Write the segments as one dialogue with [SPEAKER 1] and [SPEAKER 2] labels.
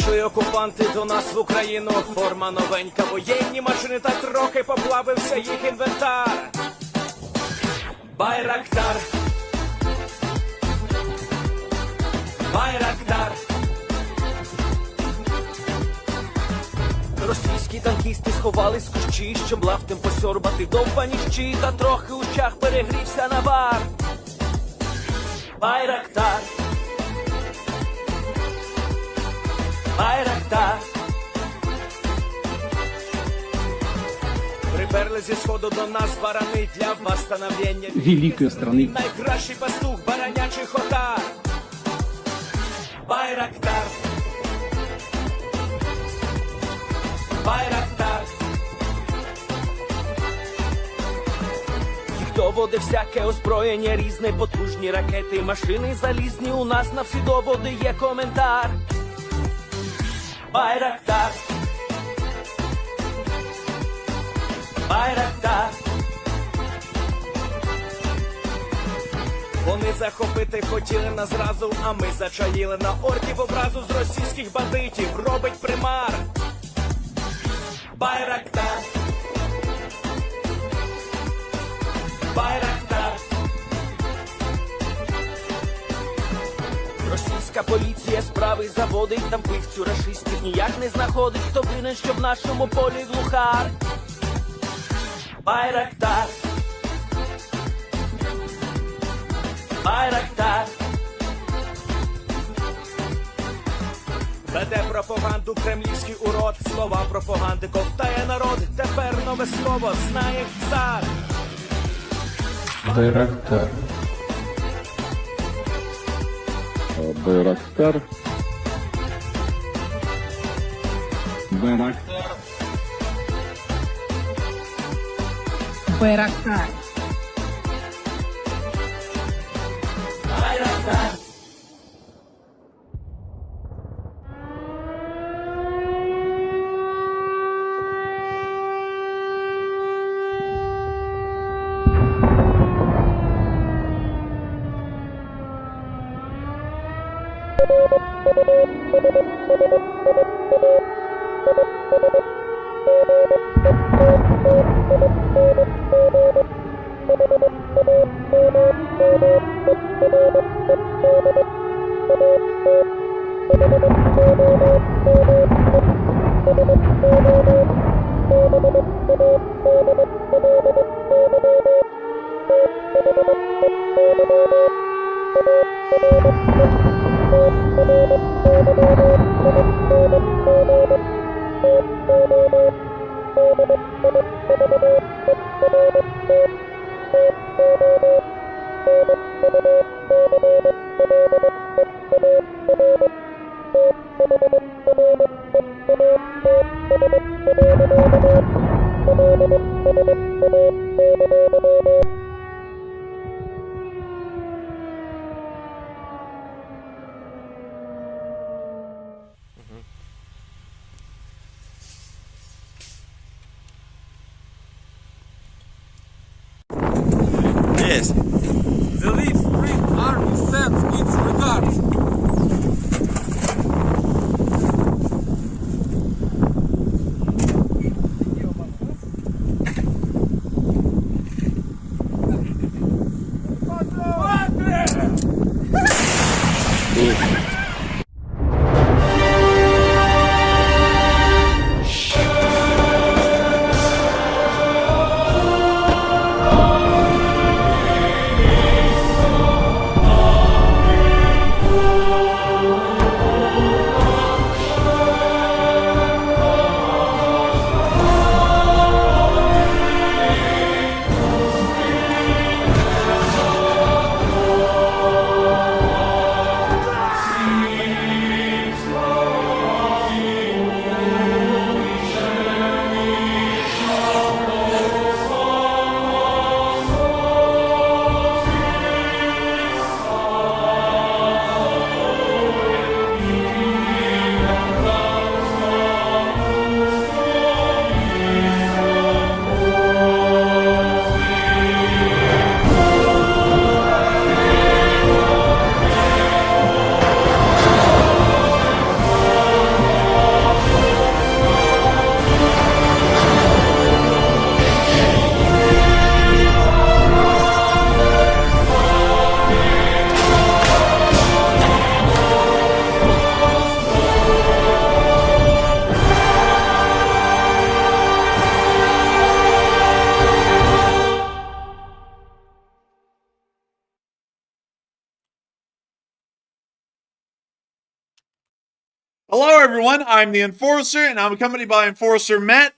[SPEAKER 1] Прийшли окупанти до нас в Україну, форма новенька, воєнні машини, та трохи поплавився їх інвентар. Байрактар, Байрактар. Російські танкісти сховались в кущі, щоб лаптем посьорбати довбані щі, та трохи у чах перегрівся навар. Байрактар, Байрактар. Приперли зі сходу до нас барани для восстановлення
[SPEAKER 2] великої страны.
[SPEAKER 1] Найкращий пастух баранячих отар. Байрактар, Байрактар. Ті, хто воде всяке озброєння різне, потужні ракети, машини залізні, у нас на всі доводи є коментар. Байрактар, Байрактар. Вони захопити хотіли нас зразу, а ми зачаїли на орків образу з російських бандитів, робить примар. Байрактар, Байрактар. Російська поліція справи заводить, там пивцю рашистів ніяк не знаходить, хто винен, що в нашому полі глухар. Байрактар, Байрактар. Веде пропаганду кремлівський урод, слова пропаганди ковтає народ, тепер нове слово знає цар.
[SPEAKER 2] Байрактар.
[SPEAKER 3] Байрактар.
[SPEAKER 2] Байрактар.
[SPEAKER 4] Байрактар.
[SPEAKER 1] Байрактар.
[SPEAKER 5] Yes.
[SPEAKER 6] The Leaf Spring Army sends its regards.
[SPEAKER 2] Hello, everyone. I'm the Enforcer, and I'm accompanied by Enforcer Matt.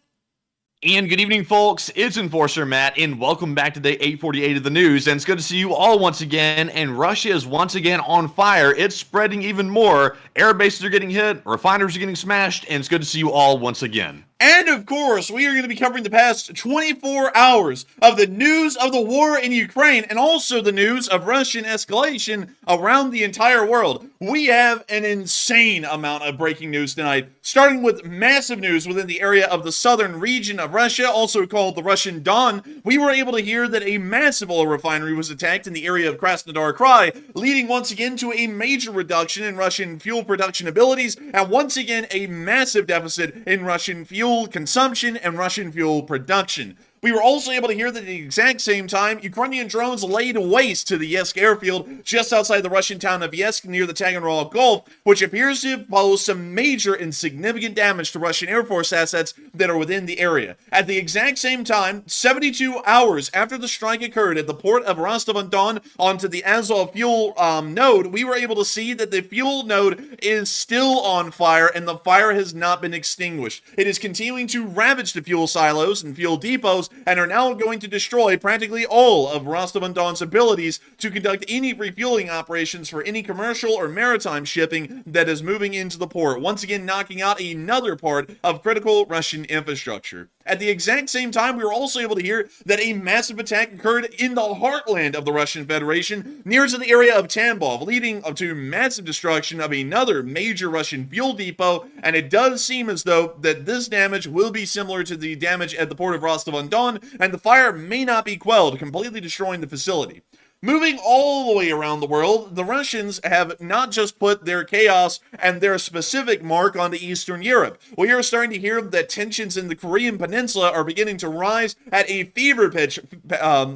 [SPEAKER 3] And good evening, folks. It's Enforcer Matt, and welcome back to day 848 of the news. And it's good to see you all once again. And Russia is once again on fire. It's spreading even more. Air bases are getting hit, refineries are getting smashed, and it's good to see you all once again.
[SPEAKER 2] And of course, we are going to be covering the past 24 hours of the news of the war in Ukraine and also the news of Russian escalation around the entire world. We have an insane amount of breaking news tonight, starting with massive news within the area of the southern region of Russia, also called the Russian Don. We were able to hear that a massive oil refinery was attacked in the area of Krasnodar Krai, leading once again to a major reduction in Russian fuel production abilities and once again a massive deficit in Russian fuel consumption and Russian fuel production. We were also able to hear that at the exact same time, Ukrainian drones laid waste to the Yesk airfield just outside the Russian town of Yesk near the Taganrog Gulf, which appears to have posed some major and significant damage to Russian Air Force assets that are within the area. At the exact same time, 72 hours after the strike occurred at the port of Rostov-on-Don onto the Azov fuel node, we were able to see that the fuel node is still on fire and the fire has not been extinguished. It is continuing to ravage the fuel silos and fuel depots and are now going to destroy practically all of Rostov-on-Don's abilities to conduct any refueling operations for any commercial or maritime shipping that is moving into the port, once again knocking out another part of critical Russian infrastructure. At the exact same time, we were also able to hear that a massive attack occurred in the heartland of the Russian Federation, near to the area of Tambov, leading to massive destruction of another major Russian fuel depot, and it does seem as though that this damage will be similar to the damage at the port of Rostov-on-Don, and the fire may not be quelled, completely destroying the facility. Moving all the way around the world, the Russians have not just put their chaos and their specific mark onto Eastern Europe. We are starting to hear that tensions in the Korean Peninsula are beginning to rise at a fever pitch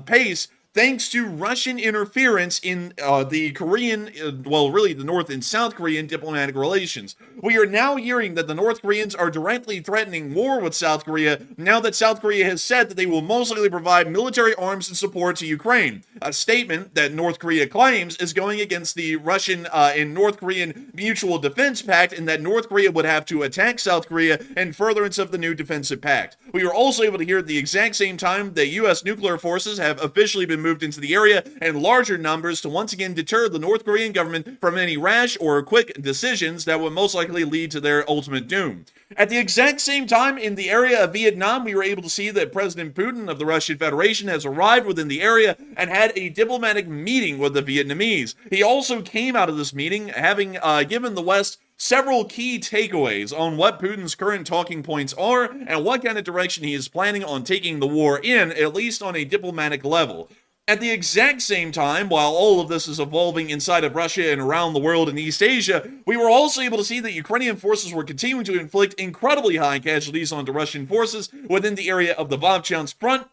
[SPEAKER 2] pace, thanks to Russian interference in the Korean, really the North and South Korean diplomatic relations. We are now hearing that the North Koreans are directly threatening war with South Korea now that South Korea has said that they will most likely provide military arms and support to Ukraine. A statement that North Korea claims is going against the Russian and North Korean Mutual Defense Pact, and that North Korea would have to attack South Korea in furtherance of the new defensive pact. We were also able to hear at the exact same time that U.S. nuclear forces have officially been moved into the area in larger numbers to once again deter the North Korean government from any rash or quick decisions that would most likely lead to their ultimate doom. At the exact same time, in the area of Vietnam, we were able to see that President Putin of the Russian Federation has arrived within the area and had a diplomatic meeting with the Vietnamese. He also came out of this meeting having given the West several key takeaways on what Putin's current talking points are and what kind of direction he is planning on taking the war in, at least on a diplomatic level. At the exact same time, while all of this is evolving inside of Russia and around the world in East Asia, we were also able to see that Ukrainian forces were continuing to inflict incredibly high casualties onto Russian forces within the area of the Vovchansk front.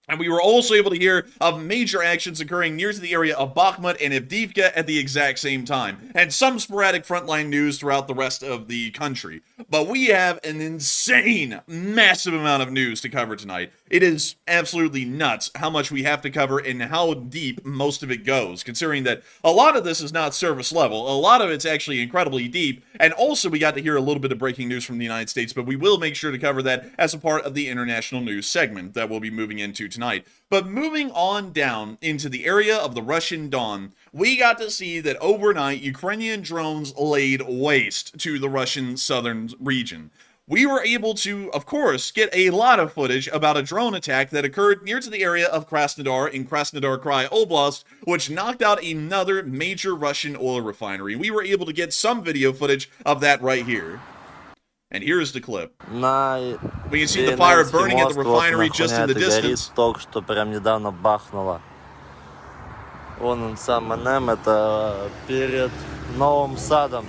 [SPEAKER 2] And we were also able to hear of major actions occurring near to the area of Bakhmut and Avdiivka at the exact same time, and some sporadic frontline news throughout the rest of the country. But we have an insane, massive amount of news to cover tonight. It is absolutely nuts how much we have to cover and how deep most of it goes, considering that a lot of this is not surface level. A lot of it's actually incredibly deep, and also we got to hear a little bit of breaking news from the United States, but we will make sure to cover that as a part of the international news segment that we'll be moving into tonight. But moving on down into the area of the Russian Don, we got to see that overnight Ukrainian drones laid waste to the Russian southern region. We were able to, of course, get a lot of footage about a drone attack that occurred near to the area of Krasnodar in Krasnodar Krai Oblast, which knocked out another major Russian oil refinery. We were able to get some video footage of that right here. And here's the clip. We can see the fire burning at the refinery just in the distance.
[SPEAKER 4] Только что прям недавно бахнуло. Вон он сам МНМ, это перед Новым Садом.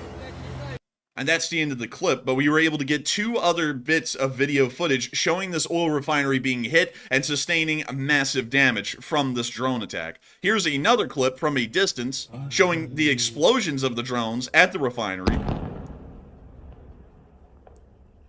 [SPEAKER 2] And that's the end of the clip, but we were able to get two other bits of video footage showing this oil refinery being hit and sustaining massive damage from this drone attack. Here's another clip from a distance showing the explosions of the drones at the refinery.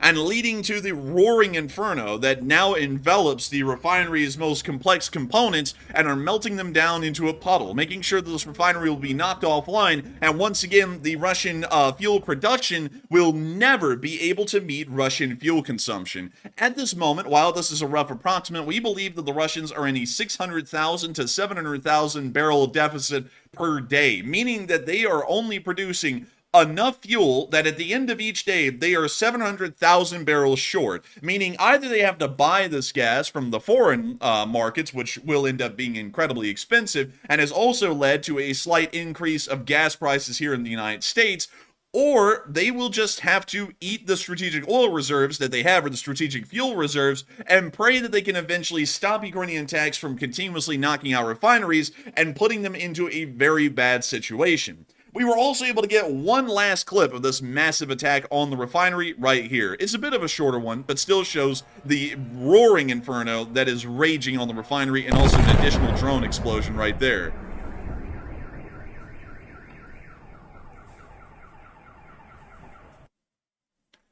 [SPEAKER 2] and leading to the roaring inferno that now envelops the refinery's most complex components and are melting them down into a puddle, making sure that this refinery will be knocked offline, and once again, the Russian fuel production will never be able to meet Russian fuel consumption. At this moment, while this is a rough approximate, we believe that the Russians are in a 600,000 to 700,000 barrel deficit per day, meaning that they are only producing enough fuel that at the end of each day they are 700,000 barrels short, meaning either they have to buy this gas from the foreign markets, which will end up being incredibly expensive and has also led to a slight increase of gas prices here in the United States, or they will just have to eat the strategic oil reserves that they have, or the strategic fuel reserves, and pray that they can eventually stop Ukrainian attacks from continuously knocking out refineries and putting them into a very bad situation. We were also able to get one last clip of this massive attack on the refinery right here. It's a bit of a shorter one, but still shows the roaring inferno that is raging on the refinery, and also an additional drone explosion right there.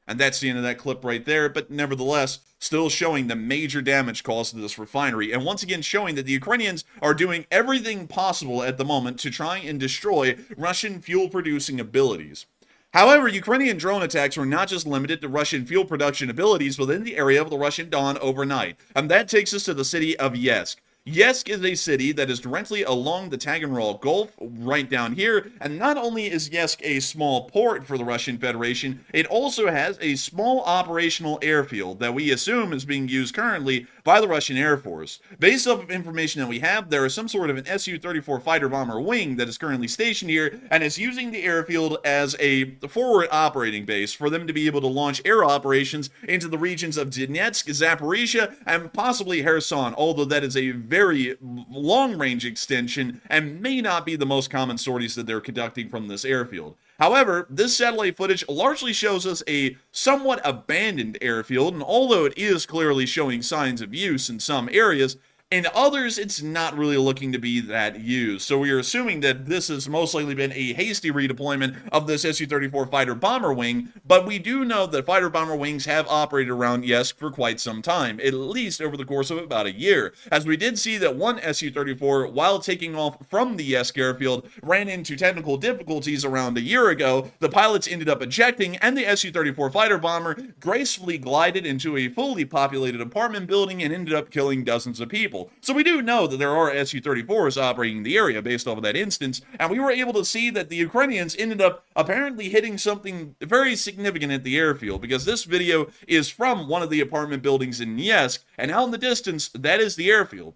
[SPEAKER 2] And that's the end of that clip right there, but nevertheless, still showing the major damage caused to this refinery, and once again showing that the Ukrainians are doing everything possible at the moment to try and destroy Russian fuel-producing abilities. However, Ukrainian drone attacks were not just limited to Russian fuel production abilities within the area of the Russian Don overnight, and that takes us to the city of Yeysk. Yeysk is a city that is directly along the Taganrog Gulf, right down here, and not only is Yeysk a small port for the Russian Federation, it also has a small operational airfield that we assume is being used currently by the Russian Air Force. Based off of information that we have, there is some sort of an Su-34 fighter bomber wing that is currently stationed here, and is using the airfield as a forward operating base for them to be able to launch air operations into the regions of Donetsk, Zaporizhia, and possibly Kherson, although that is a very long-range extension and may not be the most common sorties that they're conducting from this airfield. However, this satellite footage largely shows us a somewhat abandoned airfield, and although it is clearly showing signs of use in some areas, in others, it's not really looking to be that used. So we are assuming that this has most likely been a hasty redeployment of this Su-34 fighter bomber wing, but we do know that fighter bomber wings have operated around Yeysk for quite some time, at least over the course of about a year, as we did see that one Su-34, while taking off from the Yeysk airfield, ran into technical difficulties around a year ago. The pilots ended up ejecting, and the Su-34 fighter bomber gracefully glided into a fully populated apartment building and ended up killing dozens of people. So we do know that there are Su-34s operating in the area based off of that instance, and we were able to see that the Ukrainians ended up apparently hitting something very significant at the airfield, because this video is from one of the apartment buildings in Yeysk, and out in the distance, that is the airfield.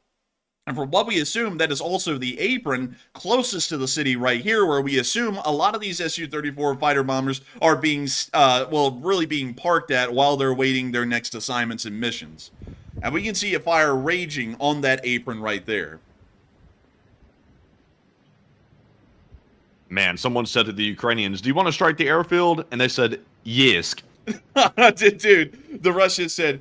[SPEAKER 2] And from what we assume, that is also the apron closest to the city right here, where we assume a lot of these Su-34 fighter bombers are being, really being parked at while they're waiting their next assignments and missions. And we can see a fire raging on that apron right there.
[SPEAKER 3] Man, someone said to the Ukrainians, "Do you want to strike the airfield?" And they said, "Yes."
[SPEAKER 2] Dude, the Russians said,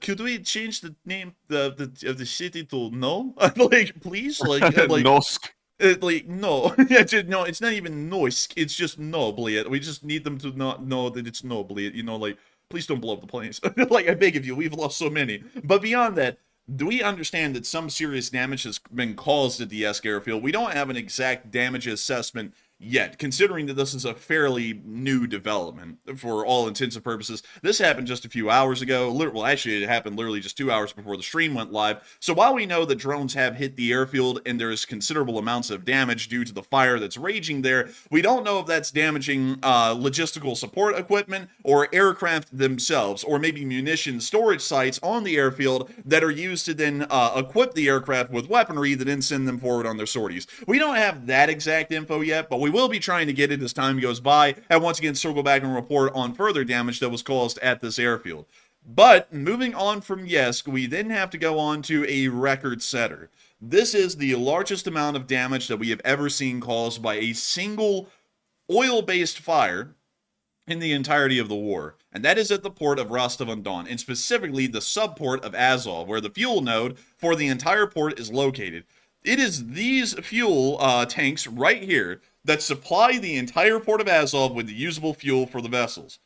[SPEAKER 2] could we change the name of the city to no? Like, please? Like
[SPEAKER 3] Nosk.
[SPEAKER 2] Like, no. No, it's not even Noisk. It's just no, Bliet. We just need them to not know that it's no, Bliet. You know, like, please don't blow up the planes. Like, I beg of you, we've lost so many. But beyond that, do we understand that some serious damage has been caused at the Yeysk airfield? We don't have an exact damage assessment yet, considering that this is a fairly new development for all intents and purposes. This happened just a few hours ago. Well, actually, it happened literally just 2 hours before the stream went live. So while we know that drones have hit the airfield and there's considerable amounts of damage due to the fire that's raging there, we don't know if that's damaging logistical support equipment or aircraft themselves, or maybe munition storage sites on the airfield that are used to then equip the aircraft with weaponry that then send them forward on their sorties. We don't have that exact info yet, but we will be trying to get it as time goes by, and once again circle back and report on further damage that was caused at this airfield. But moving on from Yeysk, we then have to go on to a record setter. This is the largest amount of damage that we have ever seen caused by a single oil-based fire in the entirety of the war, and that is at the port of Rostov-on-Don, and specifically the subport of Azov, where the fuel node for the entire port is located. It is these fuel tanks right here that supply the entire port of Azov with the usable fuel for the vessels.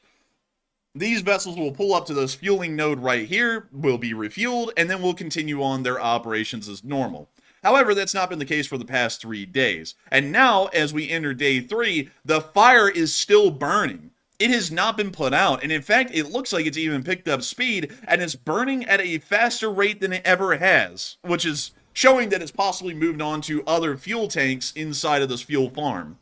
[SPEAKER 2] These vessels will pull up to this fueling node right here, will be refueled, and then will continue on their operations as normal. However, that's not been the case for the past 3 days. And now, as we enter day 3, the fire is still burning. It has not been put out, and in fact, it looks like it's even picked up speed, and it's burning at a faster rate than it ever has, which is showing that it's possibly moved on to other fuel tanks inside of this fuel farm.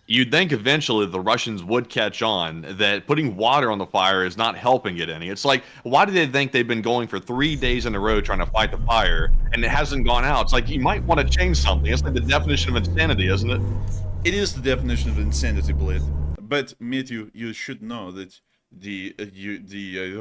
[SPEAKER 3] You'd think eventually the Russians would catch on that putting water on the fire is not helping it any. It's like, why do they think they've been going for 3 days in a row trying to fight the fire and it hasn't gone out? It's like, you might want to change something. It's like the definition of insanity, isn't it?
[SPEAKER 2] It is the definition of insanity, Blade. But Matthew, you should know that the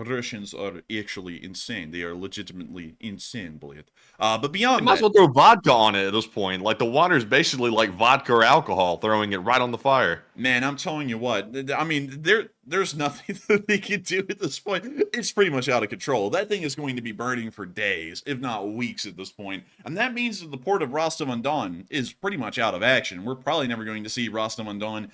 [SPEAKER 2] Russians are actually insane. They are legitimately insane, Blade. But
[SPEAKER 3] You
[SPEAKER 2] beyond
[SPEAKER 3] might as
[SPEAKER 2] that,
[SPEAKER 3] well throw vodka on it at this point. Like, the water is basically like vodka or alcohol, throwing it right on the fire.
[SPEAKER 2] man, I'm telling you what. I mean, there's nothing that they can do at this point. It's pretty much out of control. That thing is going to be burning for days, if not weeks at this point. And that means that the port of Rostov-on-Don is pretty much out of action. We're probably never going to see Rostov-on-Don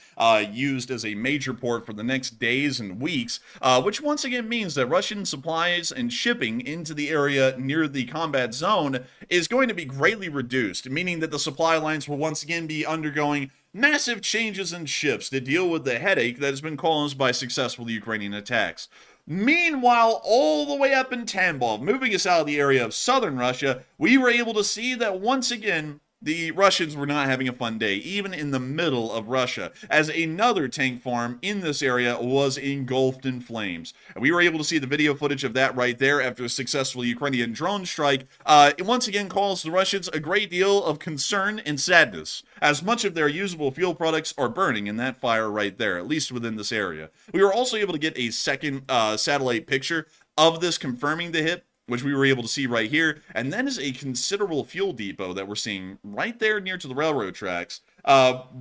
[SPEAKER 2] used as a major port for the next days and weeks, which once again means that Russian supplies and shipping into the area near the combat zone is going to be greatly reduced, meaning that the supply lines will once again be undergoing massive changes and shifts to deal with the headache that has been caused by successful Ukrainian attacks. Meanwhile, all the way up in Tambov, moving us out of the area of southern Russia, we were able to see that once again, the Russians were not having a fun day, even in the middle of Russia, as another tank farm in this area was engulfed in flames. And we were able to see the video footage of that right there after a successful Ukrainian drone strike. It once again caused the Russians a great deal of concern and sadness, as much of their usable fuel products are burning in that fire right there, at least within this area. We were also able to get a second satellite picture of this confirming the hit, which we were able to see right here, and that is a considerable fuel depot that we're seeing right there near to the railroad tracks.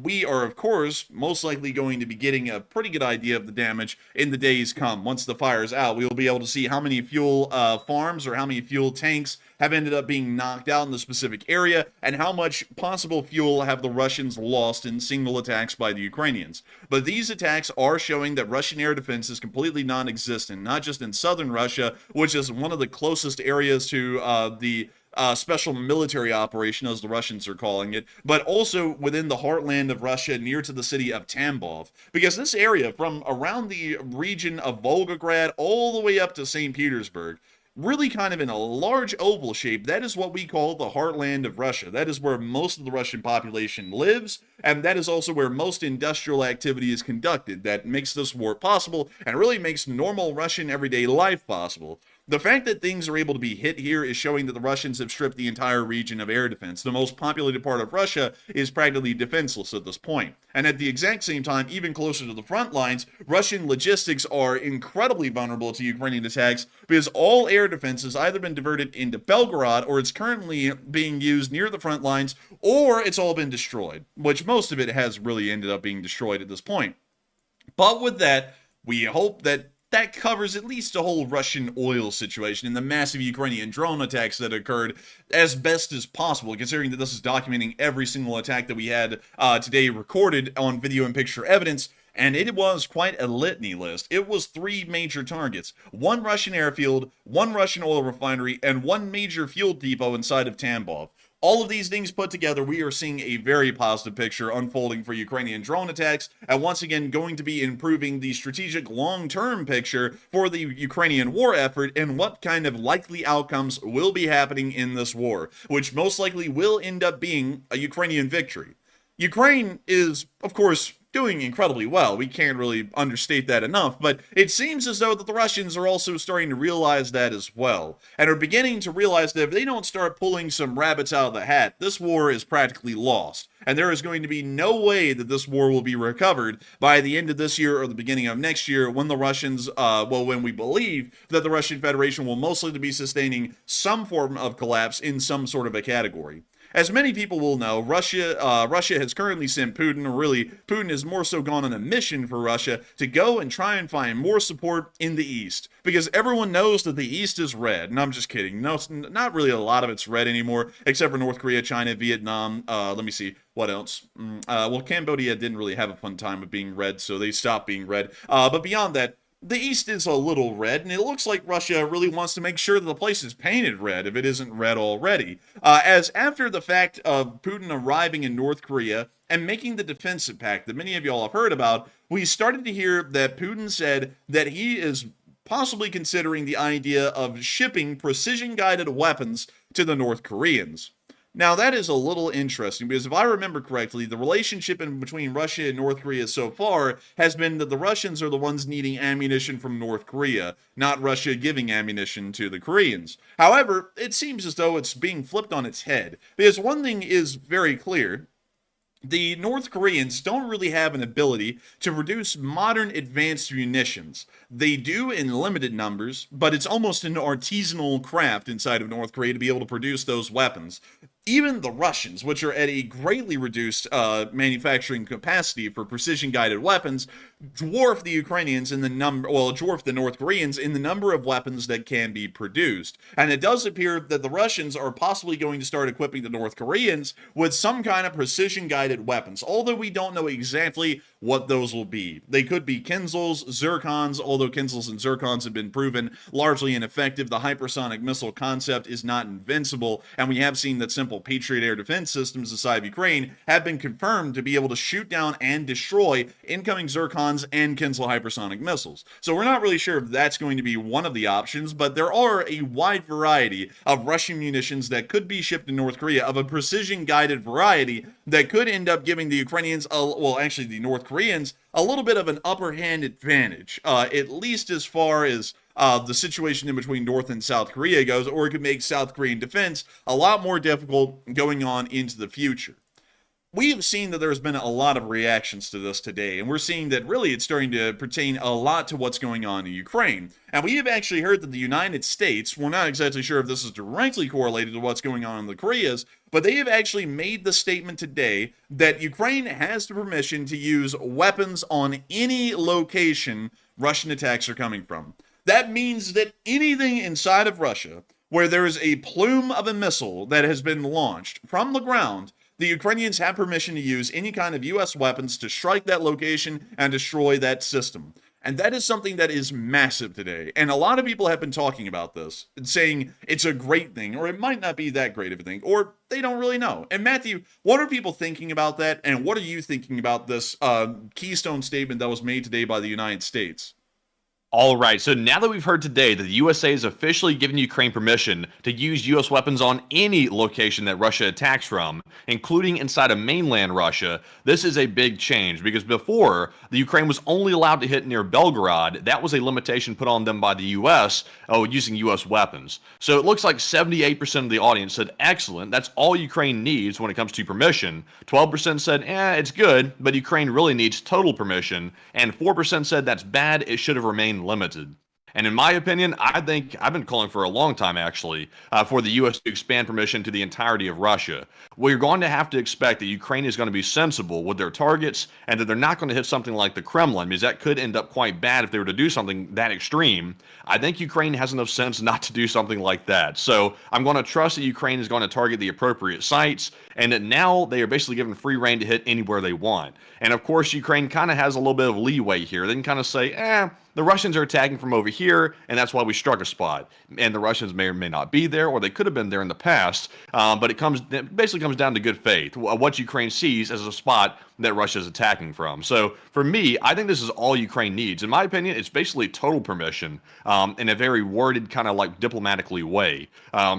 [SPEAKER 2] We are, of course, most likely going to be getting a pretty good idea of the damage in the days come. Once the fire is out, we will be able to see how many fuel farms or how many fuel tanks have ended up being knocked out in the specific area, and how much possible fuel have the Russians lost in single attacks by the Ukrainians. But these attacks are showing that Russian air defense is completely non-existent, not just in southern Russia, which is one of the closest areas to the special military operation, as the Russians are calling it, but also within the heartland of Russia near to the city of Tambov. Because this area, from around the region of Volgograd all the way up to St. Petersburg, really kind of in a large oval shape, that is what we call the heartland of Russia. That is where most of the Russian population lives, and that is also where most industrial activity is conducted. That makes this war possible, and really makes normal Russian everyday life possible. The fact that things are able to be hit here is showing that the Russians have stripped the entire region of air defense. The most populated part of Russia is practically defenseless at this point. And at the exact same time, even closer to the front lines, Russian logistics are incredibly vulnerable to Ukrainian attacks because all air defense has either been diverted into Belgorod, or it's currently being used near the front lines, or it's all been destroyed, which most of it has really ended up being destroyed at this point. But with that, we hope that that covers at least the whole Russian oil situation and the massive Ukrainian drone attacks that occurred as best as possible, considering that this is documenting every single attack that we had today recorded on video and picture evidence. And it was quite a litany list. It was 3 major targets: 1 Russian airfield, 1 Russian oil refinery, and 1 major fuel depot inside of Tambov. All of these things put together, we are seeing a very positive picture unfolding for Ukrainian drone attacks, and once again going to be improving the strategic long-term picture for the Ukrainian war effort and what kind of likely outcomes will be happening in this war, which most likely will end up being a Ukrainian victory. Ukraine is, of course, doing incredibly well. We can't really understate that enough, but it seems as though that the Russians are also starting to realize that as well, and are beginning to realize that if they don't start pulling some rabbits out of the hat, this war is practically lost, and there is going to be no way that this war will be recovered by the end of this year or the beginning of next year, when the Russians, when we believe that the Russian Federation will mostly be sustaining some form of collapse in some sort of a category. As many people will know, Russia has currently sent Putin, or really, Putin has more so gone on a mission for Russia to go and try and find more support in the East. Because everyone knows that the East is red. And I'm just kidding. No, not really a lot of it's red anymore, except for North Korea, China, Vietnam. Let me see. What else? Well, Cambodia didn't really have a fun time of being red, so they stopped being red. But beyond that, the east is a little red, and it looks like Russia really wants to make sure that the place is painted red if it isn't red already. As after the fact of Putin arriving in North Korea and making the defensive pact that many of y'all have heard about, we started to hear that Putin said that he is possibly considering the idea of shipping precision-guided weapons to the North Koreans. Now, that is a little interesting because if I remember correctly, the relationship in between Russia and North Korea so far has been that the Russians are the ones needing ammunition from North Korea, not Russia giving ammunition to the Koreans. However, it seems as though it's being flipped on its head because one thing is very clear. The North Koreans don't really have an ability to produce modern advanced munitions. They do in limited numbers, but it's almost an artisanal craft inside of North Korea to be able to produce those weapons. Even the Russians, which are at a greatly reduced manufacturing capacity for precision-guided weapons, dwarf the Ukrainians in the number, well, dwarf the North Koreans in the number of weapons that can be produced. And it does appear that the Russians are possibly going to start equipping the North Koreans with some kind of precision-guided weapons, although we don't know exactly what those will be. They could be Kinzels, Zircons, although Kinzels and Zircons have been proven largely ineffective. The hypersonic missile concept is not invincible, and we have seen that simple Patriot air defense systems inside of Ukraine have been confirmed to be able to shoot down and destroy incoming Zircons and Kinzel hypersonic missiles. So we're not really sure if that's going to be one of the options, but there are a wide variety of Russian munitions that could be shipped to North Korea of a precision-guided variety that could end up giving the Ukrainians, well, actually the North Koreans, a little bit of an upper hand advantage, at least as far as the situation in between North and South Korea goes, or it could make South Korean defense a lot more difficult going on into the future. We have seen that there's been a lot of reactions to this today, and we're seeing that really it's starting to pertain a lot to what's going on in Ukraine. And we have actually heard that the United States, we're not exactly sure if this is directly correlated to what's going on in the Koreas, but they have actually made the statement today that Ukraine has the permission to use weapons on any location Russian attacks are coming from. That means that anything inside of Russia where there is a plume of a missile that has been launched from the ground, the Ukrainians have permission to use any kind of U.S. weapons to strike that location and destroy that system. And that is something that is massive today. And a lot of people have been talking about this and saying it's a great thing, or it might not be that great of a thing, or they don't really know. And Matthew, what are people thinking about that? And what are you thinking about this keystone statement that was made today by the United States?
[SPEAKER 3] All right, so now that we've heard today that the USA has officially given Ukraine permission to use U.S. weapons on any location that Russia attacks from, including inside of mainland Russia, this is a big change because before, the Ukraine was only allowed to hit near Belgorod. That was a limitation put on them by the U.S. Using U.S. weapons. So it looks like 78% of the audience said, excellent, that's all Ukraine needs when it comes to permission. 12% said, it's good, but Ukraine really needs total permission. And 4% said that's bad, it should have remained limited. And in my opinion, I think I've been calling for a long time actually for the U.S. to expand permission to the entirety of Russia. We're going to have to expect that Ukraine is going to be sensible with their targets and that they're not going to hit something like the Kremlin, because that could end up quite bad if they were to do something that extreme. I think Ukraine has enough sense not to do something like that. So I'm going to trust that Ukraine is going to target the appropriate sites and that now they are basically given free reign to hit anywhere they want. And of course, Ukraine kind of has a little bit of leeway here. They can kind of say, the Russians are attacking from over here, and that's why we struck a spot. And the Russians may or may not be there, or they could have been there in the past. But it basically comes down to good faith, what Ukraine sees as a spot that Russia is attacking from. So for me, I think this is all Ukraine needs. In my opinion, it's basically total permission in a very worded, kind of like diplomatically way.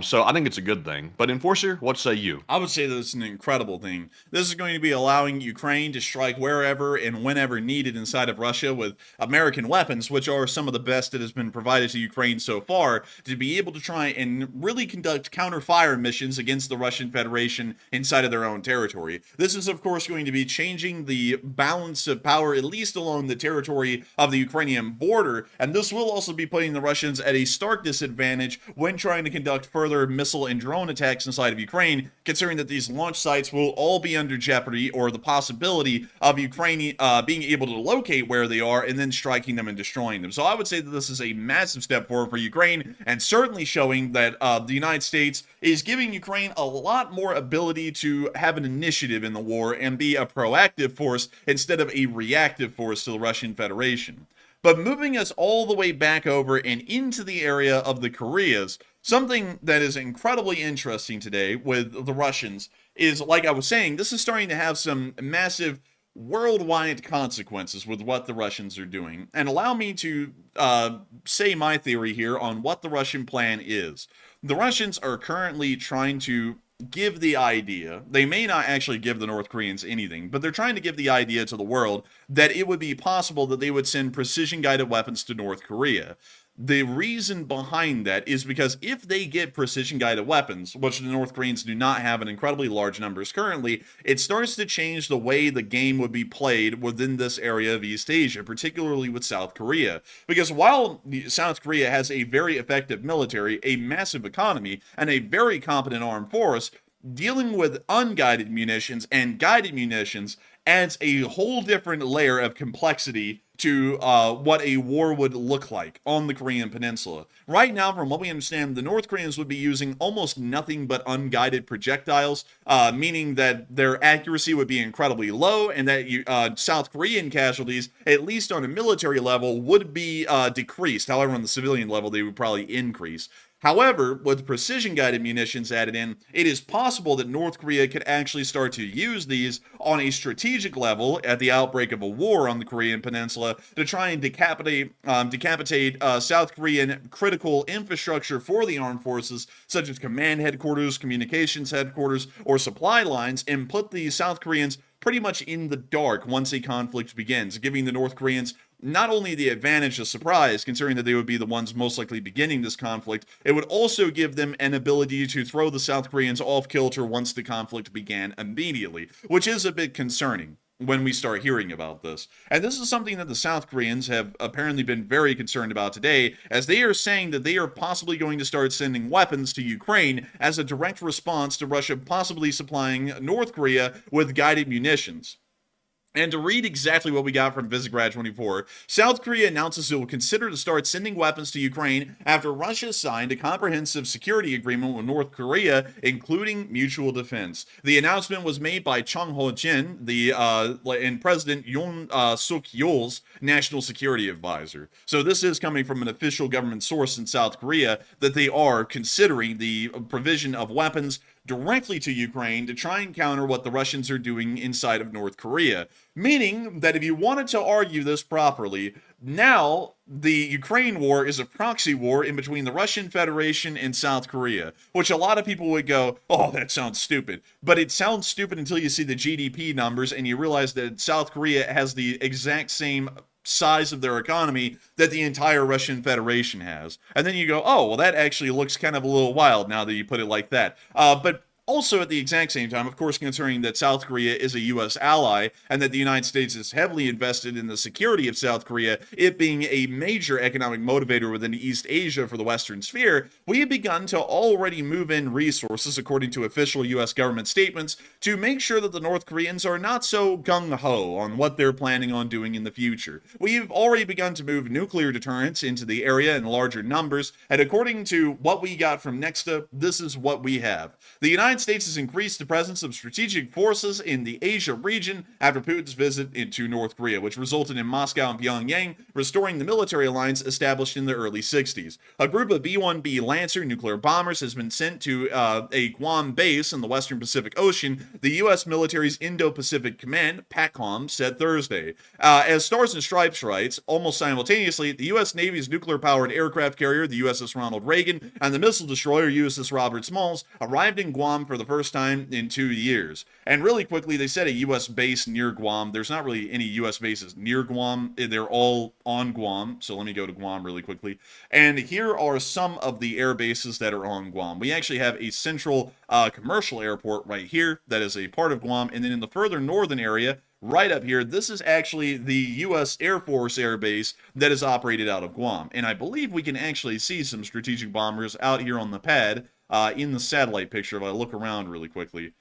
[SPEAKER 3] So I think it's a good thing. But Enforcer, what say you?
[SPEAKER 2] I would say that it's an incredible thing. This is going to be allowing Ukraine to strike wherever and whenever needed inside of Russia with American weapons, which are some of the best that has been provided to Ukraine so far, to be able to try and really conduct counter-fire missions against the Russian Federation inside of their own territory. This is, of course, going to be changing the balance of power, at least along the territory of the Ukrainian border, and this will also be putting the Russians at a stark disadvantage when trying to conduct further missile and drone attacks inside of Ukraine, considering that these launch sites will all be under jeopardy or the possibility of Ukraine being able to locate where they are and then striking them and destroying them. So I would say that this is a massive step forward for Ukraine, and certainly showing that the United States is giving Ukraine a lot more ability to have an initiative in the war and be a proactive force instead of a reactive force to the Russian Federation. But moving us all the way back over and into the area of the Koreas, something that is incredibly interesting today with the Russians is, like I was saying, this is starting to have some massive worldwide consequences with what the Russians are doing. And allow me to say my theory here on what the Russian plan is. The Russians are currently trying to give the idea, they may not actually give the North Koreans anything, but they're trying to give the idea to the world that it would be possible that they would send precision-guided weapons to North Korea. The reason behind that is because if they get precision-guided weapons, which the North Koreans do not have in incredibly large numbers currently, it starts to change the way the game would be played within this area of East Asia, particularly with South Korea. Because while South Korea has a very effective military, a massive economy, and a very competent armed force, dealing with unguided munitions and guided munitions adds a whole different layer of complexity to what a war would look like on the Korean Peninsula. Right now, from what we understand, the North Koreans would be using almost nothing but unguided projectiles, meaning that their accuracy would be incredibly low, and that South Korean casualties, at least on a military level, would be decreased. However, on the civilian level, they would probably increase. However, with precision-guided munitions added in, it is possible that North Korea could actually start to use these on a strategic level at the outbreak of a war on the Korean Peninsula to try and decapitate South Korean critical infrastructure for the armed forces, such as command headquarters, communications headquarters, or supply lines, and put the South Koreans pretty much in the dark once a conflict begins, giving the North Koreans not only the advantage of surprise, considering that they would be the ones most likely beginning this conflict, it would also give them an ability to throw the South Koreans off kilter once the conflict began immediately, which is a bit concerning when we start hearing about this. And this is something that the South Koreans have apparently been very concerned about today, as they are saying that they are possibly going to start sending weapons to Ukraine as a direct response to Russia possibly supplying North Korea with guided munitions. And to read exactly what we got from Visegrad24, South Korea announces it will consider to start sending weapons to Ukraine after Russia signed a comprehensive security agreement with North Korea, including mutual defense. The announcement was made by Chung Ho-jin, and President Yoon Suk-yeol's national security advisor. So this is coming from an official government source in South Korea that they are considering the provision of weapons directly to Ukraine to try and counter what the Russians are doing inside of North Korea. Meaning that if you wanted to argue this properly, now the Ukraine war is a proxy war in between the Russian Federation and South Korea, which a lot of people would go, oh, that sounds stupid. But it sounds stupid until you see the GDP numbers and you realize that South Korea has the exact same size of their economy that the entire Russian Federation has. And then you go, oh, well, that actually looks kind of a little wild now that you put it like that. But also at the exact same time, of course, considering that South Korea is a U.S. ally and that the United States is heavily invested in the security of South Korea, it being a major economic motivator within East Asia for the Western sphere, we have begun to already move in resources, according to official U.S. government statements, to make sure that the North Koreans are not so gung-ho on what they're planning on doing in the future. We've already begun to move nuclear deterrence into the area in larger numbers, and according to what we got from Nexta, this is what we have. The United States has increased the presence of strategic forces in the Asia region after Putin's visit into North Korea, which resulted in Moscow and Pyongyang restoring the military alliance established in the early 60s. A group of B-1B Lancer nuclear bombers has been sent to a Guam base in the Western Pacific Ocean, the U.S. military's Indo-Pacific Command, PACOM, said Thursday. As Stars and Stripes writes, almost simultaneously, the U.S. Navy's nuclear-powered aircraft carrier, the USS Ronald Reagan, and the missile destroyer, USS Robert Smalls, arrived in Guam for the first time in 2 years. And really quickly, they said a U.S. base near Guam. There's not really any U.S. bases near Guam. They're all on Guam. So let me go to Guam really quickly. And here are some of the air bases that are on Guam. We actually have a central commercial airport right here that is a part of Guam. And then in the further northern area, right up here, this is actually the U.S. Air Force Air Base that is operated out of Guam. And I believe we can actually see some strategic bombers out here on the pad in the satellite picture if I look around really quickly.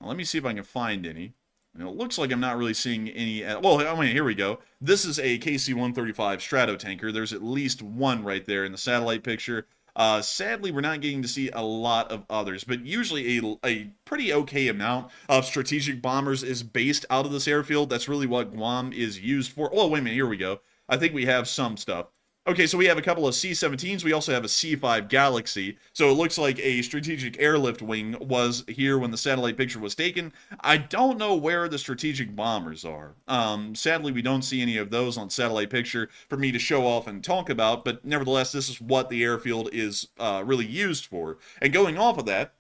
[SPEAKER 2] Let me see if I can find any. And it looks like I'm not really seeing any. Well, I mean, here we go. This is a KC-135 Stratotanker. There's at least one right there in the satellite picture. Sadly, we're not getting to see a lot of others, but usually a pretty okay amount of strategic bombers is based out of this airfield. That's really what Guam is used for. Oh, wait a minute, here we go. I think we have some stuff. Okay, so we have a couple of C-17s. We also have a C-5 Galaxy. So it looks like a strategic airlift wing was here when the satellite picture was taken. I don't know where the strategic bombers are. Sadly, we don't see any of those on satellite picture for me to show off and talk about, but nevertheless, this is what the airfield is really used for. And going off of that,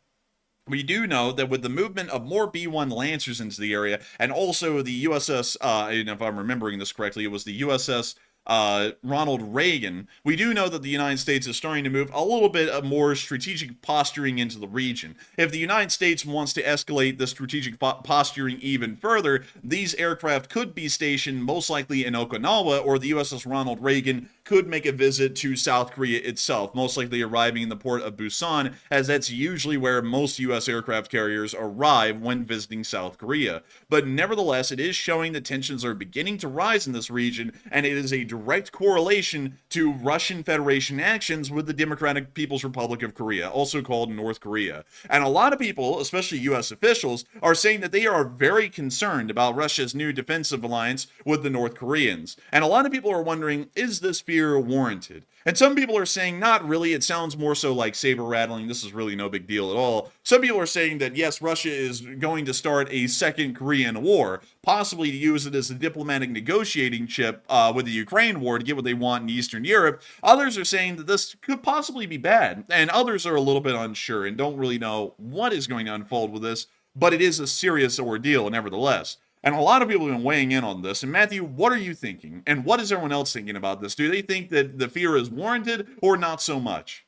[SPEAKER 2] we do know that with the movement of more B-1 Lancers into the area, and also the USS, and if I'm remembering this correctly, it was the USS Ronald Reagan, we do know that the United States is starting to move a little bit of more strategic posturing into the region. If the United States wants to escalate the strategic posturing even further, these aircraft could be stationed most likely in Okinawa, or the USS Ronald Reagan could make a visit to South Korea itself, most likely arriving in the port of Busan, as that's usually where most U.S. aircraft carriers arrive when visiting South Korea. But nevertheless, it is showing that tensions are beginning to rise in this region, and it is a direct correlation to Russian Federation actions with the Democratic People's Republic of Korea, also called North Korea. And a lot of people, especially U.S. officials, are saying that they are very concerned about Russia's new defensive alliance with the North Koreans. And a lot of people are wondering, is this fear warranted? And some people are saying not really. It sounds more so like saber rattling. This is really no big deal at all. Some people are saying that yes, Russia is going to start a second Korean war, possibly to use it as a diplomatic negotiating chip with the Ukraine war to get what they want in Eastern Europe. Others are saying that this could possibly be bad, and others are a little bit unsure and don't really know what is going to unfold with this, but it is a serious ordeal nevertheless. And a lot of people have been weighing in on this. And Matthew, what are you thinking? And what is everyone else thinking about this? Do they think that the fear is warranted or not so much?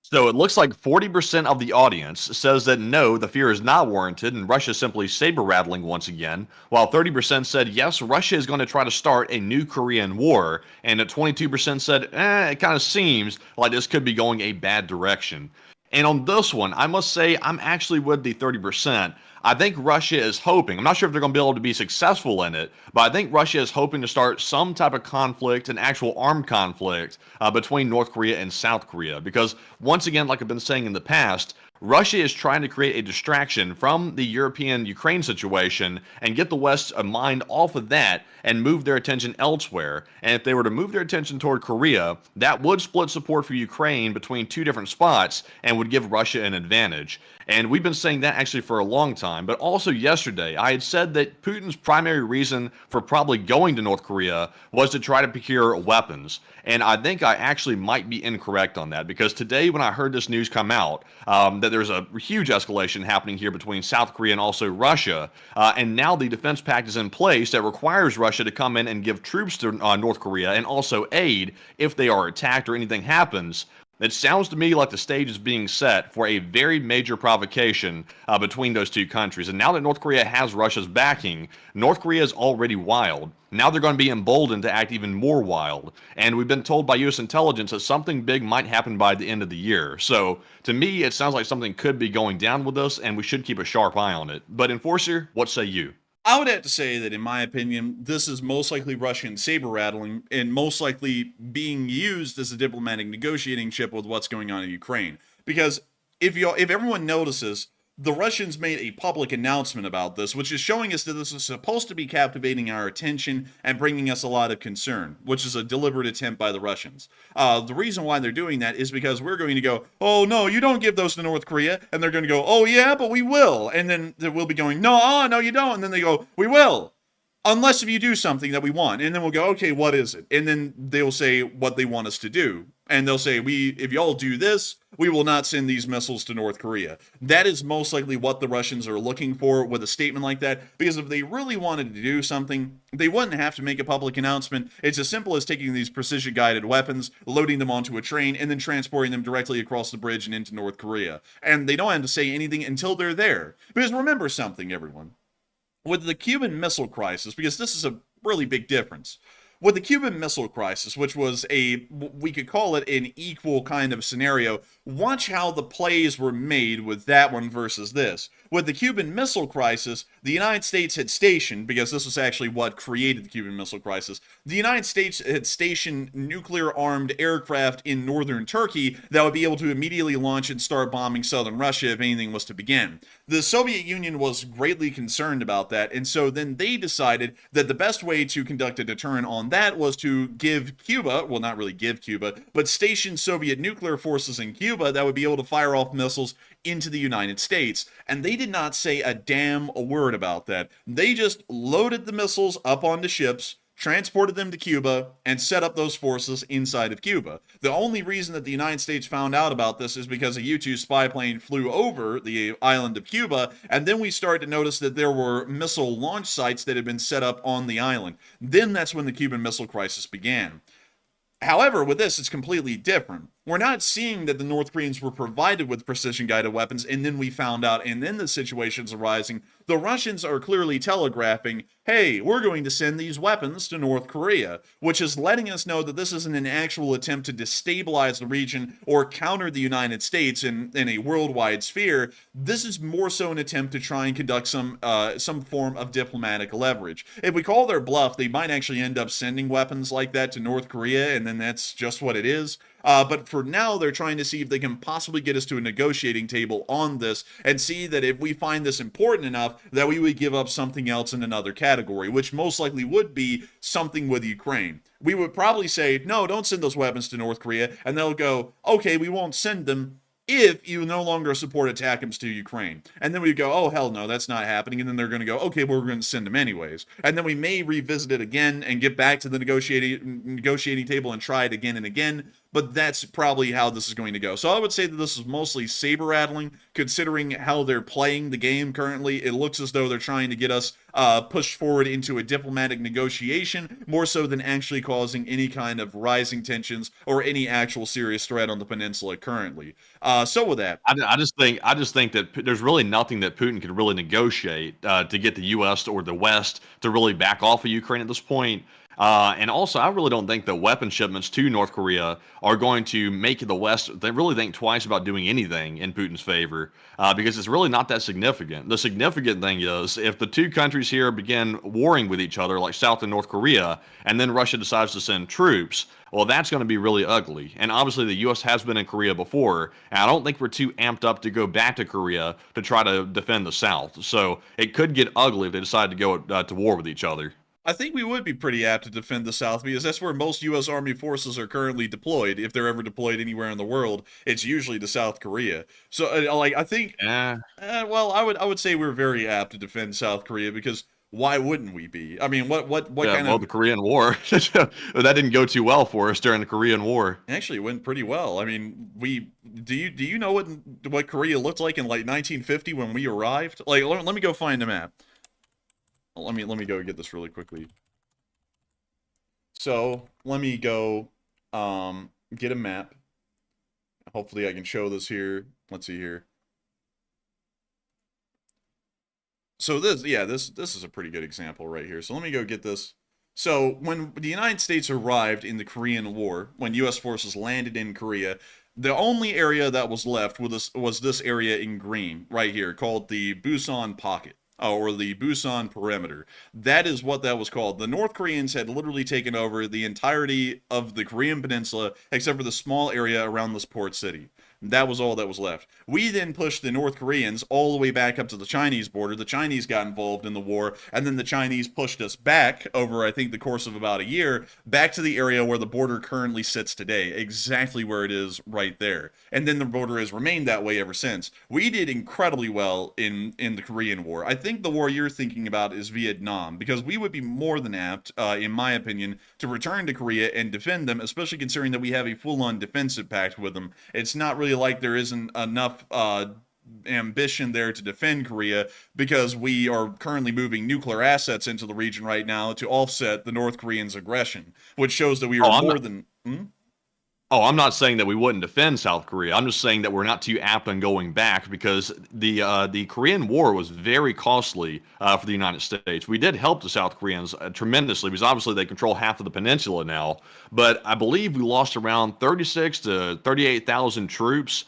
[SPEAKER 3] So it looks like 40% of the audience says that no, the fear is not warranted and Russia is simply saber rattling once again, while 30% said yes, Russia is going to try to start a new Korean war, and 22% said, it kind of seems like this could be going a bad direction. And on this one, I must say I'm actually with the 30%. I think Russia is hoping, I'm not sure if they're going to be able to be successful in it, but I think Russia is hoping to start some type of conflict, an actual armed conflict between North Korea and South Korea. Because once again, like I've been saying in the past, Russia is trying to create a distraction from the European-Ukraine situation and get the West's mind off of that and move their attention elsewhere. And if they were to move their attention toward Korea, that would split support for Ukraine between two different spots and would give Russia an advantage. And we've been saying that actually for a long time. But also yesterday, I had said that Putin's primary reason for probably going to North Korea was to try to procure weapons. And I think I actually might be incorrect on that, because today when I heard this news come out, that there's a huge escalation happening here between South Korea and also Russia, and now the defense pact is in place that requires Russia to come in and give troops to North Korea and also aid if they are attacked or anything happens. It sounds to me like the stage is being set for a very major provocation between those two countries. And now that North Korea has Russia's backing, North Korea is already wild. Now they're going to be emboldened to act even more wild. And we've been told by U.S. intelligence that something big might happen by the end of the year. So to me, it sounds like something could be going down with us, and we should keep a sharp eye on it. But Enforcer, what say you?
[SPEAKER 2] I would have to say that, in my opinion, this is most likely Russian saber rattling and most likely being used as a diplomatic negotiating chip with what's going on in Ukraine. Because if everyone notices, the Russians made a public announcement about this, which is showing us that this is supposed to be captivating our attention and bringing us a lot of concern, which is a deliberate attempt by the Russians. The reason why they're doing that is because we're going to go, oh, no, you don't give those to North Korea. And they're going to go, oh, yeah, but we will. And then we'll be going, no, no, you don't. And then they go, we will. Unless if you do something that we want. And then we'll go, okay, what is it? And then they'll say what they want us to do. And they'll say, if y'all do this, we will not send these missiles to North Korea. That is most likely what the Russians are looking for with a statement like that. Because if they really wanted to do something, they wouldn't have to make a public announcement. It's as simple as taking these precision-guided weapons, loading them onto a train, and then transporting them directly across the bridge and into North Korea. And they don't have to say anything until they're there. Because remember something, everyone. With the Cuban Missile Crisis, because this is a really big difference. With the Cuban Missile Crisis, which was we could call it an equal kind of scenario, watch how the plays were made with that one versus this. With the Cuban Missile Crisis, the United States had stationed, because this was actually what created the Cuban Missile Crisis, the United States had stationed nuclear-armed aircraft in northern Turkey that would be able to immediately launch and start bombing southern Russia if anything was to begin. The Soviet Union was greatly concerned about that, and so then they decided that the best way to conduct a deterrent on on that was to give Cuba, well, not really give Cuba, but station Soviet nuclear forces in Cuba that would be able to fire off missiles into the United States. And they did not say a damn word about that. They just loaded the missiles up onto ships, transported them to Cuba, and set up those forces inside of Cuba. The only reason that the United States found out about this is because a U-2 spy plane flew over the island of Cuba, and then we started to notice that there were missile launch sites that had been set up on the island. Then that's when the Cuban Missile Crisis began. However, with this, it's completely different. We're not seeing that the North Koreans were provided with precision-guided weapons, and then we found out, and then the situation's arising. The Russians are clearly telegraphing, hey, we're going to send these weapons to North Korea, which is letting us know that this isn't an actual attempt to destabilize the region or counter the United States in a worldwide sphere. This is more so an attempt to try and conduct some form of diplomatic leverage. If we call their bluff, they might actually end up sending weapons like that to North Korea, and then that's just what it is. But for now, they're trying to see if they can possibly get us to a negotiating table on this and see that if we find this important enough, that we would give up something else in another category, which most likely would be something with Ukraine. We would probably say, no, don't send those weapons to North Korea. And they'll go, okay, we won't send them if you no longer support ATACMS to Ukraine. And then we go, oh, hell no, that's not happening. And then they're going to go, okay, well, we're going to send them anyways. And then we may revisit it again and get back to the negotiating table and try it again and again. But that's probably how this is going to go. So I would say that this is mostly saber-rattling, considering how they're playing the game currently. It looks as though they're trying to get us pushed forward into a diplomatic negotiation, more so than actually causing any kind of rising tensions or any actual serious threat on the peninsula currently. So with that,
[SPEAKER 3] I just think that there's really nothing that Putin could really negotiate to get the U.S. or the West to really back off of Ukraine at this point. And also, I really don't think that weapon shipments to North Korea are going to make the West they really think twice about doing anything in Putin's favor, because it's really not that significant. The significant thing is if the two countries here begin warring with each other, like South and North Korea, and then Russia decides to send troops, well, that's going to be really ugly. And obviously, the U.S. has been in Korea before, and I don't think we're too amped up to go back to Korea to try to defend the South. So it could get ugly if they decide to go to war with each other.
[SPEAKER 2] I think we would be pretty apt to defend the South because that's where most U.S. Army forces are currently deployed. If they're ever deployed anywhere in the world, it's usually to South Korea. So, I think, well, I would say we're very apt to defend South Korea because why wouldn't we be? I mean, what kind of
[SPEAKER 3] the Korean War that didn't go too well for us during the Korean War.
[SPEAKER 2] Actually, it went pretty well. I mean, do you know what Korea looked like in like 1950 when we arrived? Like, let me go find a map. Let me go get this really quickly. So let me go get a map. Hopefully I can show this here. Let's see here. So this is a pretty good example right here. So let me go get this. So when the United States arrived in the Korean War, when U.S. forces landed in Korea, the only area that was left was this area in green right here called the Busan Pocket. Or the Busan Perimeter. That is what that was called. The North Koreans had literally taken over the entirety of the Korean peninsula, except for the small area around this port city. That was all that was left. We then pushed the North Koreans all the way back up to the Chinese border. The Chinese got involved in the war, and then the Chinese pushed us back over, I think, the course of about a year, back to the area where the border currently sits today, exactly where it is right there. And then the border has remained that way ever since. We did incredibly well in the Korean War. I think the war you're thinking about is Vietnam, because we would be more than apt, in my opinion, to return to Korea and defend them, especially considering that we have a full-on defensive pact with them. It's not really like there isn't enough ambition there to defend Korea because we are currently moving nuclear assets into the region right now to offset the North Koreans' aggression, which shows that we are more than...
[SPEAKER 3] Oh, I'm not saying that we wouldn't defend South Korea. I'm just saying that we're not too apt on going back because the Korean War was very costly for the United States. We did help the South Koreans tremendously because obviously they control half of the peninsula now. But I believe we lost around 36 to 38,000 troops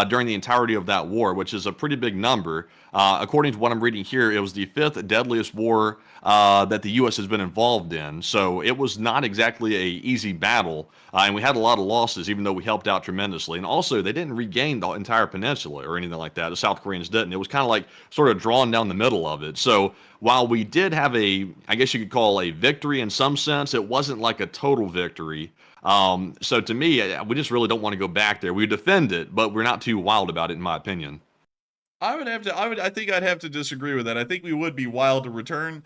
[SPEAKER 3] during the entirety of that war, which is a pretty big number. According to what I'm reading here, it was the fifth deadliest war that the U.S. has been involved in. So it was not exactly a easy battle, and we had a lot of losses, even though we helped out tremendously. And also, they didn't regain the entire peninsula or anything like that. The South Koreans didn't. It was kind of like sort of drawn down the middle of it. So while we did have I guess you could call a victory in some sense, it wasn't like a total victory. So to me, we just really don't want to go back there. We defend it, but we're not too wild about it, in my opinion.
[SPEAKER 2] I think I'd have to disagree with that. I think we would be wild to return,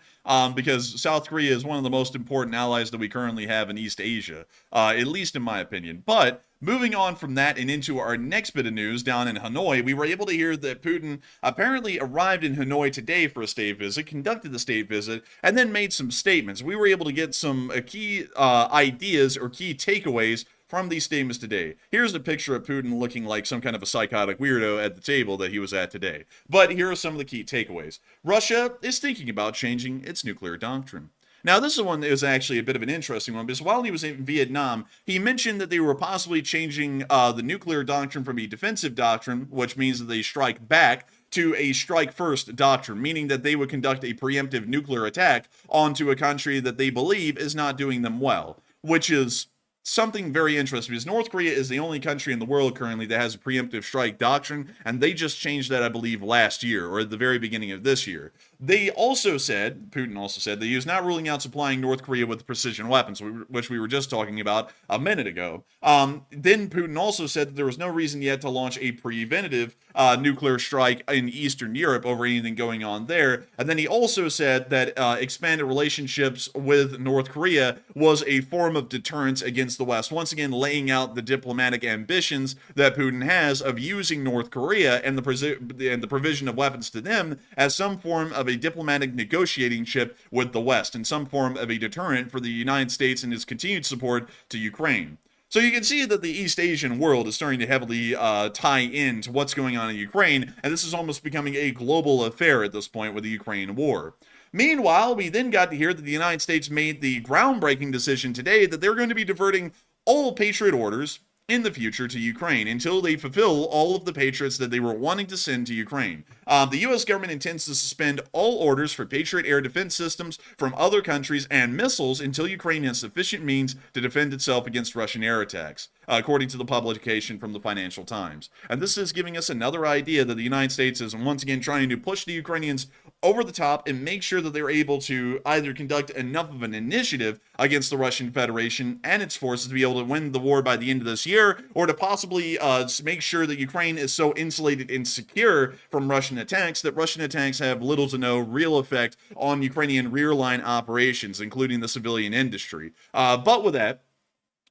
[SPEAKER 2] because South Korea is one of the most important allies that we currently have in East Asia, at least in my opinion. But moving on from that and into our next bit of news down in Hanoi, we were able to hear that Putin apparently arrived in Hanoi today for a state visit, conducted the state visit, and then made some statements. We were able to get some key ideas or key takeaways from these statements today. Here's a picture of Putin looking like some kind of a psychotic weirdo at the table that he was at today. But here are some of the key takeaways. Russia is thinking about changing its nuclear doctrine. Now, this is one that is actually a bit of an interesting one, because while he was in Vietnam, he mentioned that they were possibly changing the nuclear doctrine from a defensive doctrine, which means that they strike back, to a strike-first doctrine, meaning that they would conduct a preemptive nuclear attack onto a country that they believe is not doing them well, which is something very interesting, because North Korea is the only country in the world currently that has a preemptive strike doctrine, and they just changed that, I believe, last year, or at the very beginning of this year. Putin also said that he was not ruling out supplying North Korea with precision weapons, which we were just talking about a minute ago. Then Putin also said that there was no reason yet to launch a preventative nuclear strike in Eastern Europe over anything going on there. And then he also said that expanded relationships with North Korea was a form of deterrence against the West, once again laying out the diplomatic ambitions that Putin has of using North Korea and the provision of weapons to them as some form of a diplomatic negotiating chip with the West, and some form of a deterrent for the United States and its continued support to Ukraine. So you can see that the East Asian world is starting to heavily tie into what's going on in Ukraine, and this is almost becoming a global affair at this point with the Ukraine war. Meanwhile, we then got to hear that the United States made the groundbreaking decision today that they're going to be diverting all Patriot orders in the future to Ukraine until they fulfill all of the Patriots that they were wanting to send to Ukraine. The U.S. government intends to suspend all orders for Patriot air defense systems from other countries and missiles until Ukraine has sufficient means to defend itself against Russian air attacks, according to the publication from the Financial Times. And this is giving us another idea that the United States is once again trying to push the Ukrainians over the top and make sure that they're able to either conduct enough of an initiative against the Russian Federation and its forces to be able to win the war by the end of this year, or to possibly make sure that Ukraine is so insulated and secure from Russian attacks that Russian attacks have little to no real effect on Ukrainian rear line operations, including the civilian industry. But with that,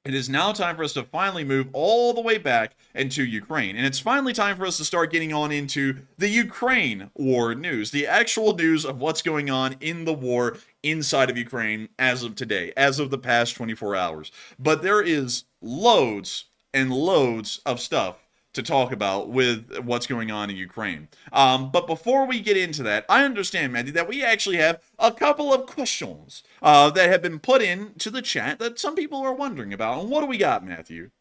[SPEAKER 2] it is now time for us to finally move all the way back into Ukraine. And it's finally time for us to start getting on into the Ukraine war news, the actual news of what's going on in the war inside of Ukraine as of today, as of the past 24 hours. But there is loads and loads of stuff to talk about with what's going on in Ukraine. But before we get into that, I understand, Matthew, that we actually have a couple of questions that have been put into the chat that some people are wondering about. And what do we got, Matthew?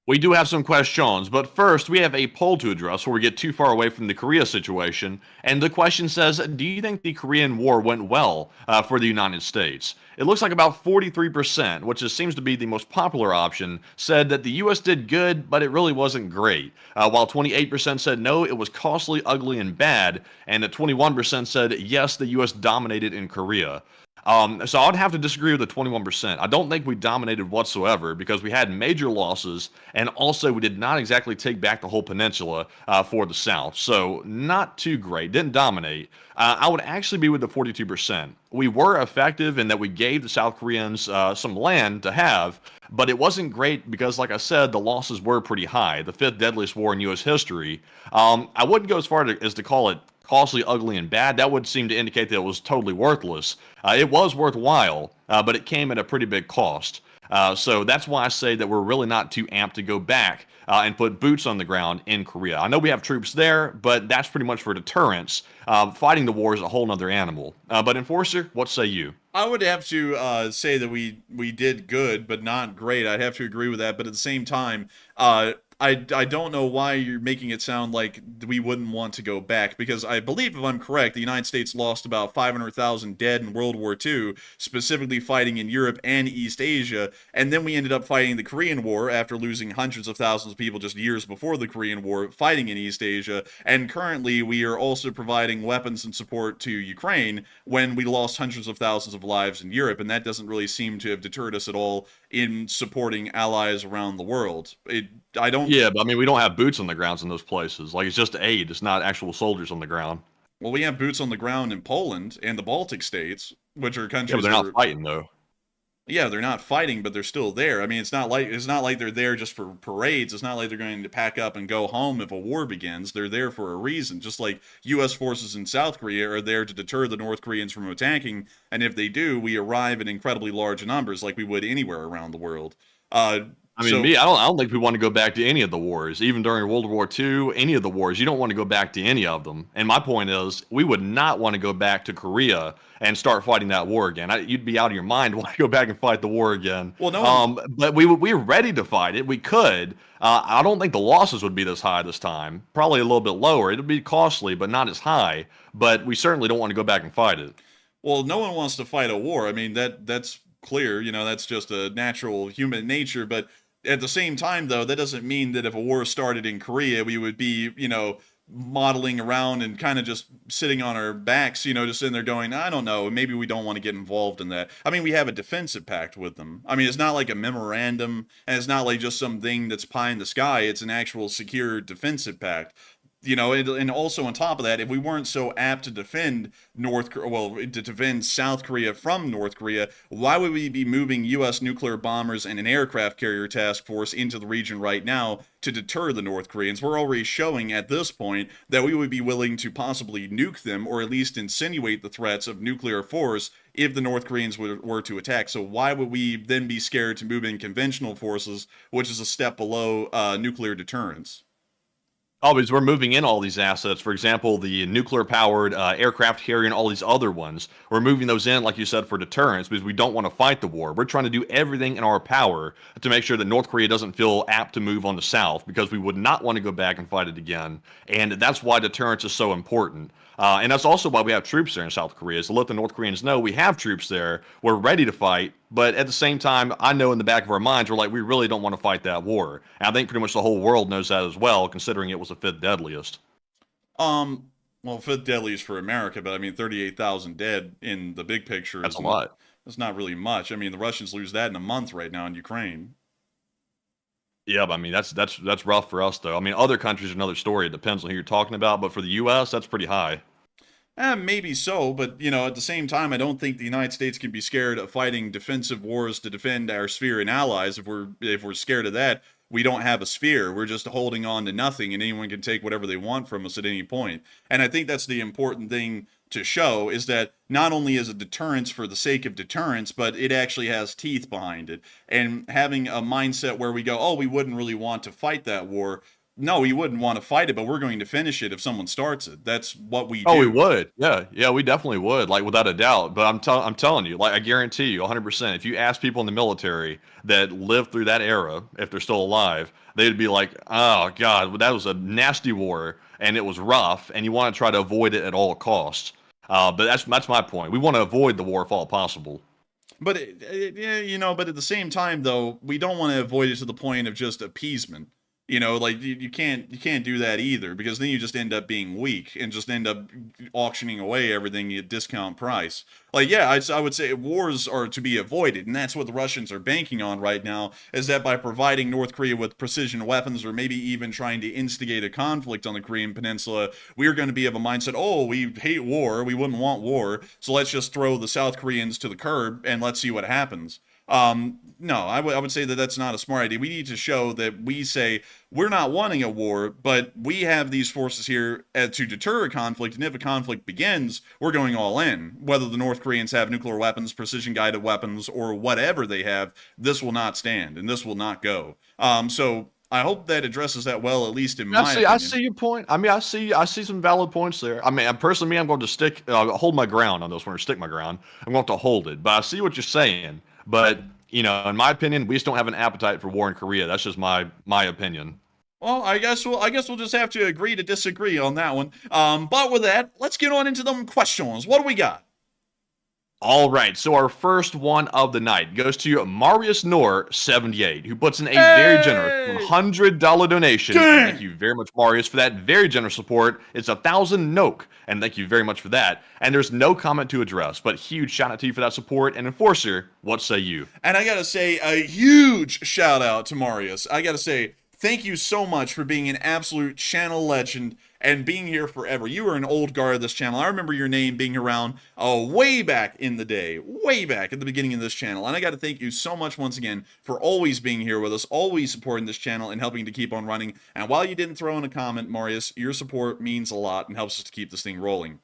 [SPEAKER 3] We do have some questions, but first we have a poll to address before we get too far away from the Korea situation. And the question says, do you think the Korean War went well for the United States? It looks like about 43%, which seems to be the most popular option, said that the U.S. did good, but it really wasn't great. While 28% said no, it was costly, ugly, and bad. And 21% said yes, the U.S. dominated in Korea. So I'd have to disagree with the 21%. I don't think we dominated whatsoever because we had major losses, and also we did not exactly take back the whole peninsula for the South. So not too great. Didn't dominate. I would actually be with the 42%. We were effective in that we gave the South Koreans some land to have, but it wasn't great because, like I said, the losses were pretty high. The fifth deadliest war in U.S. history. I wouldn't go as far as to call it costly, ugly, and bad. That would seem to indicate that it was totally worthless. It was worthwhile, but it came at a pretty big cost. So that's why I say that we're really not too amped to go back and put boots on the ground in Korea. I know we have troops there, but that's pretty much for deterrence. Fighting the war is a whole nother animal. But Enforcer, what say you?
[SPEAKER 2] I would have to say that we did good, but not great. I'd have to agree with that. But at the same time, I I don't know why you're making it sound like we wouldn't want to go back, because I believe, if I'm correct, the United States lost about 500,000 dead in World War II, specifically fighting in Europe and East Asia, and then we ended up fighting the Korean War after losing hundreds of thousands of people just years before the Korean War fighting in East Asia, and currently we are also providing weapons and support to Ukraine when we lost hundreds of thousands of lives in Europe, and that doesn't really seem to have deterred us at all in supporting allies around the world. I don't.
[SPEAKER 3] Yeah, but I mean, we don't have boots on the grounds in those places. Like, it's just aid. It's not actual soldiers on the ground.
[SPEAKER 2] Well, we have boots on the ground in Poland and the Baltic states, which are countries.
[SPEAKER 3] Yeah, but they're not fighting though.
[SPEAKER 2] Yeah, they're not fighting, but they're still there. I mean, it's not like they're there just for parades. It's not like they're going to pack up and go home if a war begins. They're there for a reason. Just like U.S. forces in South Korea are there to deter the North Koreans from attacking, and if they do, we arrive in incredibly large numbers, like we would anywhere around the world.
[SPEAKER 3] I mean, I don't think we want to go back to any of the wars, even during World War II, any of the wars. You don't want to go back to any of them. And my point is, we would not want to go back to Korea and start fighting that war again. You'd be out of your mind to want to go back and fight the war again.
[SPEAKER 2] Well, no.
[SPEAKER 3] But we're ready to fight it. We could. I don't think the losses would be this high this time. Probably a little bit lower. It'll be costly, but not as high. But we certainly don't want to go back and fight it.
[SPEAKER 2] Well, no one wants to fight a war. I mean, that's clear. You know, that's just a natural human nature. But at the same time, though, that doesn't mean that if a war started in Korea, we would be, modeling around and kind of just sitting on our backs, just sitting there going, I don't know, maybe we don't want to get involved in that. I mean, we have a defensive pact with them. I mean, it's not like a memorandum, and it's not like just something that's pie in the sky. It's an actual secure defensive pact. And also on top of that, if we weren't so apt to defend to defend South Korea from North Korea, why would we be moving U.S. nuclear bombers and an aircraft carrier task force into the region right now to deter the North Koreans? We're already showing at this point that we would be willing to possibly nuke them, or at least insinuate the threats of nuclear force if the North Koreans were to attack. So why would we then be scared to move in conventional forces, which is a step below nuclear deterrence?
[SPEAKER 3] Oh, because we're moving in all these assets. For example, the nuclear-powered aircraft carrier and all these other ones. We're moving those in, like you said, for deterrence, because we don't want to fight the war. We're trying to do everything in our power to make sure that North Korea doesn't feel apt to move on the south, because we would not want to go back and fight it again. And that's why deterrence is so important. And that's also why we have troops there in South Korea, is to let the North Koreans know we have troops there. We're ready to fight. But at the same time, I know in the back of our minds, we're like, we really don't want to fight that war. And I think pretty much the whole world knows that as well, considering it was the fifth deadliest.
[SPEAKER 2] Well, fifth deadliest for America, but I mean, 38,000 dead in the big picture.
[SPEAKER 3] That's a lot.
[SPEAKER 2] It's not really much. I mean, the Russians lose that in a month right now in Ukraine.
[SPEAKER 3] Yeah, but I mean, that's rough for us, though. I mean, other countries are another story. It depends on who you're talking about. But for the U.S., that's pretty high.
[SPEAKER 2] Maybe so, but at the same time, I don't think the United States can be scared of fighting defensive wars to defend our sphere and allies. If we're scared of that, we don't have a sphere. We're just holding on to nothing, and anyone can take whatever they want from us at any point. And I think that's the important thing to show, is that not only is it deterrence for the sake of deterrence, but it actually has teeth behind it. And having a mindset where we go, oh, we wouldn't really want to fight that war. No, we wouldn't want to fight it, but we're going to finish it if someone starts it. That's what we do.
[SPEAKER 3] Oh, we would. Yeah, we definitely would, like, without a doubt. But I'm telling you, like, I guarantee you 100%, if you ask people in the military that lived through that era, if they're still alive, they'd be like, oh, God, that was a nasty war, and it was rough, and you want to try to avoid it at all costs. But that's my point. We want to avoid the war if all possible.
[SPEAKER 2] But, but at the same time, though, we don't want to avoid it to the point of just appeasement. Like you can't do that either, because then you just end up being weak and just end up auctioning away everything at discount price. Like, yeah, I would say wars are to be avoided, and that's what the Russians are banking on right now, is that by providing North Korea with precision weapons, or maybe even trying to instigate a conflict on the Korean Peninsula, we're going to be of a mindset, oh, we hate war, we wouldn't want war, so let's just throw the South Koreans to the curb and let's see what happens. No, I would say that that's not a smart idea. We need to show that we say we're not wanting a war, but we have these forces here to deter a conflict, and if a conflict begins, we're going all in. Whether the North Koreans have nuclear weapons, precision-guided weapons, or whatever they have, this will not stand, and this will not go. So I hope that addresses that well, at least in my opinion.
[SPEAKER 3] I see your point. I mean, I see some valid points there. I mean, personally, I'm going to hold my ground on this one, or stick my ground. I'm going to hold it, but I see what you're saying. But in my opinion, we just don't have an appetite for war in Korea. That's just my opinion.
[SPEAKER 2] Well, I guess we'll just have to agree to disagree on that one. But with that, let's get on into them questions. What do we got?
[SPEAKER 3] All right, so our first one of the night goes to Marius Nor 78, who puts in a very generous $100 donation. And thank you very much, Marius, for that very generous support. It's 1,000 NOK, and thank you very much for that. And there's no comment to address, but huge shout out to you for that support. And Enforcer, what say you?
[SPEAKER 2] And I gotta say a huge shout out to Marius. I gotta say thank you so much for being an absolute channel legend and being here forever. You are an old guard of this channel. I remember your name being around way back in the day, way back at the beginning of this channel. And I got to thank you so much once again for always being here with us, always supporting this channel and helping to keep on running. And while you didn't throw in a comment, Marius, your support means a lot and helps us to keep this thing rolling.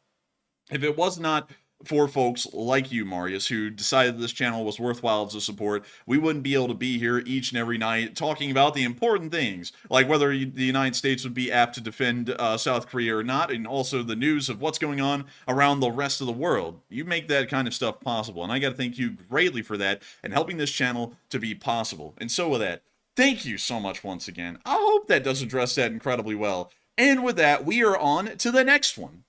[SPEAKER 2] If it was not for folks like you, Marius, who decided this channel was worthwhile to support, we wouldn't be able to be here each and every night talking about the important things, like whether the United States would be apt to defend South Korea or not, and also the news of what's going on around the rest of the world. You make that kind of stuff possible, and I got to thank you greatly for that and helping this channel to be possible. And so with that, thank you so much once again. I hope that does address that incredibly well. And with that, we are on to the next one.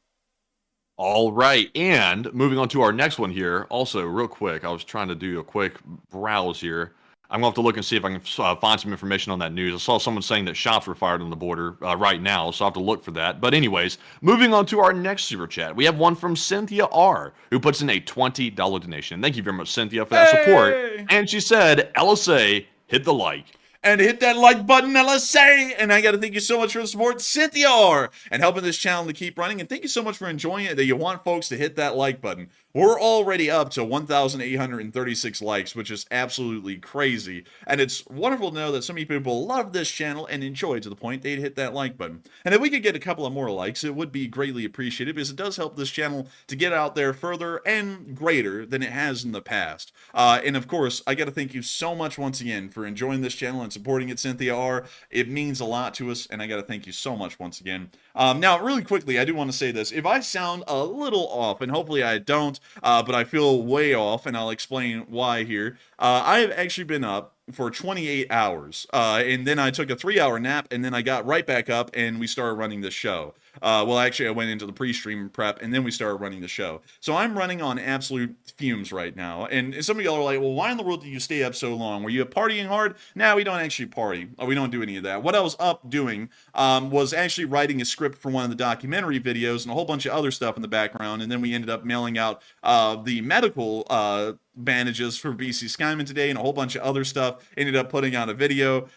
[SPEAKER 3] All right, and moving on to our next one here. Also, real quick, I was trying to do a quick browse here. I'm going to have to look and see if I can find some information on that news. I saw someone saying that shots were fired on the border right now, so I'll have to look for that. But anyways, moving on to our next super chat. We have one from Cynthia R., who puts in a $20 donation. Thank you very much, Cynthia, for that support. And she said, LSA, hit the like.
[SPEAKER 2] And hit that like button, LSA. And I got to thank you so much for the support, Cynthia R, and helping this channel to keep running. And thank you so much for enjoying it, that you want folks to hit that like button. We're already up to 1,836 likes, which is absolutely crazy. And it's wonderful to know that so many people love this channel and enjoy it to the point they'd hit that like button. And if we could get a couple of more likes, it would be greatly appreciated, because it does help this channel to get out there further and greater than it has in the past. And of course, I got to thank you so much once again for enjoying this channel and supporting it, Cynthia R. It means a lot to us, and I got to thank you so much once again. Now, really quickly, I do want to say this. If I sound a little off, and hopefully I don't, but I feel way off, and I'll explain why here. I have actually been up for 28 hours, and then I took a 3-hour nap, and then I got right back up, and we started running the show. Well, actually, I went into the pre-stream prep, and then we started running the show. So I'm running on absolute fumes right now. And some of y'all are like, well, why in the world did you stay up so long? Were you partying hard? No, we don't actually party. We don't do any of that. What I was up doing was actually writing a script for one of the documentary videos and a whole bunch of other stuff in the background. And then we ended up mailing out the medical bandages for BC Skyman today and a whole bunch of other stuff. Ended up putting out a video.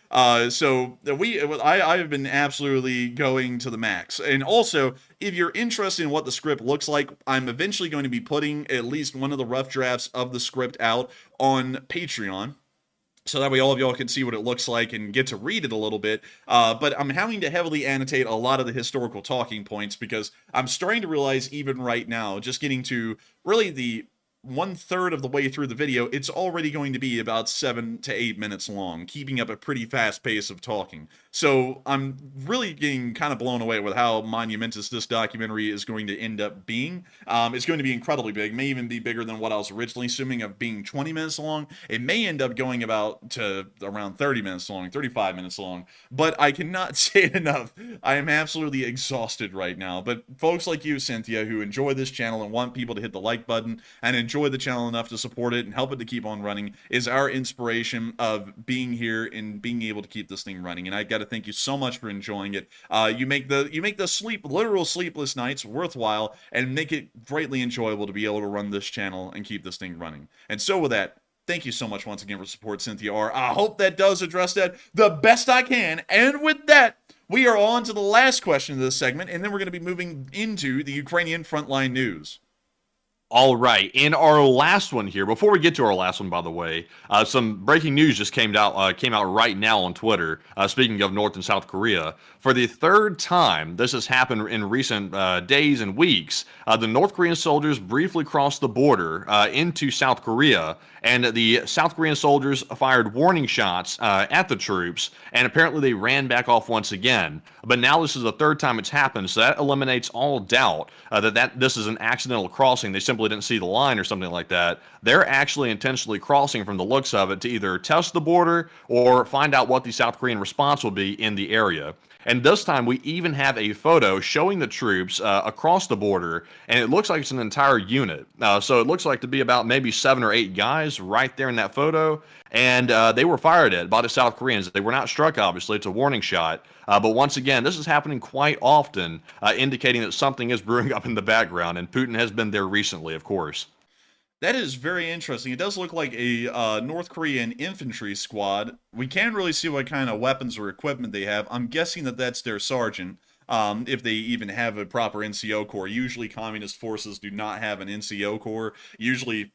[SPEAKER 2] So I have been absolutely going to the max. And also, if you're interested in what the script looks like, I'm eventually going to be putting at least one of the rough drafts of the script out on Patreon, so that way all of y'all can see what it looks like and get to read it a little bit. But I'm having to heavily annotate a lot of the historical talking points, because I'm starting to realize even right now, just getting to really the 1/3 of the way through the video, it's already going to be about 7 to 8 minutes long, keeping up a pretty fast pace of talking. So I'm really getting kind of blown away with how monumentous this documentary is going to end up being. It's going to be incredibly big, may even be bigger than what I was originally assuming of being 20 minutes long. It may end up going about to around 30 minutes long, 35 minutes long, but I cannot say it enough. I am absolutely exhausted right now. But folks like you, Cynthia, who enjoy this channel and want people to hit the like button and enjoy the channel enough to support it and help it to keep on running, is our inspiration of being here and being able to keep this thing running. And I got to thank you so much for enjoying it. You make the literal sleepless nights worthwhile and make it greatly enjoyable to be able to run this channel and keep this thing running. And so with that, thank you so much once again for support, Cynthia R. I hope that does address that the best I can. And with that, we are on to the last question of this segment, and then we're going to be moving into the Ukrainian frontline news.
[SPEAKER 3] All right, in our last one here, before we get to our last one, by the way, some breaking news just came out right now on Twitter. Speaking of North and South Korea, for the third time, this has happened in recent days and weeks. The North Korean soldiers briefly crossed the border into South Korea, and the South Korean soldiers fired warning shots at the troops, and apparently they ran back off once again. But now this is the third time it's happened, so that eliminates all doubt that this is an accidental crossing. They simply simply didn't see the line or something like that. They're actually intentionally crossing from the looks of it to either test the border or find out what the South Korean response will be in the area. And this time, we even have a photo showing the troops across the border, and it looks like it's an entire unit. So it looks like to be about maybe 7 or 8 guys right there in that photo, and they were fired at by the South Koreans. They were not struck, obviously. It's a warning shot. But once again, this is happening quite often, indicating that something is brewing up in the background, and Putin has been there recently, of course.
[SPEAKER 2] That is very interesting. It does look like a North Korean infantry squad. We can't really see what kind of weapons or equipment they have. I'm guessing that that's their sergeant, if they even have a proper NCO corps. Usually communist forces do not have an NCO corps. Usually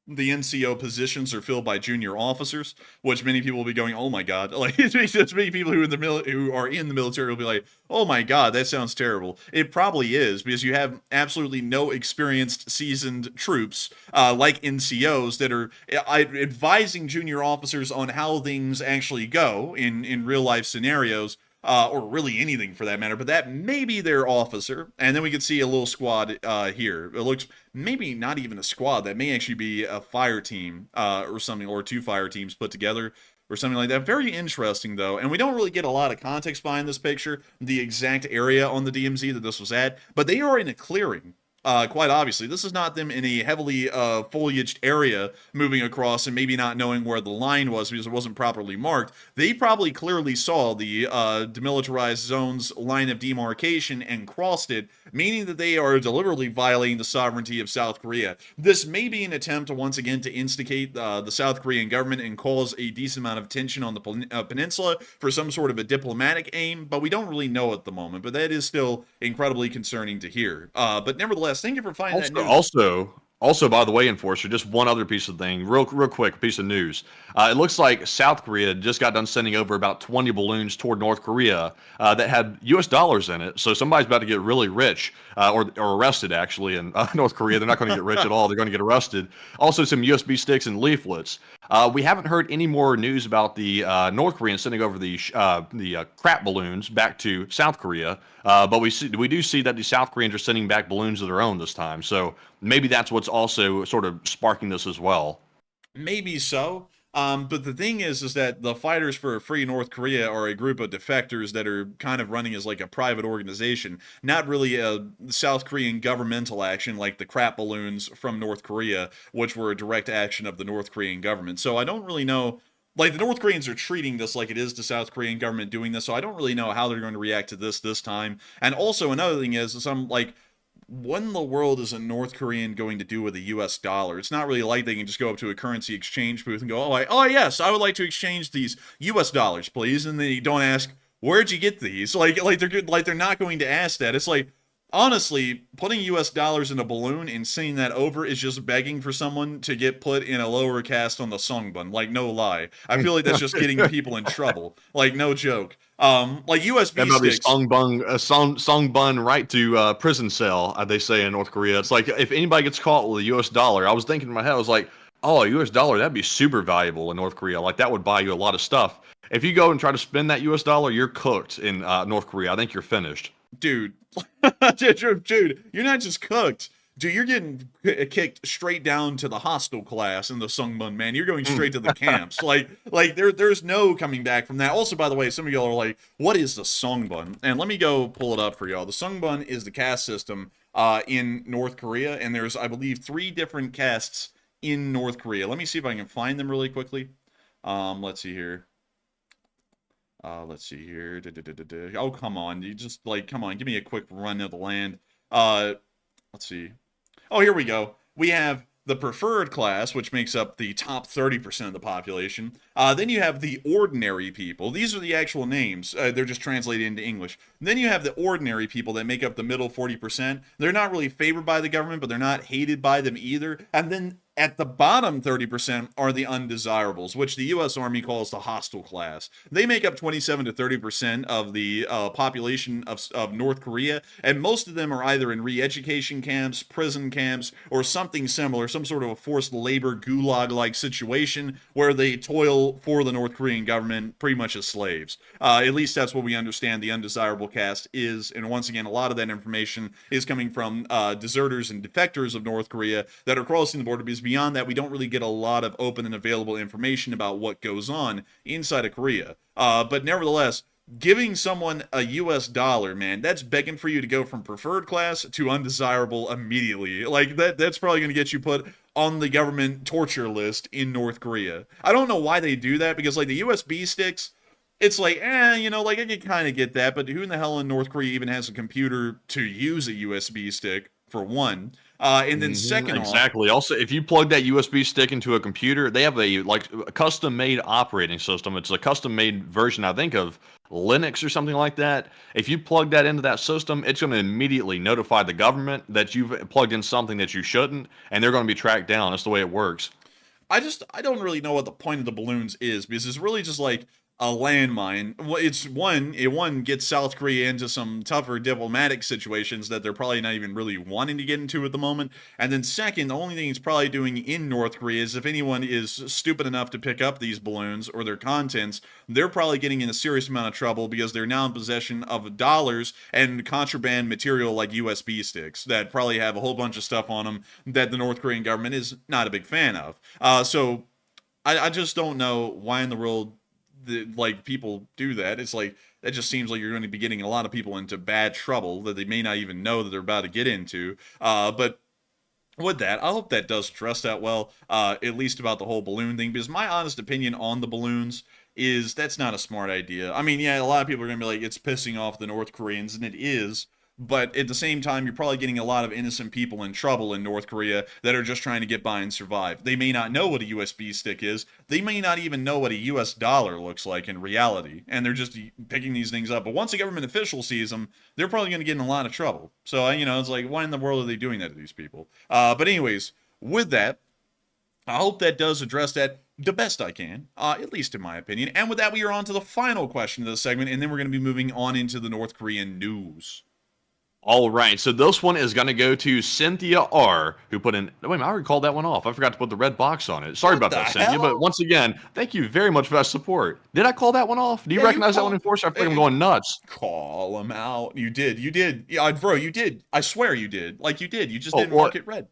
[SPEAKER 2] the NCO positions are filled by junior officers, which many people will be going, "Oh my God!" Like there's many people who are in the military will be like, "Oh my God, that sounds terrible." It probably is, because you have absolutely no experienced, seasoned troops like NCOs that are advising junior officers on how things actually go in real life scenarios. Or really anything for that matter, but that may be their officer. And then we can see a little squad here. It looks maybe not even a squad. That may actually be a fire team or something, or 2 fire teams put together or something like that. Very interesting, though. And we don't really get a lot of context behind this picture, the exact area on the DMZ that this was at, but they are in a clearing. Quite obviously, this is not them in a heavily foliaged area moving across and maybe not knowing where the line was because it wasn't properly marked. They probably clearly saw the demilitarized zone's line of demarcation and crossed it, meaning that they are deliberately violating the sovereignty of South Korea. This may be an attempt to once again to instigate the South Korean government and cause a decent amount of tension on the peninsula for some sort of a diplomatic aim, but we don't really know at the moment. But that is still incredibly concerning to hear. But nevertheless, thank you for finding that news.
[SPEAKER 3] Also, by the way, Enforcer, just one other piece of thing, real quick, piece of news. It looks like South Korea just got done sending over about 20 balloons toward North Korea that had U.S. dollars in it. So somebody's about to get really rich, or arrested, actually, in North Korea. They're not going to get rich at all. They're going to get arrested. Also, some USB sticks and leaflets. We haven't heard any more news about the North Koreans sending over the crap balloons back to South Korea. But we do see that the South Koreans are sending back balloons of their own this time. So maybe that's what's also sort of sparking this as well.
[SPEAKER 2] Maybe so. But the thing is that the Fighters for a Free North Korea are a group of defectors that are kind of running as like a private organization, not really a South Korean governmental action like the crap balloons from North Korea, which were a direct action of the North Korean government. So I don't really know. Like, the North Koreans are treating this like it is the South Korean government doing this, so I don't really know how they're going to react to this time. And also, another thing is I'm like, what in the world is a North Korean going to do with a U.S. dollar? It's not really like they can just go up to a currency exchange booth and go, oh yes, I would like to exchange these U.S. dollars, please. And they don't ask, where'd you get these? Like they're not going to ask that. It's like, honestly, putting U.S. dollars in a balloon and sending that over is just begging for someone to get put in a lower caste on the songbun. Like, no lie. I feel like that's just getting people in trouble. Like, no joke. Like USB sticks.
[SPEAKER 3] Songbun right to prison cell, they say in North Korea. It's like, if anybody gets caught with a U.S. dollar, I was thinking in my head, I was like, oh, a U.S. dollar, that'd be super valuable in North Korea. Like, that would buy you a lot of stuff. If you go and try to spend that U.S. dollar, you're cooked in North Korea. I think you're finished.
[SPEAKER 2] Dude, dude, you're not just cooked. Dude, you're getting kicked straight down to the hostel class in the Sungbun, man. You're going straight to the camps. Like there's no coming back from that. Also, by the way, some of y'all are like, what is the Sungbun? And let me go pull it up for y'all. The Sungbun is the caste system in North Korea, and there's, I believe, 3 different castes in North Korea. Let me see if I can find them really quickly. Let's see here. Let's see here. Oh, come on. You just, like, come on. Give me a quick run of the land. Let's see. Oh, here we go. We have the preferred class, which makes up the top 30% of the population. Then you have the ordinary people. These are the actual names. They're just translated into English. Then you have the ordinary people that make up the middle 40%. They're not really favored by the government, but they're not hated by them either. And then At the bottom 30% are the undesirables, which the U.S. Army calls the hostile class. They make up 27 to 30% of the population of North Korea, and most of them are either in re-education camps, prison camps, or something similar, some sort of a forced labor gulag-like situation where they toil for the North Korean government pretty much as slaves. At least that's what we understand the undesirable caste is, and once again, a lot of that information is coming from deserters and defectors of North Korea that are crossing the border, because beyond that, we don't really get a lot of open and available information about what goes on inside of Korea. But nevertheless, giving someone a US dollar, man, that's begging for you to go from preferred class to undesirable immediately. Like, that's probably going to get you put on the government torture list in North Korea. I don't know why they do that, because, like, the USB sticks, it's like, you know, like, I can kind of get that, but who in the hell in North Korea even has a computer to use a USB stick, for one? And then second off,
[SPEAKER 3] exactly. Also, if you plug that USB stick into a computer, they have a custom-made operating system. It's a custom-made version, I think, of Linux or something like that. If you plug that into that system, it's going to immediately notify the government that you've plugged in something that you shouldn't, and they're going to be tracked down. That's the way it works.
[SPEAKER 2] I don't really know what the point of the balloons is, because it's really just like a landmine. It gets South Korea into some tougher diplomatic situations that they're probably not even really wanting to get into at the moment. And then second, the only thing it's probably doing in North Korea is if anyone is stupid enough to pick up these balloons or their contents, they're probably getting in a serious amount of trouble, because they're now in possession of dollars and contraband material like USB sticks that probably have a whole bunch of stuff on them that the North Korean government is not a big fan of. So I just don't know why in the world like people do that. It's like, that just seems like you're going to be getting a lot of people into bad trouble that they may not even know that they're about to get into. But with that, I hope that does address that well, at least about the whole balloon thing, because my honest opinion on the balloons is that's not a smart idea. I mean, yeah, a lot of people are going to be like, it's pissing off the North Koreans, and it is. But at the same time, you're probably getting a lot of innocent people in trouble in North Korea that are just trying to get by and survive. They may not know what a USB stick is. They may not even know what a US dollar looks like in reality. And they're just picking these things up. But once a government official sees them, they're probably going to get in a lot of trouble. So, you know, it's like, why in the world are they doing that to these people? But anyways, with that, I hope that does address that the best I can, at least in my opinion. And with that, we are on to the final question of the segment, and then we're going to be moving on into the North Korean news.
[SPEAKER 3] All right, so this one is going to go to Cynthia R, who put in... Wait a minute, I already called that one off. I forgot to put the red box on it. Sorry about that, Cynthia, but once again, thank you very much for that support. Did I call that one off? Do you recognize that one, Enforcer? I think I'm going nuts.
[SPEAKER 2] Call him out. You did. Yeah, bro, you did. I swear you did. Like, you did. You just didn't mark it red.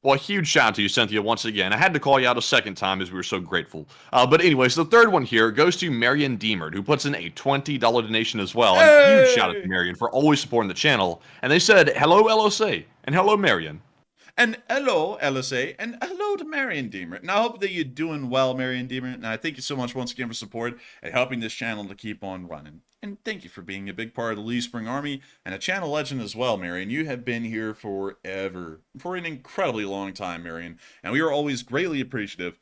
[SPEAKER 3] Well, a huge shout out to you, Cynthia, once again. I had to call you out a second time as we were so grateful. But anyways, the third one here goes to Marion Deemert, who puts in a $20 donation as well. And huge shout out to Marion for always supporting the channel. And they said, hello, LSA, and hello, Marion.
[SPEAKER 2] And hello, LSA, and hello to Marion Deemert. And I hope that you're doing well, Marion Deemert. And I thank you so much once again for support and helping this channel to keep on running. And thank you for being a big part of the Lee Spring Army and a channel legend as well, Marion. You have been here forever, for an incredibly long time, Marion. And we are always greatly appreciative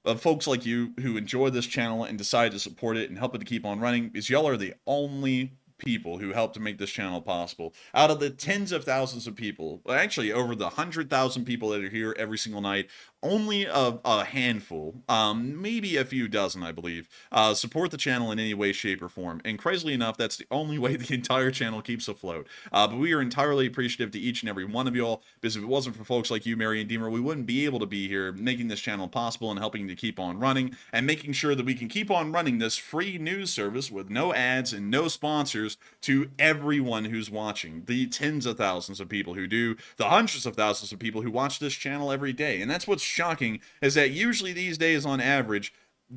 [SPEAKER 2] of folks like you who enjoy this channel and decide to support it and help it to keep on running, because y'all are the only people who help to make this channel possible. Out of the tens of thousands of people, actually over the 100,000 people that are here every single night, only a handful, maybe a few dozen, I believe, support the channel in any way, shape, or form. And crazily enough, that's the only way the entire channel keeps afloat. But we are entirely appreciative to each and every one of y'all, because if it wasn't for folks like you, Marion Deemert, we wouldn't be able to be here making this channel possible and helping to keep on running and making sure that we can keep on running this free news service with no ads and no sponsors to everyone who's watching. The tens of thousands of people who do, the hundreds of thousands of people who watch this channel every day. And that's what's shocking, is that usually these days on average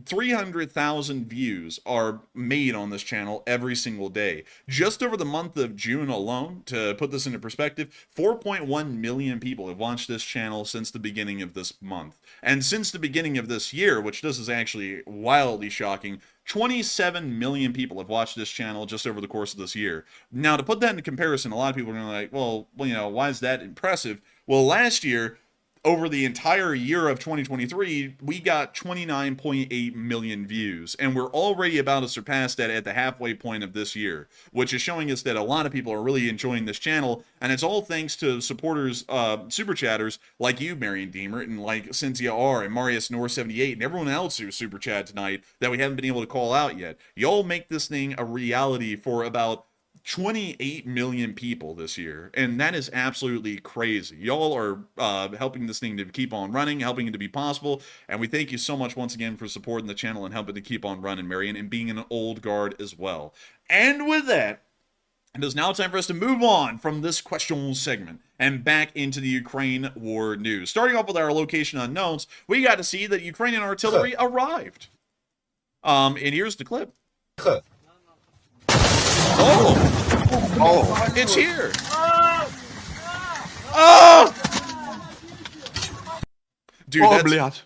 [SPEAKER 2] 300,000 views are made on this channel every single day. Just over the month of June alone, to put this into perspective, 4.1 million people have watched this channel since the beginning of this month. And since the beginning of this year, which this is actually wildly shocking, 27 million people have watched this channel just over the course of this year. Now, to put that into comparison, a lot of people are going to be like, well, you know, why is that impressive? Well, last year, over the entire year of 2023, we got 29.8 million views, and we're already about to surpass that at the halfway point of this year, which is showing us that a lot of people are really enjoying this channel, and it's all thanks to supporters, super chatters like you, Marion Deemer, and like Cynthia R. and Marius Nor 78, and everyone else who super chat tonight that we haven't been able to call out yet. Y'all make this thing a reality for about 28 million people this year, and that is absolutely crazy. Y'all are helping this thing to keep on running, helping it to be possible, and we thank you so much once again for supporting the channel and helping to keep on running, Marion, and being an old guard as well. And with that, it is now time for us to move on from this question segment and back into the Ukraine war news. Starting off with our location unknowns, we got to see that Ukrainian artillery arrived. And here's the clip. Oh, it's here. Oh! Dude,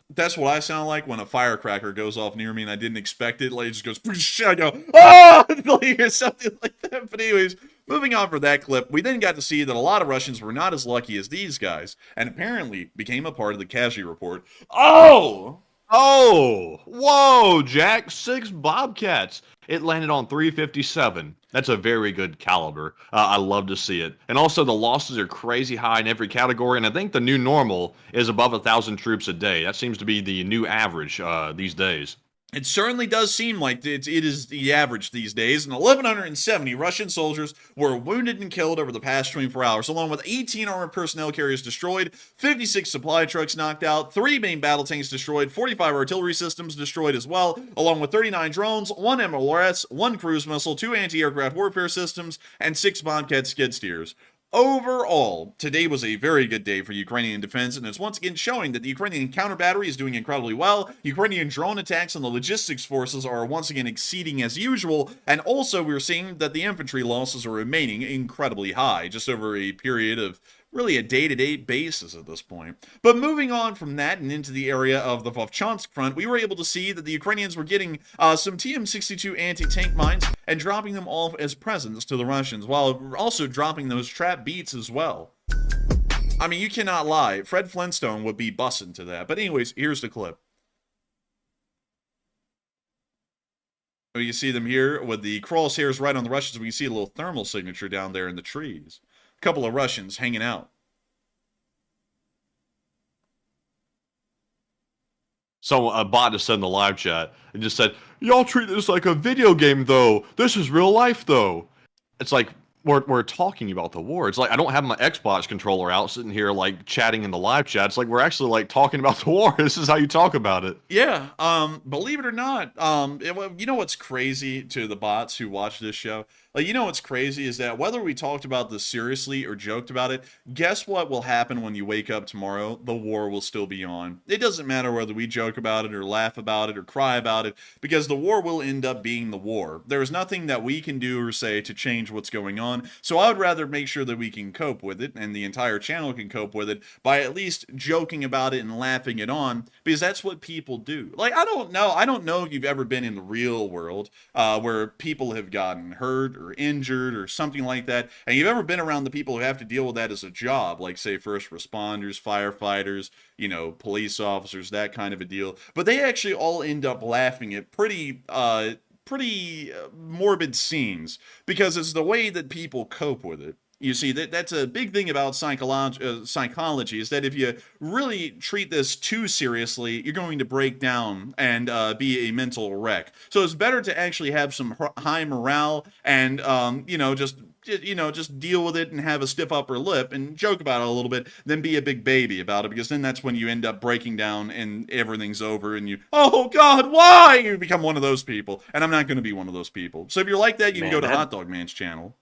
[SPEAKER 2] that's what I sound like when a firecracker goes off near me and I didn't expect it. Like, it just goes, I go, oh! Like, something like that. But anyways, moving on for that clip, we then got to see that a lot of Russians were not as lucky as these guys, and apparently became a part of the casualty report. Oh!
[SPEAKER 3] Oh! Whoa, Jack. 6 Bobcats. It landed on 357. That's a very good caliber. I love to see it. And also, the losses are crazy high in every category, and I think the new normal is above 1,000 troops a day. That seems to be the new average these days.
[SPEAKER 2] It certainly does seem like it is the average these days, and 1,170 Russian soldiers were wounded and killed over the past 24 hours, along with 18 armored personnel carriers destroyed, 56 supply trucks knocked out, 3 main battle tanks destroyed, 45 artillery systems destroyed as well, along with 39 drones, 1 MLRS, 1 cruise missile, 2 anti-aircraft warfare systems, and 6 Bobcat skid steers. Overall, today was a very good day for Ukrainian defense, and it's once again showing that the Ukrainian counter battery is doing incredibly well. Ukrainian drone attacks on the logistics forces are once again exceeding as usual, and also we're seeing that the infantry losses are remaining incredibly high, just over a period of really a day-to-day basis at this point. But moving on from that and into the area of the Vovchansk front, we were able to see that the Ukrainians were getting some TM62 anti-tank mines and dropping them off as presents to the Russians, while also dropping those trap beats as well. I mean, you cannot lie. Fred Flintstone would be bussin' to that. But anyways, here's the clip. You can see them here with the crosshairs right on the Russians. We can see a little thermal signature down there in the trees. Couple of Russians hanging out.
[SPEAKER 3] So a bot just said in the live chat, and just said, y'all treat this like a video game, though. This is real life, though. It's like, we're talking about the war. It's like, I don't have my Xbox controller out sitting here, like, chatting in the live chat. It's like, we're actually, like, talking about the war. This is how you talk about it.
[SPEAKER 2] Yeah, believe it or not, you know what's crazy to the bots who watch this show? Like, you know what's crazy is that whether we talked about this seriously or joked about it, guess what will happen when you wake up tomorrow? The war will still be on. It doesn't matter whether we joke about it or laugh about it or cry about it, because the war will end up being the war. There's nothing that we can do or say to change what's going on, so I would rather make sure that we can cope with it, and the entire channel can cope with it, by at least joking about it and laughing it on, because that's what people do. Like, I don't know if you've ever been in the real world, where people have gotten hurt or injured or something like that, and you've ever been around the people who have to deal with that as a job, like say first responders, firefighters, you know, police officers, that kind of a deal, but they actually all end up laughing at pretty morbid scenes, because it's the way that people cope with it. You see, that's a big thing about psychology, is that if you really treat this too seriously, you're going to break down and be a mental wreck. So it's better to actually have some high morale and, just deal with it and have a stiff upper lip and joke about it a little bit, than be a big baby about it, because then that's when you end up breaking down and everything's over and you, oh God, why? You become one of those people, and I'm not going to be one of those people. So if you're like that, you can go to Hot Dog Man's channel.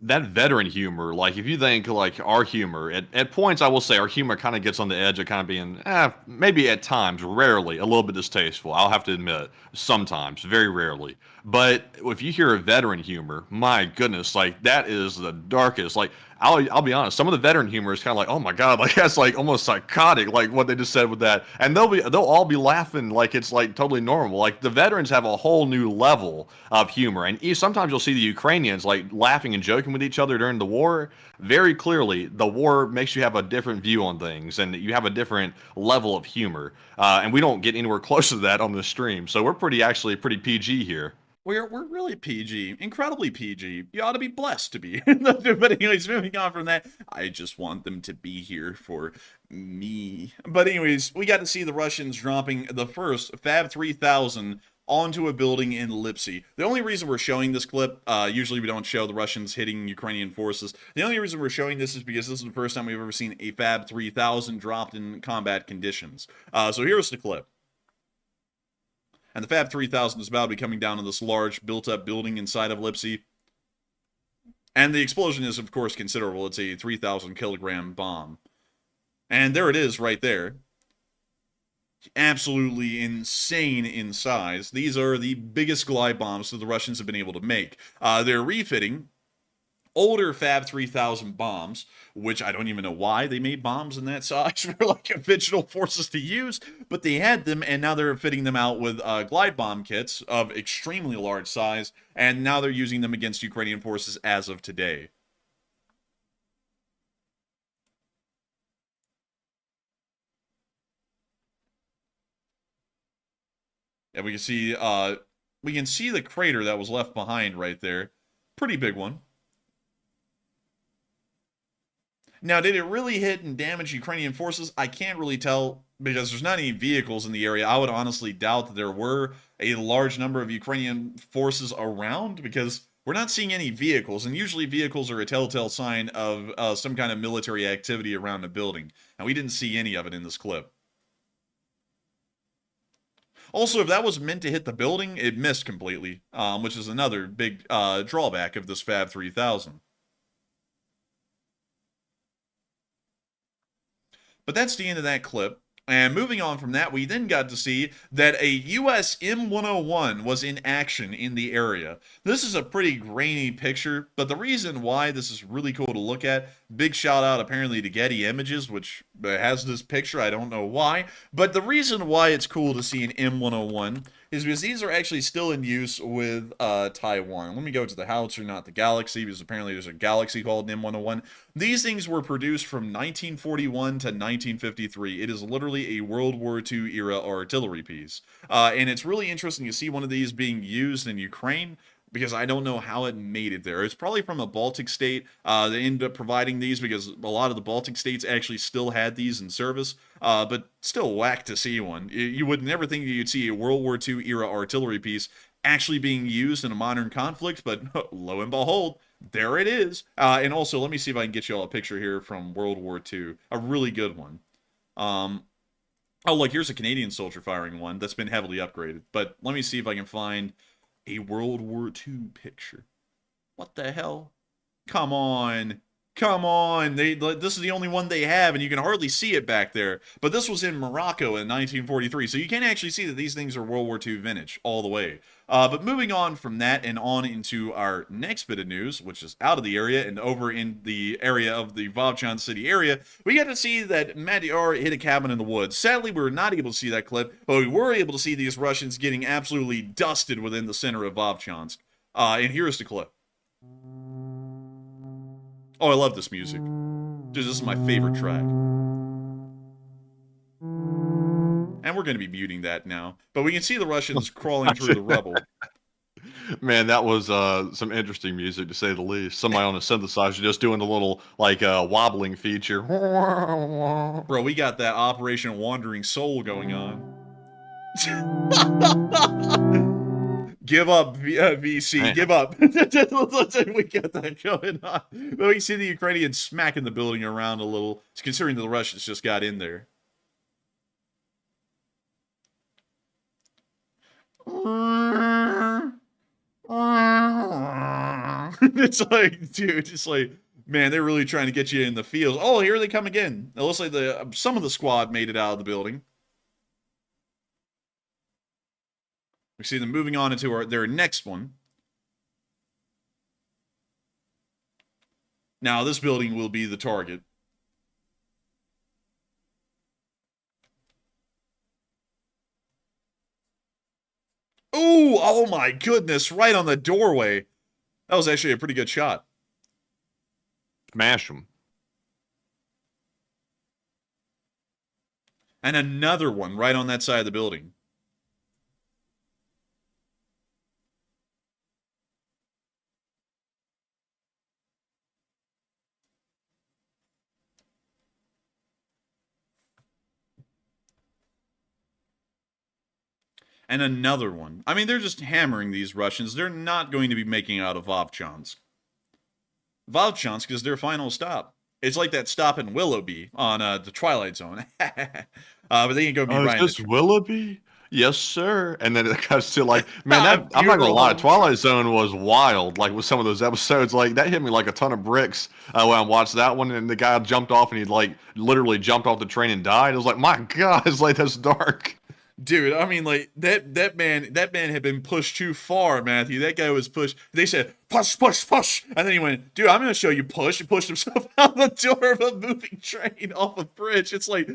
[SPEAKER 3] That veteran humor, like, if you think, like, our humor, at points, I will say, our humor kind of gets on the edge of kind of being, maybe at times, rarely, a little bit distasteful. I'll have to admit, sometimes, very rarely. But if you hear a veteran humor, my goodness, like, that is the darkest. Like, I'll be honest. Some of the veteran humor is kind of like, oh my god, like that's like almost psychotic, like what they just said with that. And they'll all be laughing like it's like totally normal. Like the veterans have a whole new level of humor, and sometimes you'll see the Ukrainians like laughing and joking with each other during the war. Very clearly, the war makes you have a different view on things, and you have a different level of humor. And we don't get anywhere close to that on the stream, so we're actually pretty PG here.
[SPEAKER 2] We're really PG, incredibly PG. You ought to be blessed to be. But anyways, moving on from that, I just want them to be here for me. But anyways, we got to see the Russians dropping the first Fab 3000 onto a building in Lipsy. The only reason we're showing this clip, usually we don't show the Russians hitting Ukrainian forces. The only reason we're showing this is because this is the first time we've ever seen a Fab 3000 dropped in combat conditions. So here's the clip. And the Fab 3000 is about to be coming down on this large built-up building inside of Lipsy. And the explosion is, of course, considerable. It's a 3,000-kilogram bomb. And there it is right there. Absolutely insane in size. These are the biggest glide bombs that the Russians have been able to make. They're refitting older Fab 3000 bombs, which I don't even know why they made bombs in that size for like conventional forces to use, but they had them, and now they're fitting them out with glide bomb kits of extremely large size, and now they're using them against Ukrainian forces as of today. And we can see the crater that was left behind right there. Pretty big one. Now, did it really hit and damage Ukrainian forces? I can't really tell because there's not any vehicles in the area. I would honestly doubt that there were a large number of Ukrainian forces around because we're not seeing any vehicles. And usually vehicles are a telltale sign of some kind of military activity around a building. And we didn't see any of it in this clip. Also, if that was meant to hit the building, it missed completely, which is another big drawback of this Fab 3000. But that's the end of that clip. And moving on from that, we then got to see that a US M101 was in action in the area. This is a pretty grainy picture, but the reason why this is really cool to look at, big shout out apparently to Getty Images, which has this picture, I don't know why, but the reason why it's cool to see an M101 is because these are actually still in use with Taiwan. Let me go to the howitzer, not the Galaxy, because apparently there's a Galaxy called an M101. These things were produced from 1941 to 1953. It is literally a World War II era artillery piece. And it's really interesting to see one of these being used in Ukraine, because I don't know how it made it there. It's probably from a Baltic state. They ended up providing these because a lot of the Baltic states actually still had these in service. But still whack to see one. You would never think you'd see a World War II era artillery piece actually being used in a modern conflict, but lo and behold, there it is. And also, let me see if I can get you all a picture here from World War II. A really good one. Oh, look, here's a Canadian soldier firing one that's been heavily upgraded. But let me see if I can find a World War II picture. What the hell? Come on. Come on. This is the only one they have, and you can hardly see it back there. But this was in Morocco in 1943, so you can actually see that these things are World War II vintage all the way. But moving on from that and on into our next bit of news, which is out of the area and over in the area of the Vovchansk city area, we got to see that Matyar hit a cabin in the woods. Sadly, we were not able to see that clip, but we were able to see these Russians getting absolutely dusted within the center of Vovchansk. And here's the clip. Oh, I love this music. Dude, this is my favorite track. And we're going to be muting that now. But we can see the Russians crawling through the rubble.
[SPEAKER 3] Man, that was some interesting music, to say the least. Somebody on a synthesizer just doing a little, like, wobbling feature.
[SPEAKER 2] Bro, we got that Operation Wandering Soul going on. Give up, VC. Man. Give up. We got that going on. But we see the Ukrainians smacking the building around a little, considering the Russians just got in there. It's like, dude, it's like, man, they're really trying to get you in the field. Oh, here they come again. It looks like some of the squad made it out of the building. We see them moving on into their next one. Now, this building will be the target. Ooh, oh my goodness, right on the doorway. That was actually a pretty good shot.
[SPEAKER 3] Smash them.
[SPEAKER 2] And another one right on that side of the building. And another one. I mean, they're just hammering these Russians. They're not going to be making out of Vovchansk. Vovchansk is their final stop. It's like that stop in Willoughby on the Twilight Zone. But they ain't going to be right.
[SPEAKER 3] Is this Willoughby? Yes, sir. And then it cuts to like, man, I'm not gonna
[SPEAKER 2] Funeral
[SPEAKER 3] lie,
[SPEAKER 2] home.
[SPEAKER 3] Twilight Zone was wild. Like with some of those episodes, like that hit me like a ton of bricks when I watched that one. And the guy jumped off, and he like literally jumped off the train and died. It was like, my God, it's like that's dark.
[SPEAKER 2] Dude, I mean, like that man had been pushed too far, Matthew. That guy was pushed. They said push, push, push, and then he went, "Dude, I'm gonna show you push." He pushed himself out the door of a moving train off a bridge. It's like,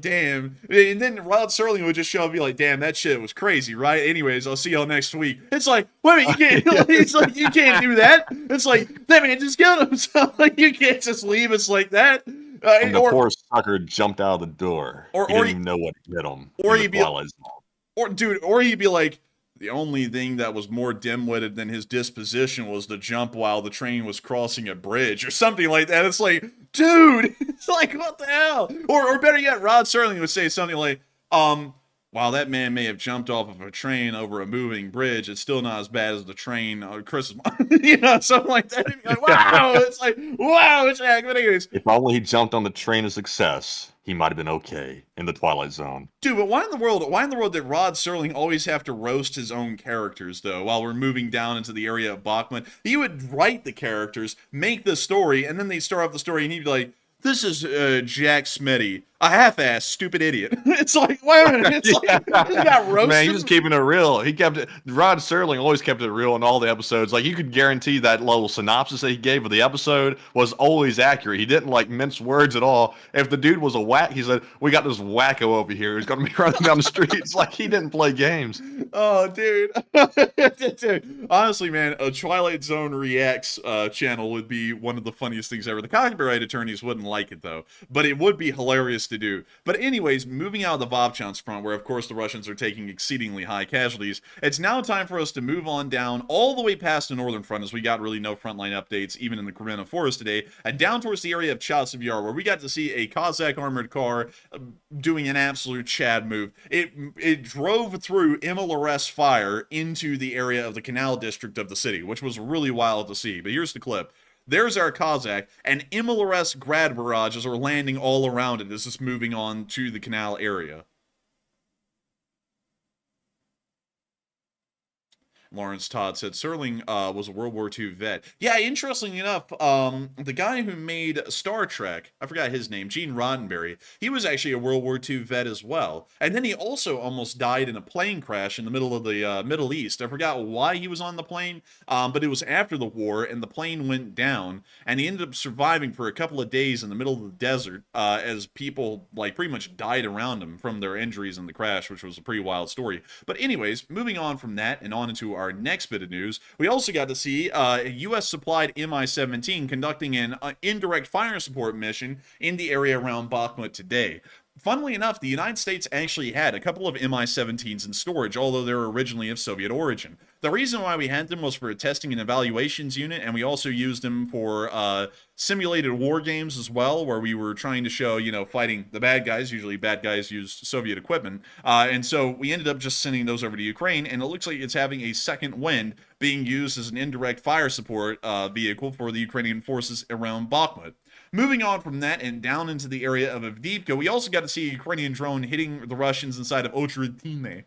[SPEAKER 2] damn. And then Rod Serling would just show up and be like, "Damn, that shit was crazy, right?" Anyways, I'll see y'all next week. It's like, wait a minute, you can't. It's like you can't do that. It's like that man just killed himself. Like you can't just leave us like that.
[SPEAKER 3] And the poor sucker jumped out of the door. He didn't even know what hit him.
[SPEAKER 2] Or he'd be, or he'd be like, the only thing that was more dim-witted than his disposition was to jump while the train was crossing a bridge or something like that. It's like, dude, it's like, what the hell? Or better yet, Rod Serling would say something like, while that man may have jumped off of a train over a moving bridge, it's still not as bad as the train on Christmas. You know, something like that. Like, wow, it's like, wow, Jack. But anyways,
[SPEAKER 3] if only he jumped on the train of success, he might have been okay in the Twilight Zone.
[SPEAKER 2] Dude, but why in the world did Rod Serling always have to roast his own characters, though, while we're moving down into the area of Bakhmut? He would write the characters, make the story, and then they'd start off the story, and he'd be like, this is Jack Smitty, a half-ass stupid idiot. It's like, wait a minute. It's like, he got roasted.
[SPEAKER 3] Man, he's just keeping it real. He kept it. Rod Serling always kept it real in all the episodes. Like you could guarantee that little synopsis that he gave of the episode was always accurate. He didn't like mince words at all. If the dude was a whack, he said, "We got this wacko over here who's going to be running down the street." It's like he didn't play games.
[SPEAKER 2] Oh, dude. Dude. Honestly, man, a Twilight Zone Reacts channel would be one of the funniest things ever. The copyright attorneys wouldn't like it, though, but it would be hilarious to do. But anyways, moving out of the Vovchansk front, where, of course, the Russians are taking exceedingly high casualties, it's now time for us to move on down all the way past the northern front, as we got really no frontline updates, even in the Kremenna Forest today, and down towards the area of Chasiv Yar, where we got to see a Cossack armored car doing an absolute Chad move. It drove through MLRS fire into the area of the canal district of the city, which was really wild to see. But here's the clip. There's our Cossack, and MLRS grad barrages are landing all around it as it's moving on to the canal area. Lawrence Todd said Serling was a World War II vet. Yeah, interestingly enough, the guy who made Star Trek, I forgot his name, Gene Roddenberry, he was actually a World War II vet as well. And then he also almost died in a plane crash in the middle of the Middle East. I forgot why he was on the plane, but it was after the war, and the plane went down, and he ended up surviving for a couple of days in the middle of the desert as people like pretty much died around him from their injuries in the crash, which was a pretty wild story. But anyways, moving on from that and on into our next bit of news, we also got to see a U.S.-supplied Mi-17 conducting an indirect fire support mission in the area around Bakhmut today. Funnily enough, the United States actually had a couple of Mi-17s in storage, although they were originally of Soviet origin. The reason why we had them was for a testing and evaluations unit, and we also used them for simulated war games as well, where we were trying to show, you know, fighting the bad guys. Usually bad guys use Soviet equipment. And so we ended up just sending those over to Ukraine, and it looks like it's having a second wind, being used as an indirect fire support vehicle for the Ukrainian forces around Bakhmut. Moving on from that and down into the area of Avdiivka, we also got to see a Ukrainian drone hitting the Russians inside of Ochrytine.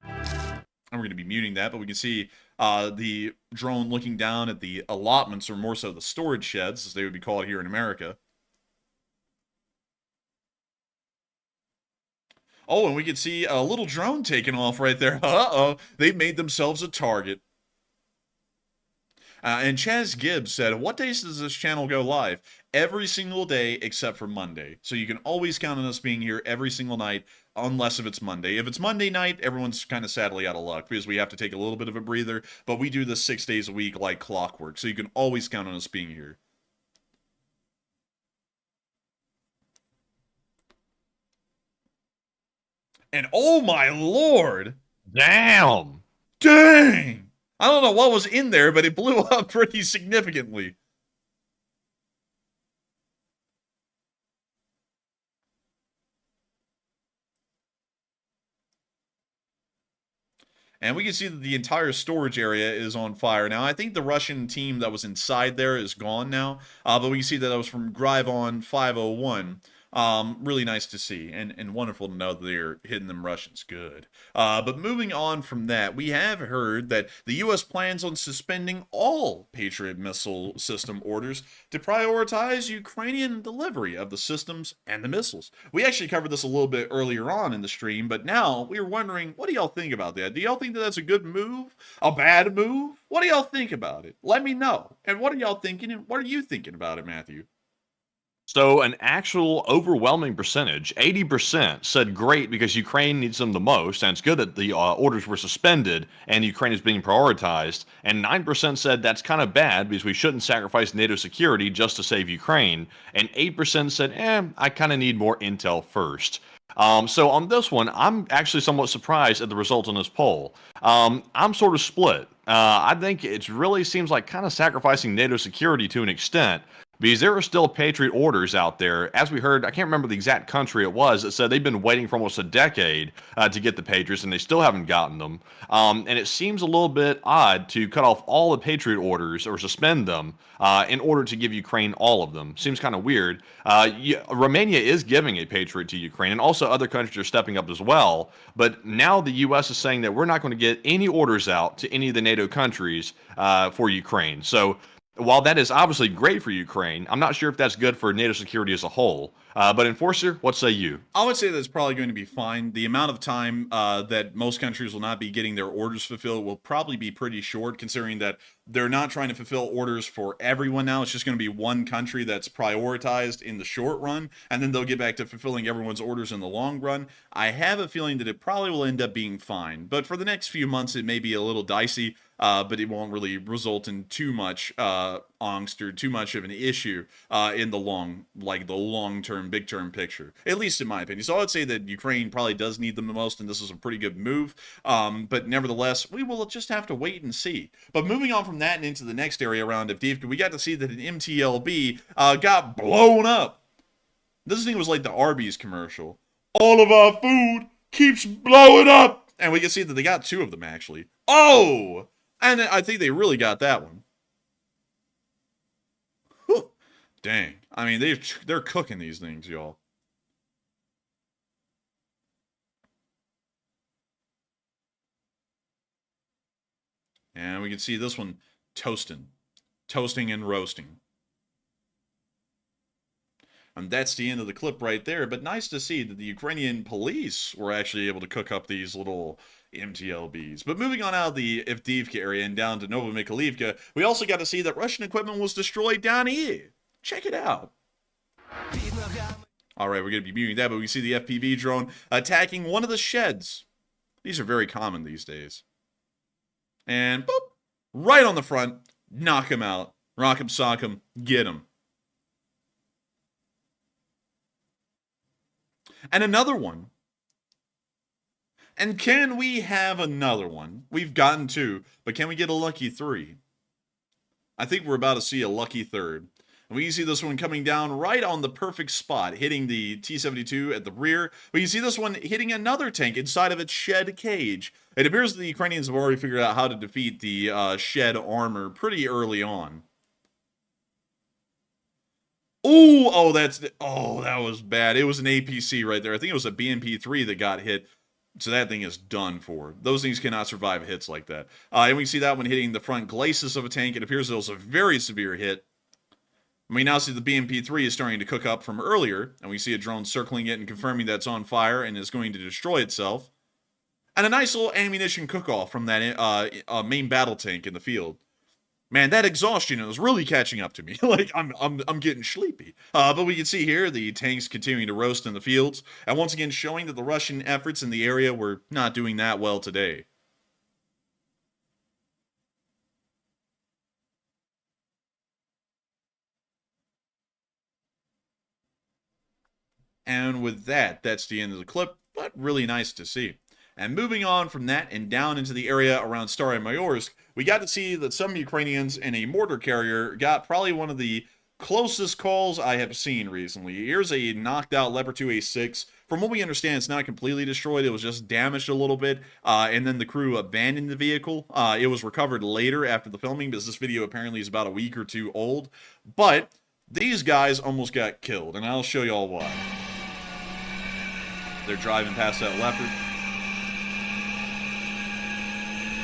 [SPEAKER 2] And we're going to be muting that, but we can see the drone looking down at the allotments, or more so the storage sheds, as they would be called here in America. Oh, and we can see a little drone taking off right there. Uh-oh, they've made themselves a target. And Chaz Gibbs said, what days does this channel go live? Every single day except for Monday. So you can always count on us being here every single night, unless if it's Monday. If it's Monday night, everyone's kind of sadly out of luck because we have to take a little bit of a breather, but we do this 6 days a week like clockwork. So you can always count on us being here. And oh my lord!
[SPEAKER 3] Damn!
[SPEAKER 2] Dang! I don't know what was in there, but it blew up pretty significantly. And we can see that the entire storage area is on fire. Now, I think the Russian team that was inside there is gone now. But we can see that was from Grivon 501. Really nice to see, and wonderful to know that they're hitting them Russians good. But moving on from that, we have heard that the U.S. plans on suspending all Patriot missile system orders to prioritize Ukrainian delivery of the systems and the missiles. We actually covered this a little bit earlier on in the stream, but now we were wondering, what do y'all think about that? Do y'all think that that's a good move? A bad move? What do y'all think about it? Let me know. And what are y'all thinking, and what are you thinking about it, Matthew?
[SPEAKER 3] So an actual overwhelming percentage, 80%, said great because Ukraine needs them the most, and it's good that the orders were suspended and Ukraine is being prioritized. And 9% said that's kind of bad because we shouldn't sacrifice NATO security just to save Ukraine. And 8% said, I kind of need more intel first. So on this one, I'm actually somewhat surprised at the result on this poll. I'm sort of split. I think it really seems like kind of sacrificing NATO security to an extent, because there are still Patriot orders out there. As we heard, I can't remember the exact country it was that said they've been waiting for almost a decade to get the Patriots, and they still haven't gotten them. And it seems a little bit odd to cut off all the Patriot orders or suspend them in order to give Ukraine all of them. Seems kind of weird. Romania is giving a Patriot to Ukraine, and also other countries are stepping up as well. But now the U.S. is saying that we're not going to get any orders out to any of the NATO countries for Ukraine. So while that is obviously great for Ukraine, I'm not sure if that's good for NATO security as a whole. But Enforcer, what say you?
[SPEAKER 2] I would say that's probably going to be fine. The amount of time that most countries will not be getting their orders fulfilled will probably be pretty short, considering that they're not trying to fulfill orders for everyone now. It's just going to be one country that's prioritized in the short run, and then they'll get back to fulfilling everyone's orders in the long run. I have a feeling that it probably will end up being fine. But for the next few months, it may be a little dicey, but it won't really result in too much angst or too much of an issue in the long-term, big-term picture, at least in my opinion. So I would say that Ukraine probably does need them the most, and this is a pretty good move. But nevertheless, we will just have to wait and see. But moving on from that and into the next area around Avdiivka, we got to see that an MTLB got blown up. This thing was like the Arby's commercial. All of our food keeps blowing up. And we can see that they got two of them, actually. Oh! And I think they really got that one. Whew. Dang. I mean, they're cooking these things, y'all. And we can see this one toasting and roasting. And that's the end of the clip right there. But nice to see that the Ukrainian police were actually able to cook up these little MTLBs. But moving on out of the Avdiivka area and down to Novomykhailivka, we also got to see that Russian equipment was destroyed down here. Check it out. All right, we're going to be muting that, but we see the FPV drone attacking one of the sheds. These are very common these days. And boop, right on the front, knock him out. Rock him, sock him, get him. And another one. And can we have another one? We've gotten two, but can we get a lucky three? I think we're about to see a lucky third. And we can see this one coming down right on the perfect spot, hitting the T-72 at the rear. We can see this one hitting another tank inside of its shed cage. It appears that the Ukrainians have already figured out how to defeat the shed armor pretty early on. Ooh, that was bad. It was an APC right there. I think it was a BMP-3 that got hit. So that thing is done for. Those things cannot survive hits like that. And we see that one hitting the front glacis of a tank. It appears it was a very severe hit. And we now see the BMP-3 is starting to cook up from earlier. And we see a drone circling it and confirming that it's on fire and is going to destroy itself. And a nice little ammunition cook-off from that main battle tank in the field. Man, that exhaustion is really catching up to me. Like I'm getting sleepy. But we can see here the tanks continuing to roast in the fields, and once again showing that the Russian efforts in the area were not doing that well today. And with that, that's the end of the clip, but really nice to see. And moving on from that and down into the area around Stary Mayorsk, we got to see that some Ukrainians in a mortar carrier got probably one of the closest calls I have seen recently. Here's a knocked out Leopard 2A6. From what we understand, it's not completely destroyed. It was just damaged a little bit, and then the crew abandoned the vehicle. It was recovered later after the filming, because this video apparently is about a week or two old. But these guys almost got killed, and I'll show you all why. They're driving past that Leopard.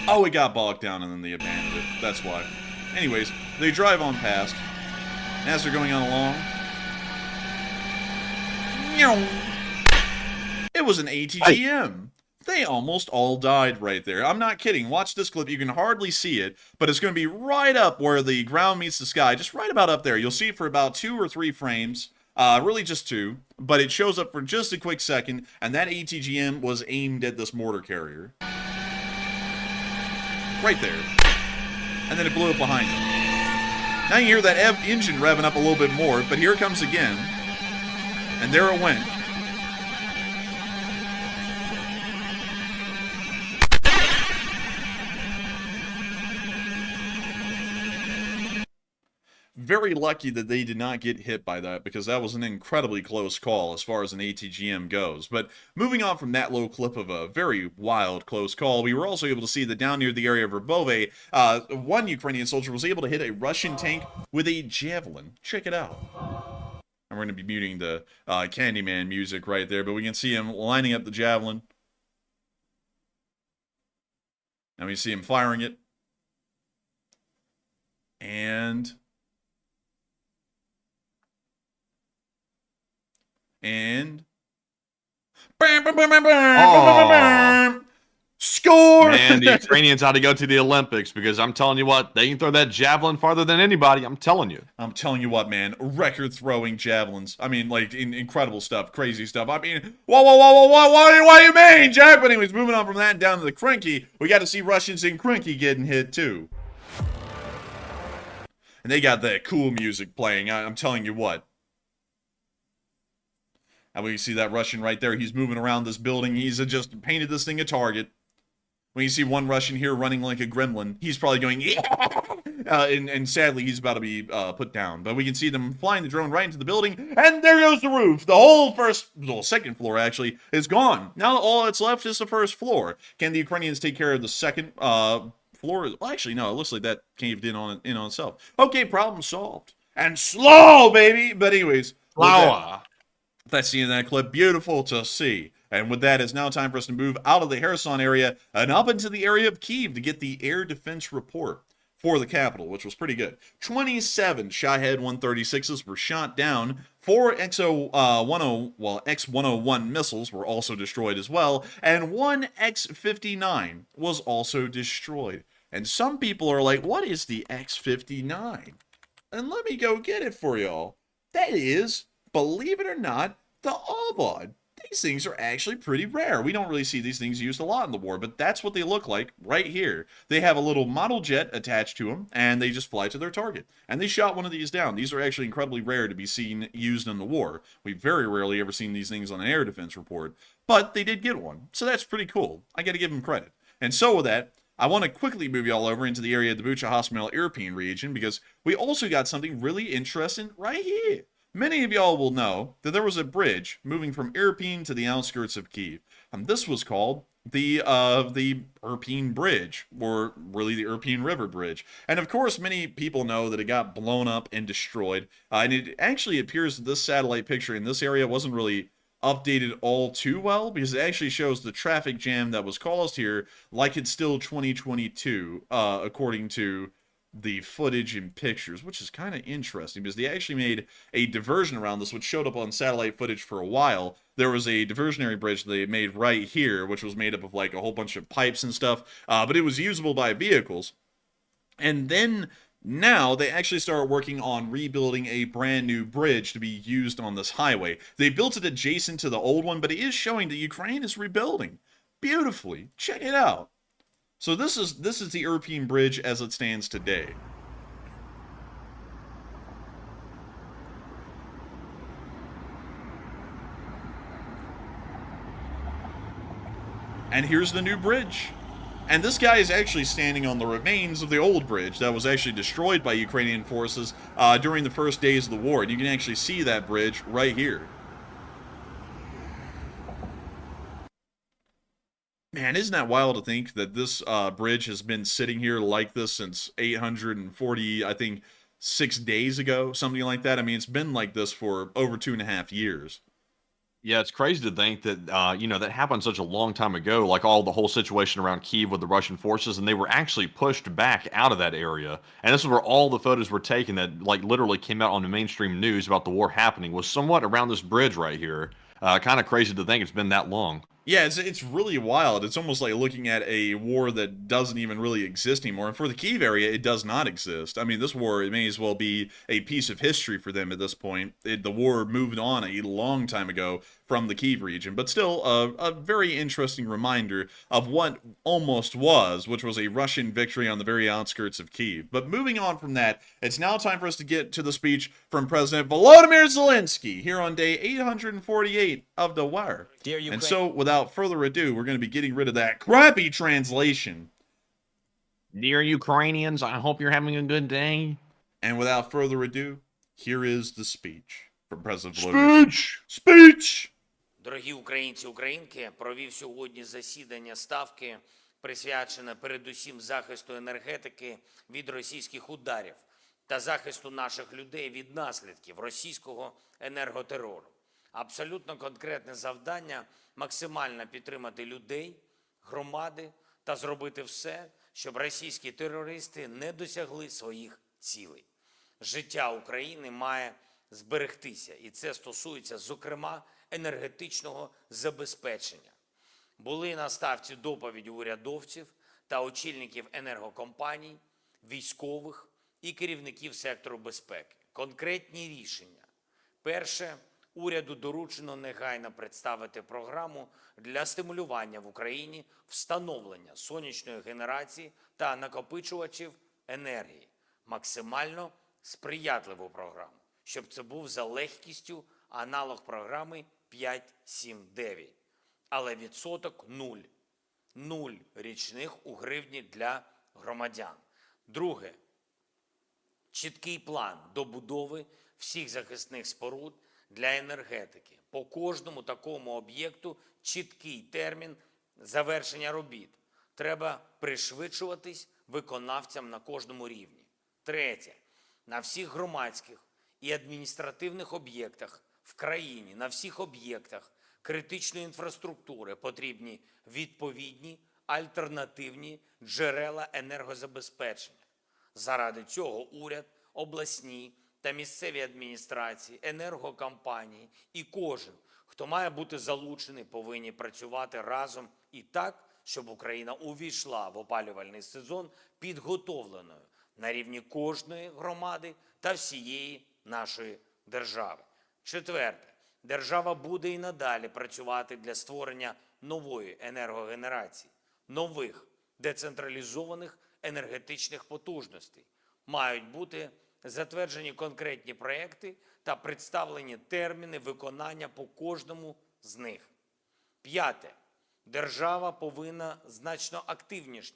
[SPEAKER 2] Oh, it got bogged down and then they abandoned it. That's why. Anyways, they drive on past. As they're going on along, it was an ATGM. They almost all died right there. I'm not kidding. Watch this clip. You can hardly see it, but it's going to be right up where the ground meets the sky. Just right about up there. You'll see it for about 2 or 3 frames. Really just 2, but it shows up for just a quick second, and that ATGM was aimed at this mortar carrier. Right there. And then it blew up behind him. Now you hear that engine revving up a little bit more, but here it comes again. And there it went. Very lucky that they did not get hit by that, because that was an incredibly close call as far as an ATGM goes. But moving on from that little clip of a very wild close call, we were also able to see that down near the area of Verbove, one Ukrainian soldier was able to hit a Russian tank with a javelin. Check it out. And we're going to be muting the Candyman music right there, but we can see him lining up the javelin. Now we see him firing it. And score!
[SPEAKER 3] Man, the Ukrainians ought to go to the Olympics, because I'm telling you what, they can throw that javelin farther than anybody. I'm telling you.
[SPEAKER 2] I'm telling you what, man. Record throwing javelins. I mean, like, incredible stuff, crazy stuff. I mean, whoa, what do you mean, Jack? But anyways, moving on from that down to the Krinky, we got to see Russians in Krinky getting hit too. And they got that cool music playing. I'm telling you what. And we see that Russian right there. He's moving around this building. He's just painted this thing a target. When you see one Russian here running like a gremlin, he's probably going, yeah! And sadly, he's about to be put down. But we can see them flying the drone right into the building, and there goes the roof. The whole second floor, actually, is gone. Now all that's left is the first floor. Can the Ukrainians take care of the second floor? Well, actually, no. It looks like that caved in on itself. Okay, problem solved. And slow, baby! But anyways.
[SPEAKER 3] Flower.
[SPEAKER 2] That's the end of that clip. Beautiful to see. And with that, it's now time for us to move out of the Kherson area and up into the area of Kyiv to get the air defense report for the capital, which was pretty good. 27 Shahed 136s were shot down. 4 X-101 missiles were also destroyed as well. And 1 X-59 was also destroyed. And some people are like, what is the X-59? And let me go get it for y'all. That is, believe it or not, the Avod. These things are actually pretty rare. We don't really see these things used a lot in the war, but that's what they look like right here. They have a little model jet attached to them, and they just fly to their target. And they shot one of these down. These are actually incredibly rare to be seen used in the war. We've very rarely ever seen these things on an air defense report, but they did get one. So that's pretty cool. I got to give them credit. And so with that, I want to quickly move y'all over into the area of the Bucha Hospital European region, because we also got something really interesting right here. Many of y'all will know that there was a bridge moving from Irpin to the outskirts of Kyiv. And this was called the Irpin Bridge, or really the Irpin River Bridge. And of course, many people know that it got blown up and destroyed. And it actually appears that this satellite picture in this area wasn't really updated all too well, because it actually shows the traffic jam that was caused here like it's still 2022, according to the footage and pictures, which is kind of interesting, because they actually made a diversion around this, which showed up on satellite footage for a while. There was a diversionary bridge they made right here, which was made up of like a whole bunch of pipes and stuff, but it was usable by vehicles. And then Now they actually started working on rebuilding a brand new bridge to be used on this highway. They built it adjacent to the old one, but it is showing that Ukraine is rebuilding beautifully. Check it out. So this is the European bridge as it stands today. And here's the new bridge. And this guy is actually standing on the remains of the old bridge that was actually destroyed by Ukrainian forces during the first days of the war. And you can actually see that bridge right here. Man, isn't that wild to think that this bridge has been sitting here like this since 840, I think, 6 days ago, something like that. I mean, it's been like this for over 2.5 years.
[SPEAKER 3] Yeah, it's crazy to think that, that happened such a long time ago, like all the whole situation around Kyiv with the Russian forces, and they were actually pushed back out of that area. And this is where all the photos were taken that, like, literally came out on the mainstream news about the war happening, was somewhat around this bridge right here. Kind of crazy to think it's been that long.
[SPEAKER 2] Yeah, it's really wild. It's almost like looking at a war that doesn't even really exist anymore. And for the Kyiv area, it does not exist. I mean, this war, it may as well be a piece of history for them at this point. The war moved on a long time ago from the Kyiv region. But still, a very interesting reminder of what almost was, which was a Russian victory on the very outskirts of Kyiv. But moving on from that, it's now time for us to get to the speech from President Volodymyr Zelensky here on day 848 of the war. And so, without further ado, we're going to be getting rid of that crappy translation.
[SPEAKER 3] Dear Ukrainians, I hope you're having a good day.
[SPEAKER 2] And without further ado, here is the speech from President Volodymyr. Speech!
[SPEAKER 5] Дорогі українці, українки, провів сьогодні засідання Ставки, присвячене передусім захисту енергетики від російських ударів та захисту наших людей від наслідків російського енерготерору. Абсолютно конкретне завдання – максимально підтримати людей, громади та зробити все, щоб російські терористи не досягли своїх цілей. Життя України має зберегтися, і це стосується, зокрема, енергетичного забезпечення. Були на ставці доповіді урядовців та очільників енергокомпаній, військових і керівників сектору безпеки. Конкретні рішення. Перше, уряду доручено негайно представити програму для стимулювання в Україні встановлення сонячної генерації та накопичувачів енергії. Максимально сприятливу програму, щоб це був за легкістю аналог програми 5-7-9. Але відсоток 0. 0 річних у гривні для громадян. Друге. Чіткий план добудови всіх захисних споруд для енергетики. По кожному такому об'єкту чіткий термін завершення робіт. Треба пришвидшуватись виконавцям на кожному рівні. Третє. На всіх громадських і адміністративних об'єктах в країні, на всіх об'єктах критичної інфраструктури потрібні відповідні альтернативні джерела енергозабезпечення. Заради цього уряд, обласні та місцеві адміністрації, енергокомпанії і кожен, хто має бути залучений, повинні працювати разом і так, щоб Україна увійшла в опалювальний сезон підготовленою на рівні кожної громади та всієї нашої держави. Четверте. Держава буде і надалі працювати для створення нової енергогенерації, нових децентралізованих енергетичних потужностей. Мають бути затверджені конкретні проекти та представлені терміни виконання по кожному з них. П'яте. Держава повинна значно активніше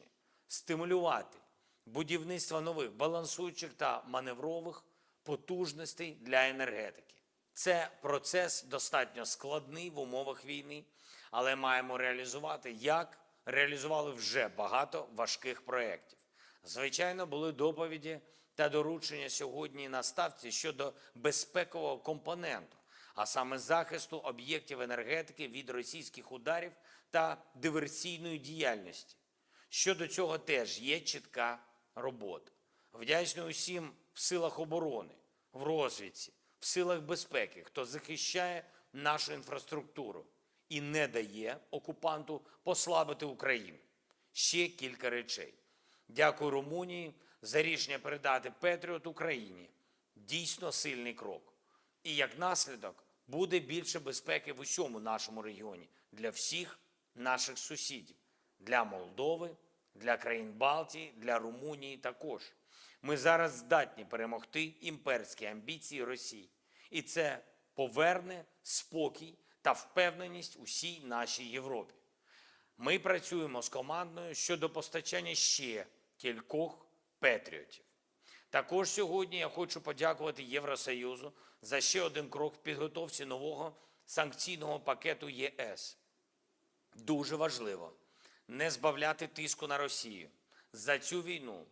[SPEAKER 5] стимулювати будівництво нових балансуючих та маневрових потужностей для енергетики. Це процес достатньо складний в умовах війни, але маємо реалізувати, як реалізували вже багато важких проєктів. Звичайно, були доповіді та доручення сьогодні на ставці щодо безпекового компоненту, а саме захисту об'єктів енергетики від російських ударів та диверсійної діяльності. Щодо цього теж є чітка робота. Вдячний усім в силах оборони, в розвідці, в силах безпеки, хто захищає нашу інфраструктуру і не дає окупанту послабити Україну. Ще кілька речей. Дякую Румунії за рішення передати Петріот Україні. Дійсно сильний крок. І як наслідок буде більше безпеки в усьому нашому регіоні для всіх наших сусідів, для Молдови, для країн Балтії, для Румунії також. Ми зараз здатні перемогти імперські амбіції Росії. І це поверне спокій та впевненість усій нашій Європі. Ми працюємо з командою щодо постачання ще кількох Петріотів. Також сьогодні я хочу подякувати Євросоюзу за ще один крок в підготовці нового санкційного пакету ЄС. Дуже важливо не збавляти тиску на Росію за цю війну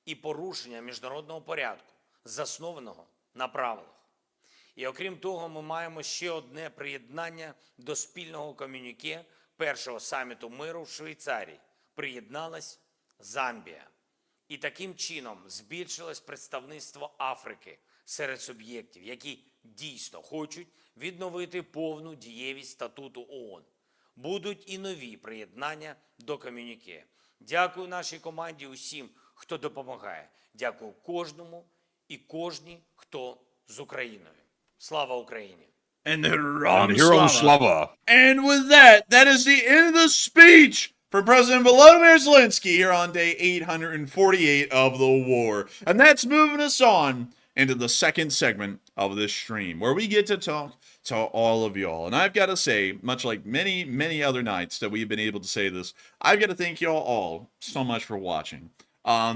[SPEAKER 5] і порушення міжнародного порядку, заснованого на правилах. І окрім того, ми маємо ще одне приєднання до спільного комюніке першого саміту миру в Швейцарії. Приєдналась Замбія. І таким чином збільшилось представництво Африки серед суб'єктів, які дійсно хочуть відновити повну дієвість статуту ООН. Будуть і нові приєднання до комюніке. Дякую нашій команді усім, хто допомагає. Дякую кожному і кожній, хто з Україною. Слава Україні!
[SPEAKER 2] And Heron
[SPEAKER 3] Heron
[SPEAKER 2] Slava.
[SPEAKER 3] Slava.
[SPEAKER 2] And with that, that is the end of the speech for President Volodymyr Zelensky here on day 848 of the war. And that's moving us on into the second segment of this stream, where we get to talk to all of y'all. And I've got to say, much like many, many other nights that we've been able to say this, I've got to thank y'all all so much for watching.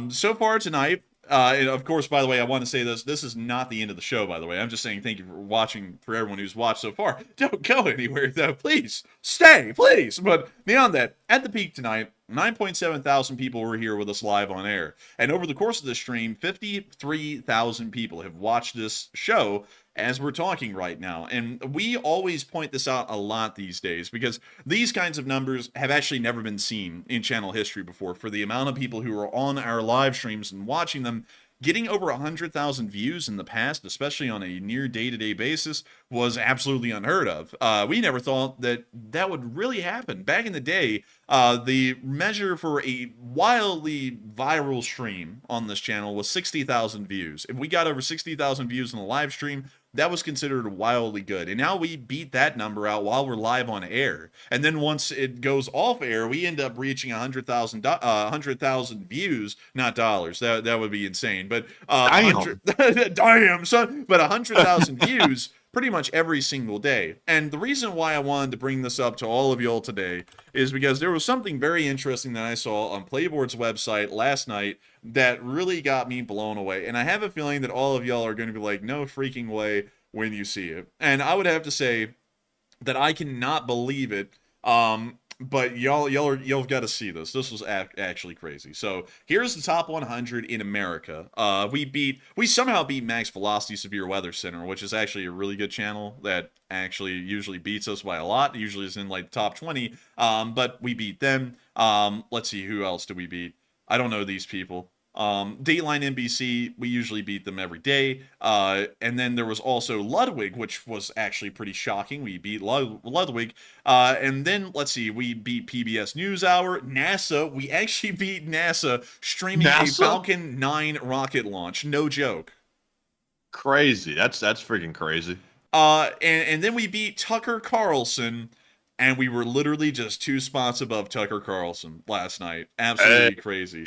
[SPEAKER 2] So far tonight, and of course, by the way, I want to say this is not the end of the show, by the way. I'm just saying thank you for watching, for everyone who's watched so far. Don't go anywhere, though. Please, stay, please. But beyond that, at the peak tonight, 9.7 thousand people were here with us live on air. And over the course of this stream, 53,000 people have watched this show as we're talking right now. And we always point this out a lot these days because these kinds of numbers have actually never been seen in channel history before. For the amount of people who are on our live streams and watching them, getting over 100,000 views in the past, especially on a near day-to-day basis, was absolutely unheard of. We never thought that that would really happen. Back in the day, the measure for a wildly viral stream on this channel was 60,000 views. If we got over 60,000 views in the live stream, that was considered wildly good. And now we beat that number out while we're live on air. And then once it goes off air, we end up reaching 100,000 views, not dollars. That would be insane. But damn, son. But 100,000 views pretty much every single day. And the reason why I wanted to bring this up to all of y'all today is because there was something very interesting that I saw on Playboard's website last night that really got me blown away. And I have a feeling that all of y'all are going to be like, no freaking way when you see it. And I would have to say that I cannot believe it. But y'all got to see this. This was actually crazy. So here's the top 100 in America. We somehow beat Max Velocity Severe Weather Center, which is actually a really good channel that actually usually beats us by a lot. It usually is in like the top 20. But we beat them. Let's see, who else did we beat? I don't know these people. Dateline NBC, we usually beat them every day. And then there was also Ludwig, which was actually pretty shocking. We beat Ludwig. And then, let's see, we beat PBS NewsHour. NASA, we actually beat NASA streaming a Falcon 9 rocket launch. No joke.
[SPEAKER 3] Crazy. That's freaking crazy.
[SPEAKER 2] And then we beat Tucker Carlson. And we were literally just 2 spots above Tucker Carlson last night. Absolutely crazy.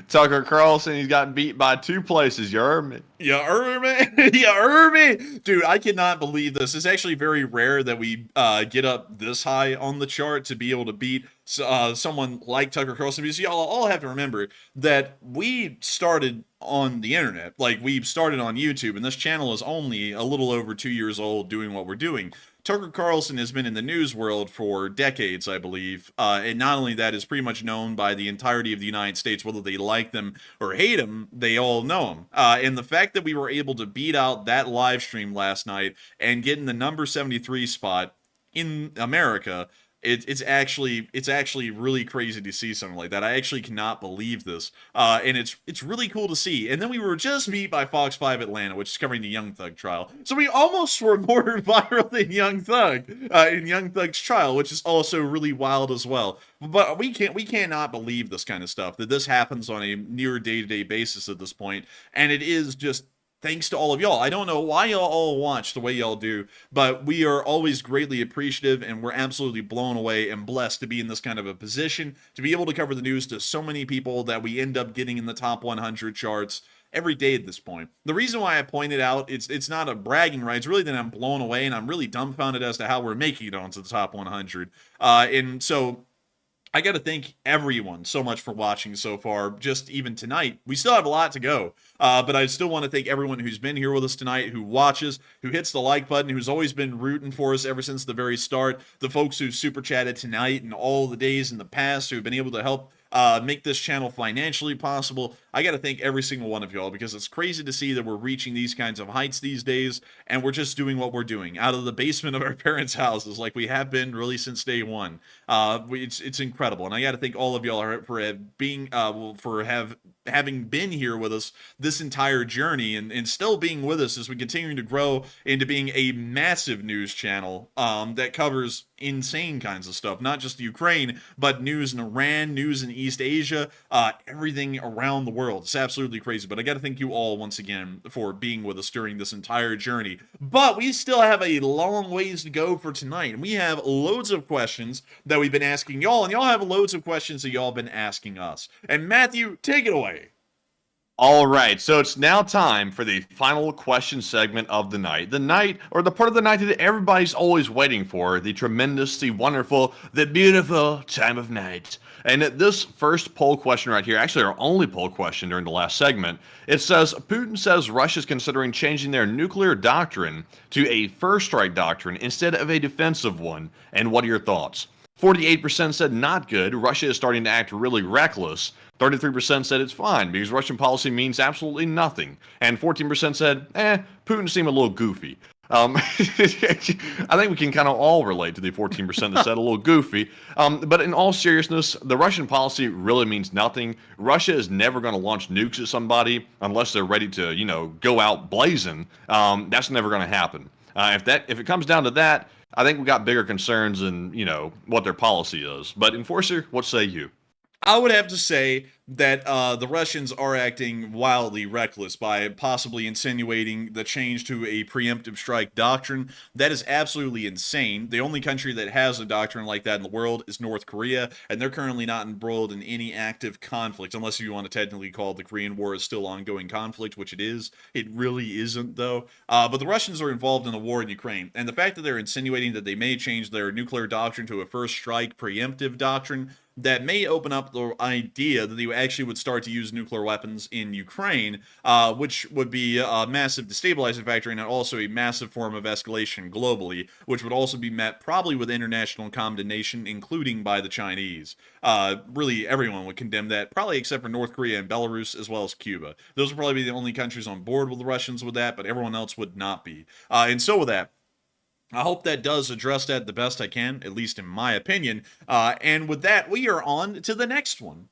[SPEAKER 3] Tucker Carlson, he's gotten beat by 2 places. You heard me.
[SPEAKER 2] You heard me? You heard me? Dude, I cannot believe this. It's actually very rare that we get up this high on the chart to be able to beat someone like Tucker Carlson. Because y'all all have to remember that we started on the internet. Like, we started on YouTube, and this channel is only a little over 2 years old doing what we're doing. Tucker Carlson has been in the news world for decades, I believe. And not only that, is pretty much known by the entirety of the United States, whether they like them or hate him, they all know him. And the fact that we were able to beat out that live stream last night and get in the number 73 spot in America It's actually really crazy to see something like that. I actually cannot believe this, and it's really cool to see. And then we were just beat by Fox 5 Atlanta, which is covering the Young Thug trial. So we almost were more viral than Young Thug in Young Thug's trial, which is also really wild as well. But we cannot believe this kind of stuff, that this happens on a near day-to-day basis at this point, and it is just thanks to all of y'all. I don't know why y'all all watch the way y'all do, but we are always greatly appreciative, and we're absolutely blown away and blessed to be in this kind of a position, to be able to cover the news to so many people that we end up getting in the top 100 charts every day at this point. The reason why I pointed out, it's not a bragging right, it's really that I'm blown away, and I'm really dumbfounded as to how we're making it onto the top 100. And so I got to thank everyone so much for watching so far, just even tonight. We still have a lot to go, but I still want to thank everyone who's been here with us tonight, who watches, who hits the like button, who's always been rooting for us ever since the very start, the folks who super chatted tonight and all the days in the past who've been able to help make this channel financially possible. I got to thank every single one of y'all, because it's crazy to see that we're reaching these kinds of heights these days, and we're just doing what we're doing out of the basement of our parents' houses, like we have been really since day one. It's incredible, and I got to thank all of y'all for being having been here with us this entire journey, and still being with us as we continue to grow into being a massive news channel that covers insane kinds of stuff, not just Ukraine, but news in Iran, news in East Asia, everything around the world. It's absolutely crazy, but I got to thank you all once again for being with us during this entire journey. But we still have a long ways to go for tonight, and we have loads of questions that we've been asking y'all, and y'all have loads of questions that y'all have been asking us. And Matthew, take it away.
[SPEAKER 3] All right, so it's now time for the final question segment of the night. The night, or the part of the night that everybody's always waiting for, the tremendous, the wonderful, the beautiful time of night. And this first poll question right here, actually our only poll question during the last segment, it says, Putin says Russia's considering changing their nuclear doctrine to a first strike doctrine instead of a defensive one. And what are your thoughts? 48% said not good. Russia is starting to act really reckless. 33% said it's fine because Russian policy means absolutely nothing. And 14% said, Putin seemed a little goofy. I think we can kind of all relate to the 14% that said a little goofy. But in all seriousness, the Russian policy really means nothing. Russia is never going to launch nukes at somebody unless they're ready to, go out blazing. That's never going to happen. If it comes down to that, I think we got bigger concerns than, what their policy is. But Enforcer, what say you?
[SPEAKER 2] I would have to say that the Russians are acting wildly reckless by possibly insinuating the change to a preemptive strike doctrine. That is absolutely insane. The only country that has a doctrine like that in the world is North Korea, and they're currently not embroiled in any active conflict, unless you want to technically call the Korean War is still ongoing conflict, which it is. It really isn't, though. But the Russians are involved in a war in Ukraine, and the fact that they're insinuating that they may change their nuclear doctrine to a first strike preemptive doctrine, that may open up the idea that they actually would start to use nuclear weapons in Ukraine, which would be a massive destabilizing factor and also a massive form of escalation globally, which would also be met probably with international condemnation, including by the Chinese. Really, everyone would condemn that, probably except for North Korea and Belarus, as well as Cuba. Those would probably be the only countries on board with the Russians with that, but everyone else would not be. And so with that, I hope that does address that the best I can, at least in my opinion. And with that, we are on to the next one.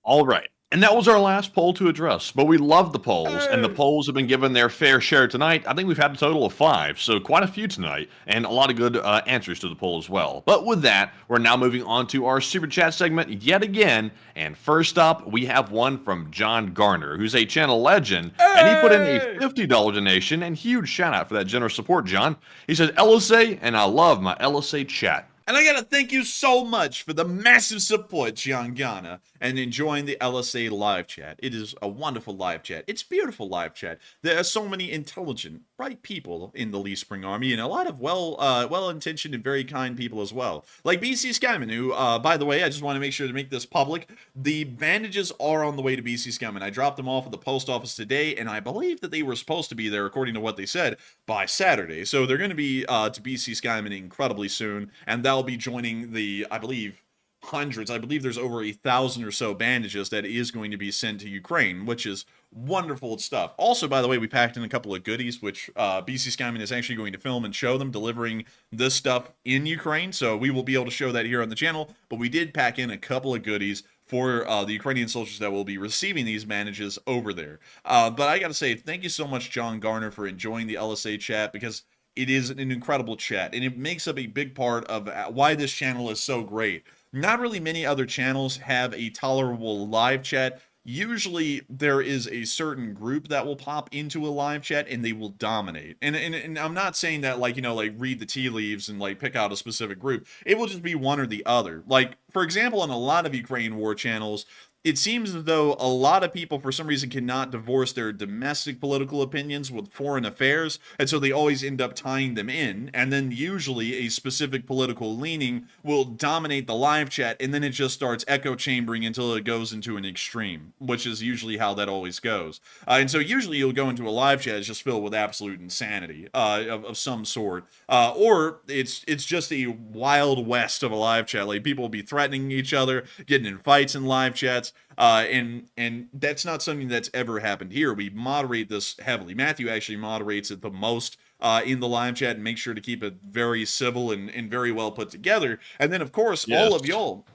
[SPEAKER 3] All right. And that was our last poll to address, but we love the polls, and the polls have been given their fair share tonight. I think we've had a total of 5, so quite a few tonight, and a lot of good answers to the poll as well. But with that, we're now moving on to our Super Chat segment yet again, and first up, we have one from John Garner, who's a channel legend, and he put in a $50 donation, and huge shout out for that generous support, John. He says, LSA, and I love my LSA chat.
[SPEAKER 2] And I gotta thank you so much for the massive support, John Garner, and enjoying the LSA live chat. It is a wonderful live chat. It's beautiful live chat. There are so many intelligent, bright people in the Lee Spring Army, and a lot of well-intentioned and very kind people as well. Like BC Skyman, who, by the way, I just want to make sure to make this public. The bandages are on the way to BC Skyman. I dropped them off at the post office today, and I believe that they were supposed to be there, according to what they said, by Saturday. So they're going to be to BC Skyman incredibly soon, and that'll be joining the, I believe, hundreds. I believe there's over 1,000 or so bandages that is going to be sent to Ukraine, which is wonderful stuff. Also, by the way, we packed in a couple of goodies, which BC Skyman is actually going to film and show them delivering this stuff in Ukraine. So we will be able to show that here on the channel. But we did pack in a couple of goodies for the Ukrainian soldiers that will be receiving these bandages over there. But I got to say, thank you so much, John Garner, for enjoying the LSA chat, because it is an incredible chat, and it makes up a big part of why this channel is so great. Not really many other channels have a tolerable live chat. Usually there is a certain group that will pop into a live chat and they will dominate. And I'm not saying that, like, you know, like read the tea leaves and like pick out a specific group. It will just be one or the other. Like, for example, on a lot of Ukraine war channels, it seems as though a lot of people, for some reason, cannot divorce their domestic political opinions with foreign affairs, and so they always end up tying them in, and then usually a specific political leaning will dominate the live chat, and then it just starts echo chambering until it goes into an extreme, which is usually how that always goes. And so usually you'll go into a live chat that's just filled with absolute insanity of some sort, or it's just a wild west of a live chat. Like, people will be threatening each other, getting in fights in live chats. And that's not something that's ever happened here. We moderate this heavily. Matthew actually moderates it the most in the live chat and makes sure to keep it very civil and very well put together. And then, of course, all of y'all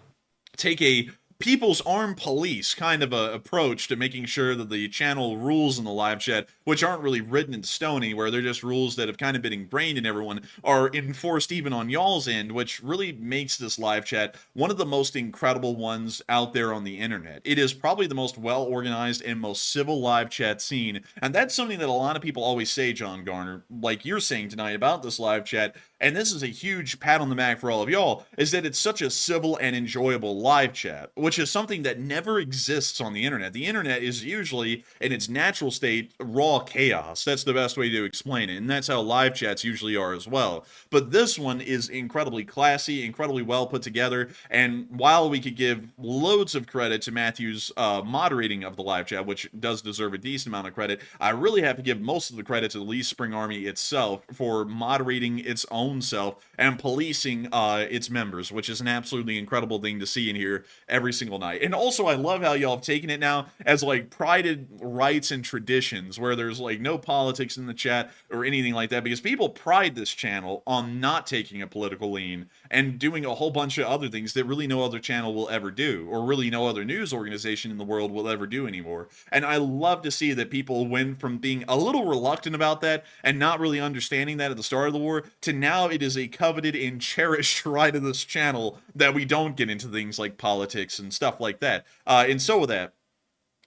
[SPEAKER 2] take a People's Armed Police kind of a approach to making sure that the channel rules in the live chat, which aren't really written in stone anywhere, they're just rules that have kind of been ingrained in everyone, are enforced even on y'all's end, which really makes this live chat one of the most incredible ones out there on the internet. It is probably the most well-organized and most civil live chat scene, and that's something that a lot of people always say, John Garner, like you're saying tonight about this live chat, and this is a huge pat on the back for all of y'all, is that it's such a civil and enjoyable live chat, which is something that never exists on the internet. The internet is usually, in its natural state, raw chaos. That's the best way to explain it, and that's how live chats usually are as well. But this one is incredibly classy, incredibly well put together, and while we could give loads of credit to Matthew's moderating of the live chat, which does deserve a decent amount of credit, I really have to give most of the credit to the Lee Spring Army itself for moderating its own self and policing its members, which is an absolutely incredible thing to see and hear every single night. And also, I love how y'all have taken it now as like prided rights and traditions, where there's like no politics in the chat or anything like that, because people pride this channel on not taking a political lean and doing a whole bunch of other things that really no other channel will ever do, or really no other news organization in the world will ever do anymore. And I love to see that people went from being a little reluctant about that and not really understanding that at the start of the war to now it is a coveted and cherished right of this channel that we don't get into things like politics and stuff like that. And so with that,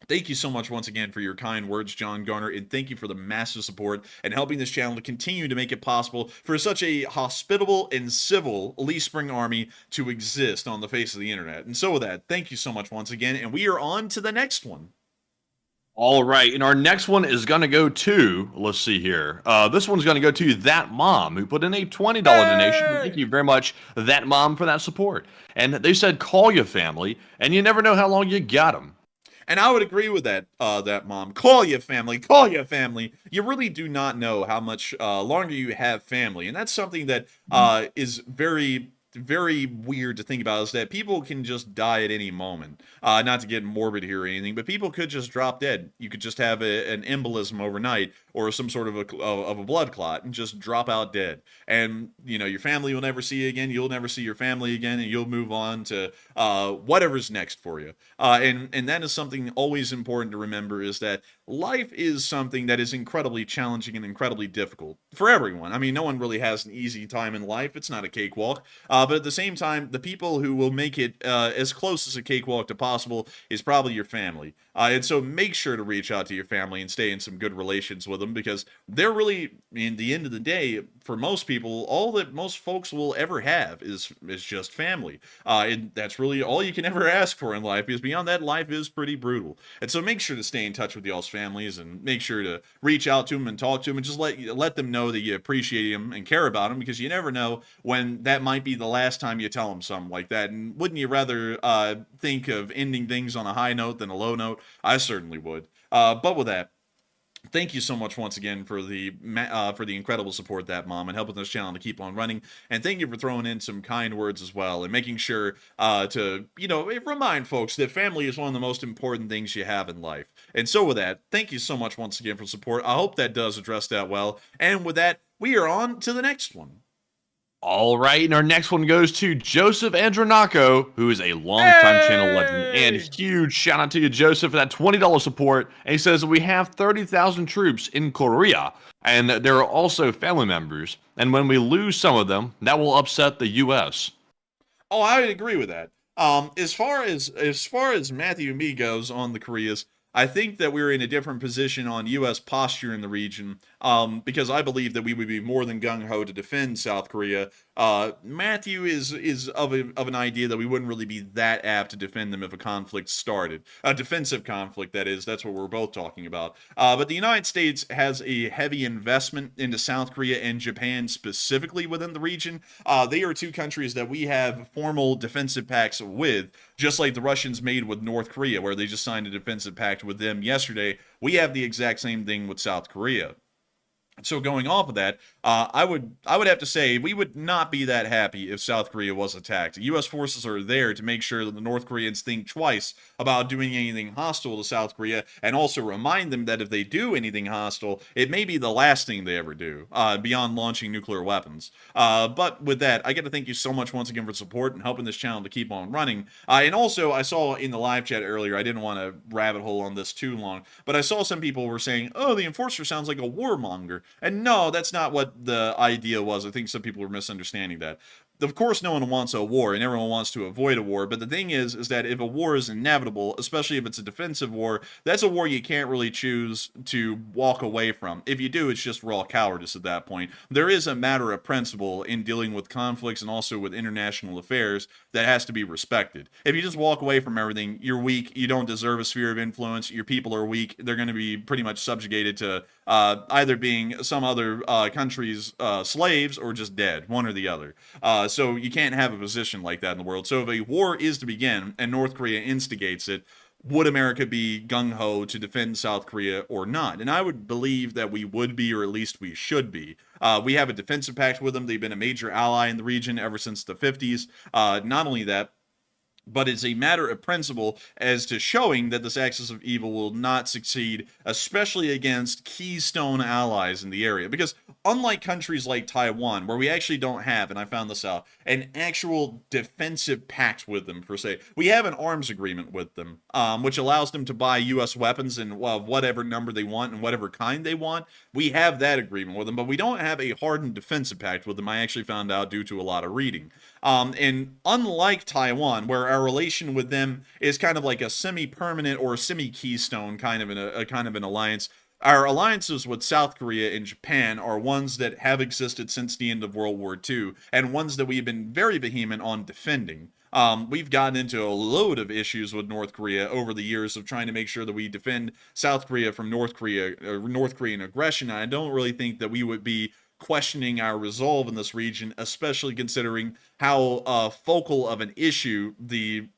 [SPEAKER 2] thank you so much once again for your kind words, John Garner, and thank you for the massive support and helping this channel to continue to make it possible for such a hospitable and civil Lee Spring Army to exist on the face of the internet. And so with that, thank you so much once again, and we are on to the next one.
[SPEAKER 3] All right, and our next one is going to go to, let's see here. This one's going to go to That Mom, who put in a $20 donation. Thank you very much, That Mom, for that support. And they said, call your family, and you never know how long you got them.
[SPEAKER 2] And I would agree with that, that mom. Call your family. Call your family. You really do not know how much longer you have family. And that's something that is very weird to think about, is that people can just die at any moment. Not to get morbid here or anything, but people could just drop dead. You could just have an embolism overnight, or some sort of a blood clot, and just drop out dead. And, you know, your family will never see you again. You'll never see your family again, and you'll move on to whatever's next for you. And that is something always important to remember, is that life is something that is incredibly challenging and incredibly difficult for everyone. I mean, no one really has an easy time in life. It's not a cakewalk. But at the same time, the people who will make it as close as a cakewalk to possible is probably your family. And so make sure to reach out to your family and stay in some good relations with them, because they're really, in the end of the day, for most people, all that most folks will ever have is just family. And that's really all you can ever ask for in life, because beyond that, life is pretty brutal. And so make sure to stay in touch with y'all's families, and make sure to reach out to them and talk to them, and just let them know that you appreciate them and care about them, because you never know when that might be the last time you tell them something like that. And wouldn't you rather think of ending things on a high note than a low note? I certainly would. But with that, Thank you so much once again for the incredible support that mom and helping this channel to keep on running. And thank you for throwing in some kind words as well and making sure to remind folks that family is one of the most important things you have in life. And so with that, thank you so much once again for support. I hope that does address that well. And with that, we are on to the next one.
[SPEAKER 3] All right, and our next one goes to Joseph Andronaco, who is a longtime channel legend. And huge shout out to you, Joseph, for that $20 support. And he says that we have 30,000 troops in Korea, and that there are also family members. And when we lose some of them, that will upset the U.S.
[SPEAKER 2] Oh, I agree with that. As far as Matthew and me goes on the Koreas, I think that we're in a different position on U.S. posture in the region, because I believe that we would be more than gung-ho to defend South Korea. Matthew is of an idea that we wouldn't really be that apt to defend them if a conflict started. A defensive conflict, that is. That's what we're both talking about. But the United States has a heavy investment into South Korea and Japan specifically within the region. They are two countries that we have formal defensive pacts with, just like the Russians made with North Korea, where they just signed a defensive pact with them yesterday. We have the exact same thing with South Korea. So going off of that, I would have to say we would not be that happy if South Korea was attacked. U.S. forces are there to make sure that the North Koreans think twice about doing anything hostile to South Korea, and also remind them that if they do anything hostile, it may be the last thing they ever do, beyond launching nuclear weapons. But with that, I got to thank you so much once again for support and helping this channel to keep on running. And also, I saw in the live chat earlier, I didn't want to rabbit hole on this too long, but I saw some people were saying, oh, the Enforcer sounds like a warmonger. And no, that's not what the idea was. I think some people are misunderstanding that. Of course, no one wants a war, and everyone wants to avoid a war. But the thing is that if a war is inevitable, especially if it's a defensive war, that's a war you can't really choose to walk away from. If you do, it's just raw cowardice at that point. There is a matter of principle in dealing with conflicts and also with international affairs that has to be respected. If you just walk away from everything, you're weak. You don't deserve a sphere of influence. Your people are weak. They're going to be pretty much subjugated to either being some other country's slaves or just dead, one or the other. So you can't have a position like that in the world. So if a war is to begin and North Korea instigates it, would America be gung-ho to defend South Korea or not? And I would believe that we would be, or at least we should be. We have a defensive pact with them. They've been a major ally in the region ever since the 50s. Not only that, but it's a matter of principle as to showing that this axis of evil will not succeed, especially against keystone allies in the area. Because unlike countries like Taiwan, where we actually don't have, and I found this out, an actual defensive pact with them, per se, we have an arms agreement with them, which allows them to buy U.S. weapons in whatever number they want and whatever kind they want. We have that agreement with them, but we don't have a hardened defensive pact with them, I actually found out due to a lot of reading. And unlike Taiwan, where our relation with them is kind of like a semi-permanent or semi-keystone kind of an alliance, our alliances with South Korea and Japan are ones that have existed since the end of World War II, and ones that we've been very vehement on defending. We've gotten into a load of issues with North Korea over the years of trying to make sure that we defend South Korea from North Korean aggression. And I don't really think that we would be questioning our resolve in this region, especially considering how focal of an issue the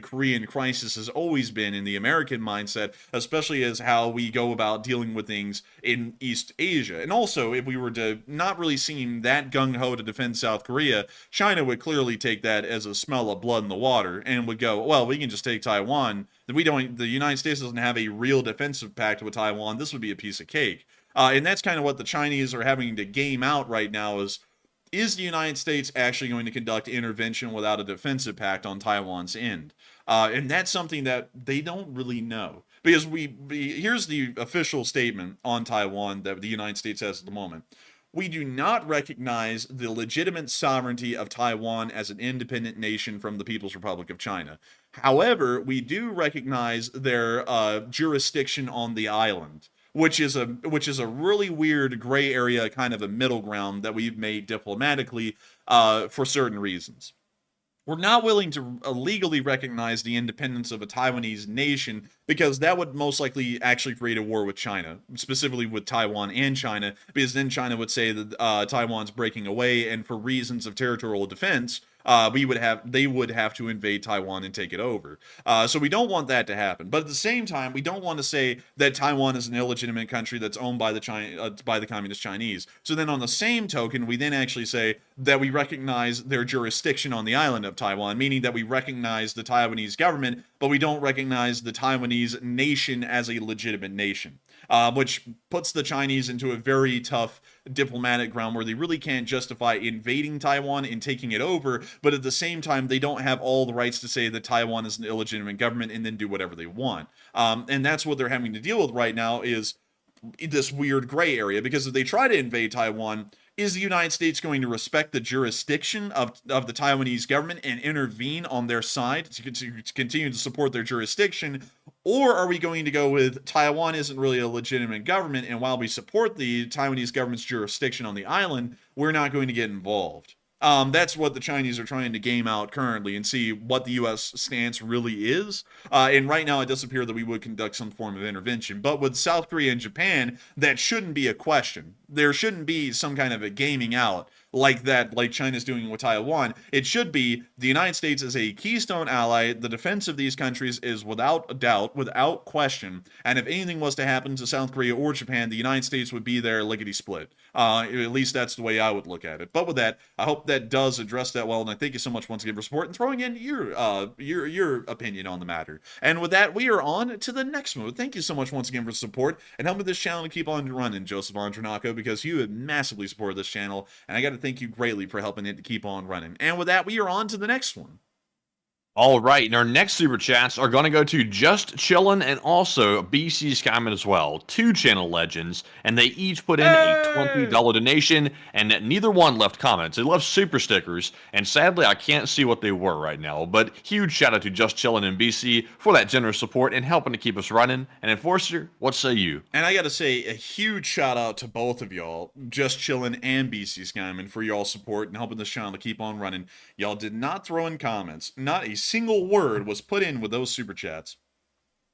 [SPEAKER 2] Korean crisis has always been in the American mindset, especially as how we go about dealing with things in East Asia. And also, if we were to not really seem that gung-ho to defend South Korea, China would clearly take that as a smell of blood in the water and would go, well, we can just take Taiwan. The United States doesn't have a real defensive pact with Taiwan. This would be a piece of cake. And that's kind of what the Chinese are having to game out right now is the United States actually going to conduct intervention without a defensive pact on Taiwan's end? And that's something that they don't really know. Because here's the official statement on Taiwan that the United States has at the moment. We do not recognize the legitimate sovereignty of Taiwan as an independent nation from the People's Republic of China. However, we do recognize their jurisdiction on the island, which is a really weird gray area, kind of a middle ground that we've made diplomatically for certain reasons. We're not willing to legally recognize the independence of a Taiwanese nation because that would most likely actually create a war with China, specifically with Taiwan and China, because then China would say that Taiwan's breaking away, and for reasons of territorial defense, they would have to invade Taiwan and take it over. So we don't want that to happen. But at the same time, we don't want to say that Taiwan is an illegitimate country that's owned by the Communist Chinese. So then on the same token, we then actually say that we recognize their jurisdiction on the island of Taiwan, meaning that we recognize the Taiwanese government, but we don't recognize the Taiwanese nation as a legitimate nation, which puts the Chinese into a very tough diplomatic ground where they really can't justify invading Taiwan and taking it over, but at the same time, they don't have all the rights to say that Taiwan is an illegitimate government and then do whatever they want. And that's what they're having to deal with right now, is this weird gray area, because if they try to invade Taiwan, is the United States going to respect the jurisdiction of the Taiwanese government and intervene on their side to continue to support their jurisdiction? Or are we going to go with Taiwan isn't really a legitimate government, and while we support the Taiwanese government's jurisdiction on the island, we're not going to get involved? That's what the Chinese are trying to game out currently and see what the U.S. stance really is. And right now, it does appear that we would conduct some form of intervention. But with South Korea and Japan, that shouldn't be a question. There shouldn't be some kind of a gaming out like that, like China's doing with Taiwan. It should be the United States is a keystone ally. The defense of these countries is without a doubt, without question. And if anything was to happen to South Korea or Japan, the United States would be there lickety split. At least that's the way I would look at it. But with that, I hope that does address that well. And I thank you so much once again for support and throwing in your opinion on the matter. And with that, we are on to the next move. Thank you so much once again for support and helping this channel to keep on running, Joseph Andronako, because you have massively supported this channel. And I got to thank you greatly for helping it to keep on running. And with that, we are on to the next one.
[SPEAKER 3] All right, and our next super chats are going to go to Just Chillin' and also BC Skyman as well, two channel legends, and they each put in a $20 donation, and neither one left comments. They left super stickers, and sadly, I can't see what they were right now, but huge shout out to Just Chillin' and BC for that generous support and helping to keep us running. And Enforcer, what say you?
[SPEAKER 2] And I got to say a huge shout out to both of y'all, Just Chillin' and BC Skyman, for y'all support and helping this channel to keep on running. Y'all did not throw in comments. Not a single word was put in with those super chats,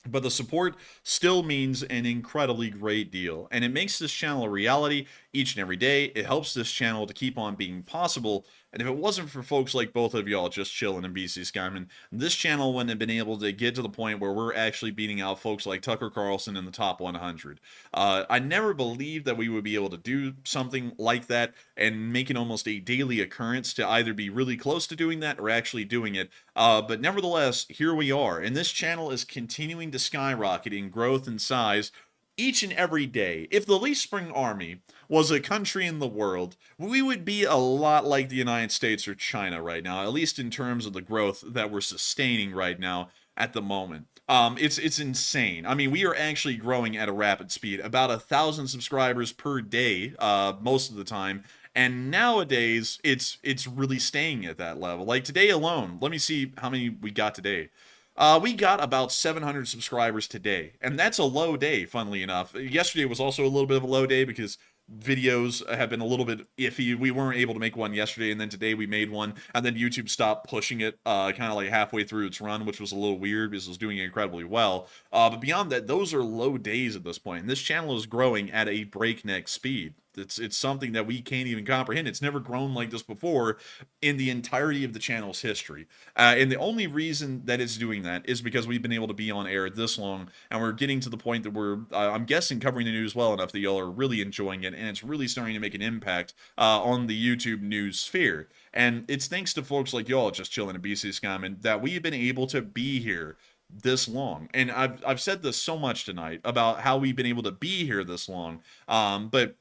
[SPEAKER 2] but the support still means an incredibly great deal, and it makes this channel a reality each and every day. It helps this channel to keep on being possible, and if it wasn't for folks like both of y'all, Just Chillin' and BC Skyman, this channel wouldn't have been able to get to the point where we're actually beating out folks like Tucker Carlson in the top 100. I never believed that we would be able to do something like that and make it almost a daily occurrence to either be really close to doing that or actually doing it. But nevertheless, here we are, and this channel is continuing to skyrocket in growth and size each and every day. If the Lee Spring Army was a country in the world, we would be a lot like the United States or China right now, at least in terms of the growth that we're sustaining right now at the moment. It's insane. I mean, we are actually growing at a rapid speed, about 1,000 subscribers per day, most of the time. And nowadays, it's really staying at that level. Like today alone, let me see how many we got today. We got about 700 subscribers today, and that's a low day, funnily enough. Yesterday was also a little bit of a low day because videos have been a little bit iffy. We weren't able to make one yesterday, and then today we made one, and then YouTube stopped pushing it kind of like halfway through its run, which was a little weird because it was doing incredibly well. But beyond that, those are low days at this point, and this channel is growing at a breakneck speed. It's something that we can't even comprehend. It's never grown like this before in the entirety of the channel's history. And the only reason that it's doing that is because we've been able to be on air this long, and we're getting to the point that we're, I'm guessing, covering the news well enough that y'all are really enjoying it, and it's really starting to make an impact on the YouTube news sphere. And it's thanks to folks like y'all, Just Chillin' and BC Skyman, that we've been able to be here this long. And I've said this so much tonight about how we've been able to be here this long, but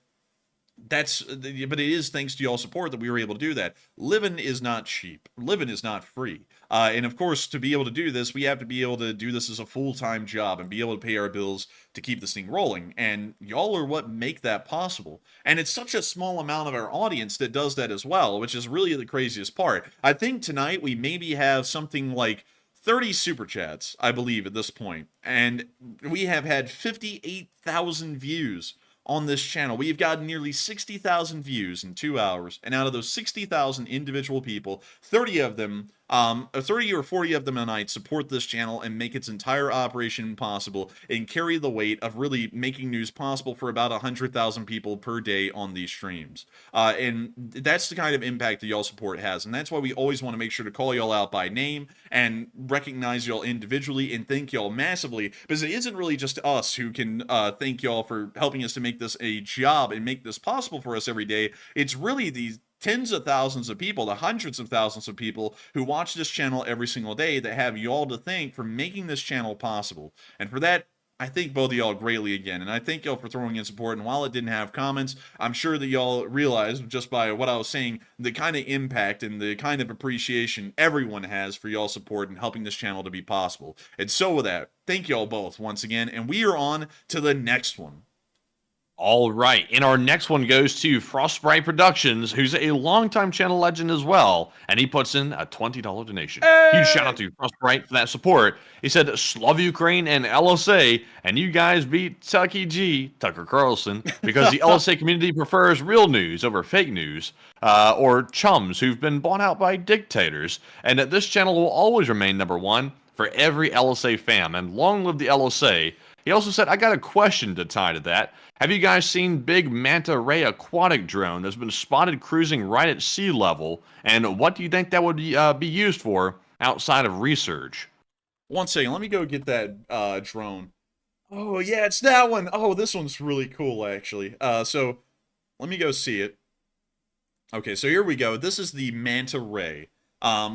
[SPEAKER 2] it is thanks to y'all support that we were able to do that. Living is not cheap. Living is not free. And of course, to be able to do this, we have to be able to do this as a full-time job and be able to pay our bills to keep this thing rolling. And y'all are what make that possible. And it's such a small amount of our audience that does that as well, which is really the craziest part. I think tonight we maybe have something like 30 super chats, I believe, at this point. And we have had 58,000 views on this channel. We've gotten nearly 60,000 views in 2 hours, and out of those 60,000 individual people, 30 of them, 30 or 40 of them a night support this channel and make its entire operation possible and carry the weight of really making news possible for about 100,000 people per day on these streams. And that's the kind of impact that y'all support has, and that's why we always want to make sure to call y'all out by name and recognize y'all individually and thank y'all massively, because it isn't really just us who can thank y'all for helping us to make this a job and make this possible for us every day. It's really these tens of thousands of people, the hundreds of thousands of people who watch this channel every single day that have y'all to thank for making this channel possible. And for that, I thank both of y'all greatly again, and I thank y'all for throwing in support. And while it didn't have comments, I'm sure that y'all realized just by what I was saying the kind of impact and the kind of appreciation everyone has for y'all support and helping this channel to be possible. And so with that, thank y'all both once again, and we are on to the next one.
[SPEAKER 3] All right, and our next one goes to Frostbright Productions, who's a longtime channel legend as well, and he puts in a $20 donation. Huge shout out to Frostbright for that support. He said, "Love Ukraine and LSA, and you guys beat Tucky G, Tucker Carlson, because the LSA community prefers real news over fake news, or chums who've been bought out by dictators, and that this channel will always remain #1 for every LSA fam, and long live the LSA." He also said, "I got a question to tie to that. Have you guys seen big manta ray aquatic drone that's been spotted cruising right at sea level? And what do you think that would be used for outside of research?"
[SPEAKER 2] One second, let me go get that drone. Oh yeah, it's that one. Oh, this one's really cool actually. So let me go see it. Okay, so here we go. This is the Manta Ray,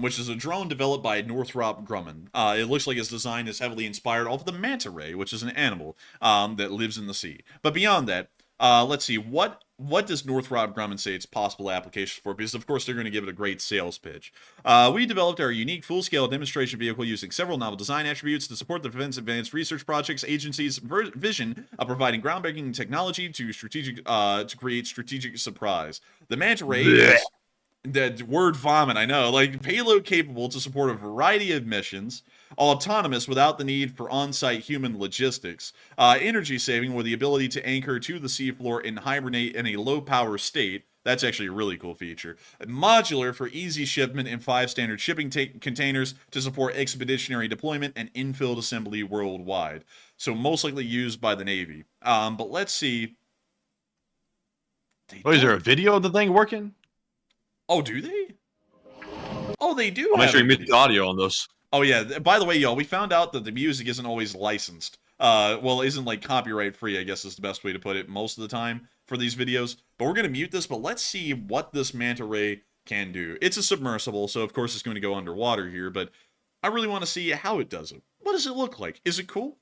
[SPEAKER 2] which is a drone developed by Northrop Grumman. It looks like its design is heavily inspired off the manta ray, which is an animal that lives in the sea. But beyond that, let's see, what does Northrop Grumman say its possible applications for? Because of course they're going to give it a great sales pitch. We developed our unique full-scale demonstration vehicle using several novel design attributes to support the Defense Advanced Research Projects Agency's vision of providing groundbreaking technology to create strategic surprise. The Manta Ray is... That word vomit, I know. Like, payload capable to support a variety of missions, autonomous without the need for on-site human logistics, energy saving with the ability to anchor to the seafloor and hibernate in a low-power state. That's actually a really cool feature. Modular for easy shipment in 5 standard shipping containers to support expeditionary deployment and infield assembly worldwide. So most likely used by the Navy. But let's see.
[SPEAKER 3] Oh, is there a video of the thing working?
[SPEAKER 2] Oh, do they? Oh, they do.
[SPEAKER 3] I'll make sure you mute the audio on this.
[SPEAKER 2] Oh, yeah. By the way, y'all, we found out that the music isn't always licensed. Well, isn't like copyright free, I guess is the best way to put it most of the time for these videos. But we're going to mute this, but let's see what this Manta Ray can do. It's a submersible, so of course it's going to go underwater here, but I really want to see how it does it. What does it look like? Is it cool?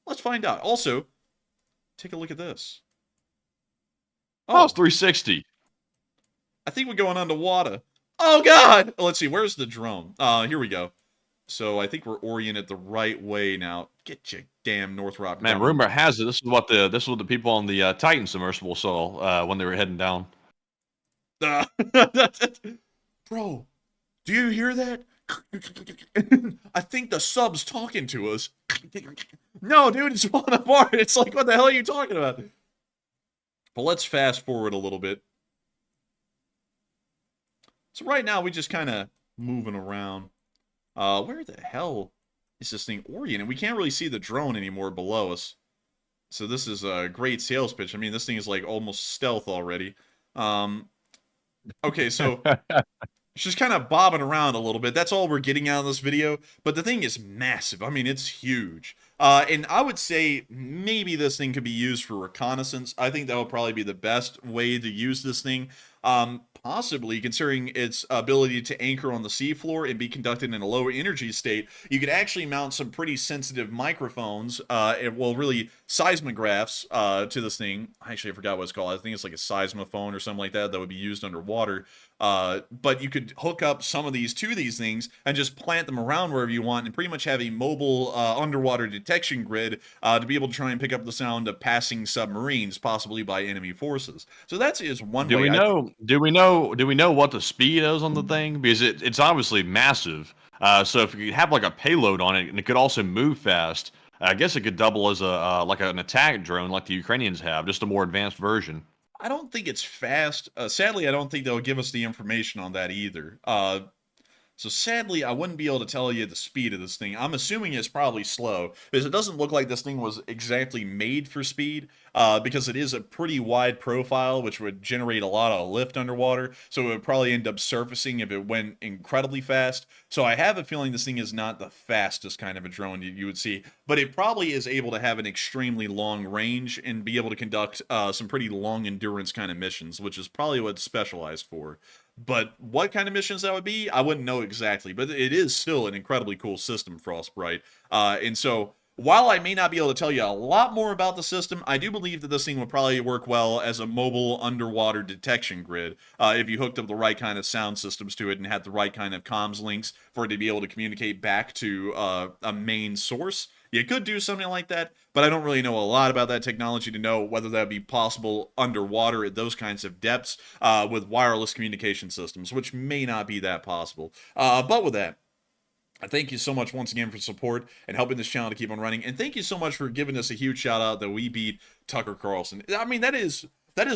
[SPEAKER 2] Let's find out. Also, take a look at this.
[SPEAKER 3] Oh, it's 360.
[SPEAKER 2] I think we're going underwater. Oh, God! Let's see, where's the drone? Here we go. So I think we're oriented the right way now. Get your damn Northrop.
[SPEAKER 3] Man, rumor has it this is what the people on the Titan submersible saw when they were heading down.
[SPEAKER 2] Bro, do you hear that? I think the sub's talking to us. No, dude, it's falling apart. It's like, what the hell are you talking about? But let's fast forward a little bit. So right now, we just kind of moving around. Where the hell is this thing oriented? We can't really see the drone anymore below us. So this is a great sales pitch. I mean, this thing is like almost stealth already. Okay, so it's just kind of bobbing around a little bit. That's all we're getting out of this video. But the thing is massive. I mean, it's huge. And I would say maybe this thing could be used for reconnaissance. I think that would probably be the best way to use this thing. Possibly, considering its ability to anchor on the seafloor and be conducted in a low energy state, you could actually mount some pretty sensitive microphones, well, really seismographs to this thing. Actually, I forgot what it's called. I think it's like a seismophone or something like that that would be used underwater. But you could hook up some of these to these things and just plant them around wherever you want and pretty much have a mobile underwater detection grid to be able to try and pick up the sound of passing submarines, possibly by enemy forces. So that is one way.
[SPEAKER 3] Do we know what the speed is on the thing? Because it's obviously massive. So if you have like a payload on it and it could also move fast, I guess it could double as a like an attack drone, like the Ukrainians have, just a more advanced version.
[SPEAKER 2] I don't think it's fast. Sadly, I don't think they'll give us the information on that either. So sadly, I wouldn't be able to tell you the speed of this thing. I'm assuming it's probably slow, because it doesn't look like this thing was exactly made for speed, because it is a pretty wide profile, which would generate a lot of lift underwater, so it would probably end up surfacing if it went incredibly fast. So I have a feeling this thing is not the fastest kind of a drone you would see, but it probably is able to have an extremely long range and be able to conduct some pretty long endurance kind of missions, which is probably what it's specialized for. But what kind of missions that would be, I wouldn't know exactly. But it is still an incredibly cool system, Frostbite. And so, while I may not be able to tell you a lot more about the system, I do believe that this thing would probably work well as a mobile underwater detection grid if you hooked up the right kind of sound systems to it and had the right kind of comms links for it to be able to communicate back to a main source. You could do something like that, but I don't really know a lot about that technology to know whether that would be possible underwater at those kinds of depths with wireless communication systems, which may not be that possible. But with that, I thank you so much once again for support and helping this channel to keep on running. And thank you so much for giving us a huge shout out that we beat Tucker Carlson. I mean, that is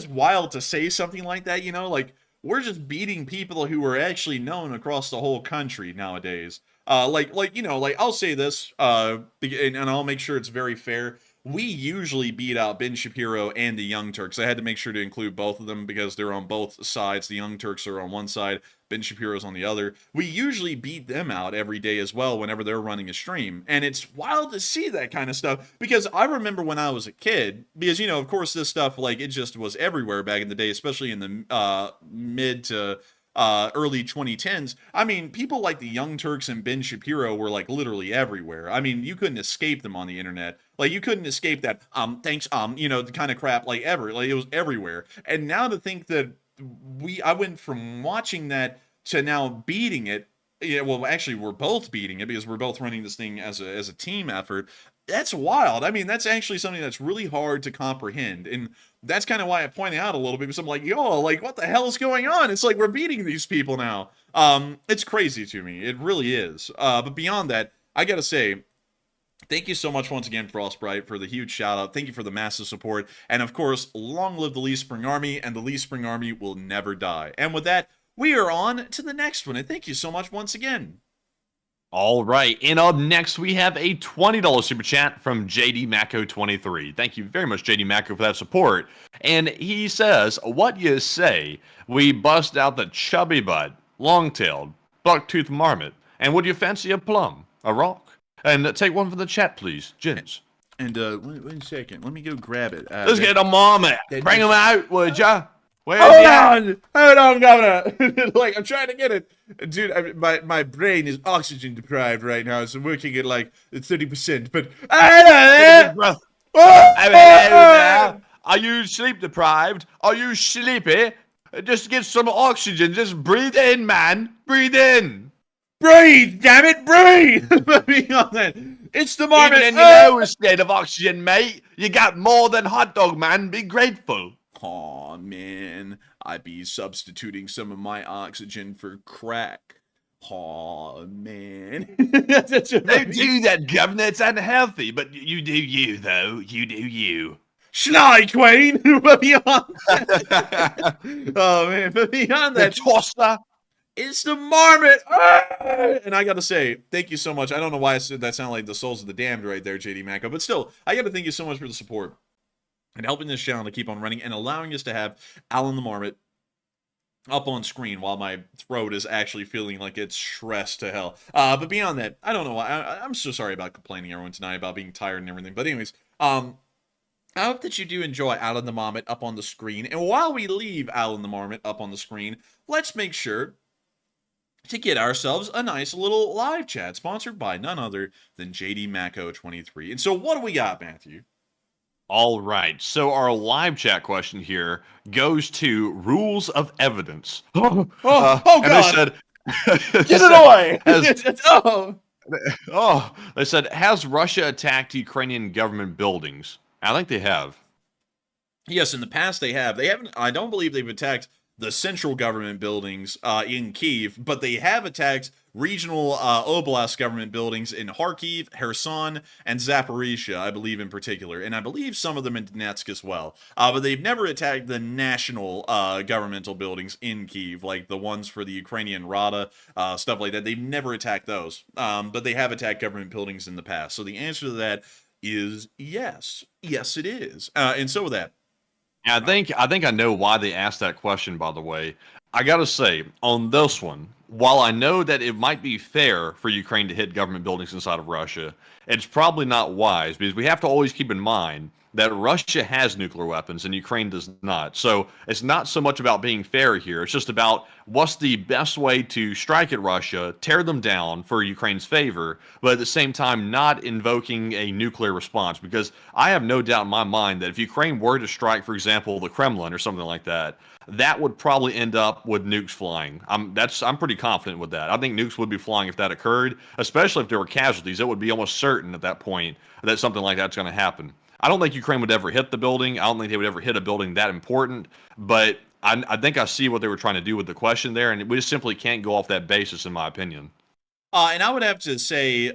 [SPEAKER 2] wild to say something like that, you know, like we're just beating people who are actually known across the whole country nowadays. You know, like I'll say this, and I'll make sure it's very fair. We usually beat out Ben Shapiro and the Young Turks. I had to make sure to include both of them because they're on both sides. The Young Turks are on one side, Ben Shapiro's on the other. We usually beat them out every day as well whenever they're running a stream. And it's wild to see that kind of stuff because I remember when I was a kid, because, you know, of course, this stuff, like, it just was everywhere back in the day, especially in the mid to early 2010s. I mean, people like the Young Turks and Ben Shapiro were like literally everywhere. I mean, you couldn't escape them on the internet. Like, you couldn't escape that, thanks, you know, the kind of crap, like, ever. Like, it was everywhere. And now to think that I went from watching that to now beating it. Yeah, well, actually, we're both beating it because we're both running this thing as a team effort. That's wild. I mean, that's actually something that's really hard to comprehend. And that's kind of why I point out a little bit because I'm like, yo, like, what the hell is going on? It's like we're beating these people now. It's crazy to me. It really is. But beyond that, I got to say, thank you so much once again, Frostbite, for the huge shout out. Thank you for the massive support. And of course, long live the Lee Spring Army, and the Lee Spring Army will never die. And with that, we are on to the next one. And thank you so much once again.
[SPEAKER 3] All right, and up next we have a $20 super chat from JD Macco 23. Thank you very much, JD Macco, for that support. And he says, "What you say? We bust out the chubby butt, long-tailed, buck-toothed marmot, and would you fancy a plum, a rock? And take one from the chat, please, gents."
[SPEAKER 2] And wait a second, let me go grab it.
[SPEAKER 3] Let's get a marmot. Bring him out, would ya?
[SPEAKER 2] Hold on, Governor. Like, I'm trying to get it, dude. My brain is oxygen deprived right now. It's working at like 30%. But
[SPEAKER 3] are you sleep deprived? Are you sleepy? Just get some oxygen. Just breathe in, man. Breathe in.
[SPEAKER 2] Breathe, damn it, breathe. Beyond that, it's the marmot.
[SPEAKER 3] Even in your lowest state of oxygen, mate, you got more than hot dog, man. Be grateful.
[SPEAKER 2] Aw, man, I'd be substituting some of my oxygen for crack. Aw, man.
[SPEAKER 3] Don't do that, Governor. It's unhealthy, but you do you, though. You do you.
[SPEAKER 2] Schneid, Queen! But beyond that, oh, man, but beyond that,
[SPEAKER 3] the tosser.
[SPEAKER 2] It's the marmot! Ah! And I gotta say, thank you so much. I don't know why I said that sounded like the souls of the damned right there, JD Macco, but still, I gotta thank you so much for the support and helping this channel to keep on running and allowing us to have Alan the Marmot up on screen while my throat is actually feeling like it's stressed to hell. But beyond that, I don't know why. I'm so sorry about complaining everyone tonight about being tired and everything. But anyways, I hope that you do enjoy Alan the Marmot up on the screen. And while we leave Alan the Marmot up on the screen, let's make sure to get ourselves a nice little live chat sponsored by none other than JD Macco 23. And so what do we got, Matthew?
[SPEAKER 3] All right, so our live chat question here goes to rules of evidence.
[SPEAKER 2] God!
[SPEAKER 3] And they said,
[SPEAKER 2] Get it away!
[SPEAKER 3] They said, has Russia attacked Ukrainian government buildings? I think they have.
[SPEAKER 2] Yes, in the past they have. They haven't. I don't believe they've attacked the central government buildings in Kiev, but they have attacked regional oblast government buildings in Kharkiv, Kherson, and Zaporizhia, I believe in particular, and I believe some of them in Donetsk as well. But they've never attacked the national governmental buildings in Kiev, like the ones for the Ukrainian Rada, stuff like that. They've never attacked those, but they have attacked government buildings in the past. So the answer to that is yes. Yes, it is. And so with that,
[SPEAKER 3] I think I know why they asked that question, by the way. I gotta say, on this one, while I know that it might be fair for Ukraine to hit government buildings inside of Russia, it's probably not wise because we have to always keep in mind that Russia has nuclear weapons and Ukraine does not. So it's not so much about being fair here. It's just about what's the best way to strike at Russia, tear them down for Ukraine's favor, but at the same time not invoking a nuclear response. Because I have no doubt in my mind that if Ukraine were to strike, for example, the Kremlin or something like that, that would probably end up with nukes flying. I'm pretty confident with that. I think nukes would be flying if that occurred, especially if there were casualties. It would be almost certain at that point that something like that's going to happen. I don't think Ukraine would ever hit the building. I don't think they would ever hit a building that important. But I think I see what they were trying to do with the question there, and we just simply can't go off that basis, in my opinion.
[SPEAKER 2] And I would have to say,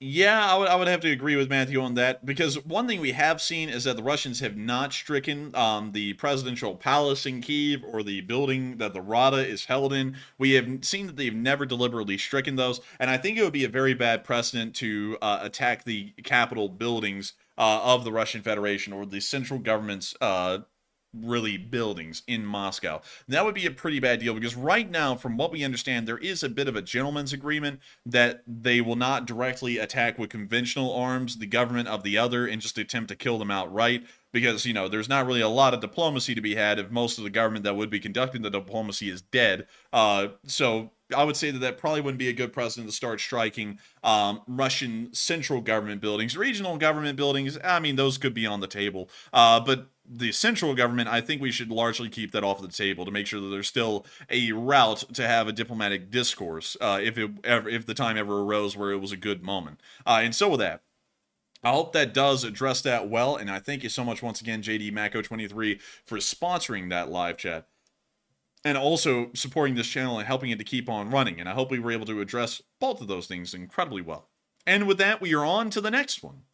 [SPEAKER 2] yeah, I would have to agree with Matthew on that, because one thing we have seen is that the Russians have not stricken the presidential palace in Kyiv or the building that the Rada is held in. We have seen that they've never deliberately stricken those, and I think it would be a very bad precedent to attack the capital buildings of the Russian Federation or the central government's really buildings in Moscow. That would be a pretty bad deal, because right now, from what we understand, there is a bit of a gentleman's agreement that they will not directly attack with conventional arms the government of the other and just attempt to kill them outright, because, you know, there's not really a lot of diplomacy to be had if most of the government that would be conducting the diplomacy is dead. So I would say that that probably wouldn't be a good precedent to start striking Russian central government buildings. Regional government buildings, I mean, those could be on the table. But the central government, I think we should largely keep that off the table to make sure that there's still a route to have a diplomatic discourse if the time ever arose where it was a good moment. And so with that, I hope that does address that well, and I thank you so much once again, JD Mako23, for sponsoring that live chat and also supporting this channel and helping it to keep on running. And I hope we were able to address both of those things incredibly well. And with that, we are on to the next one.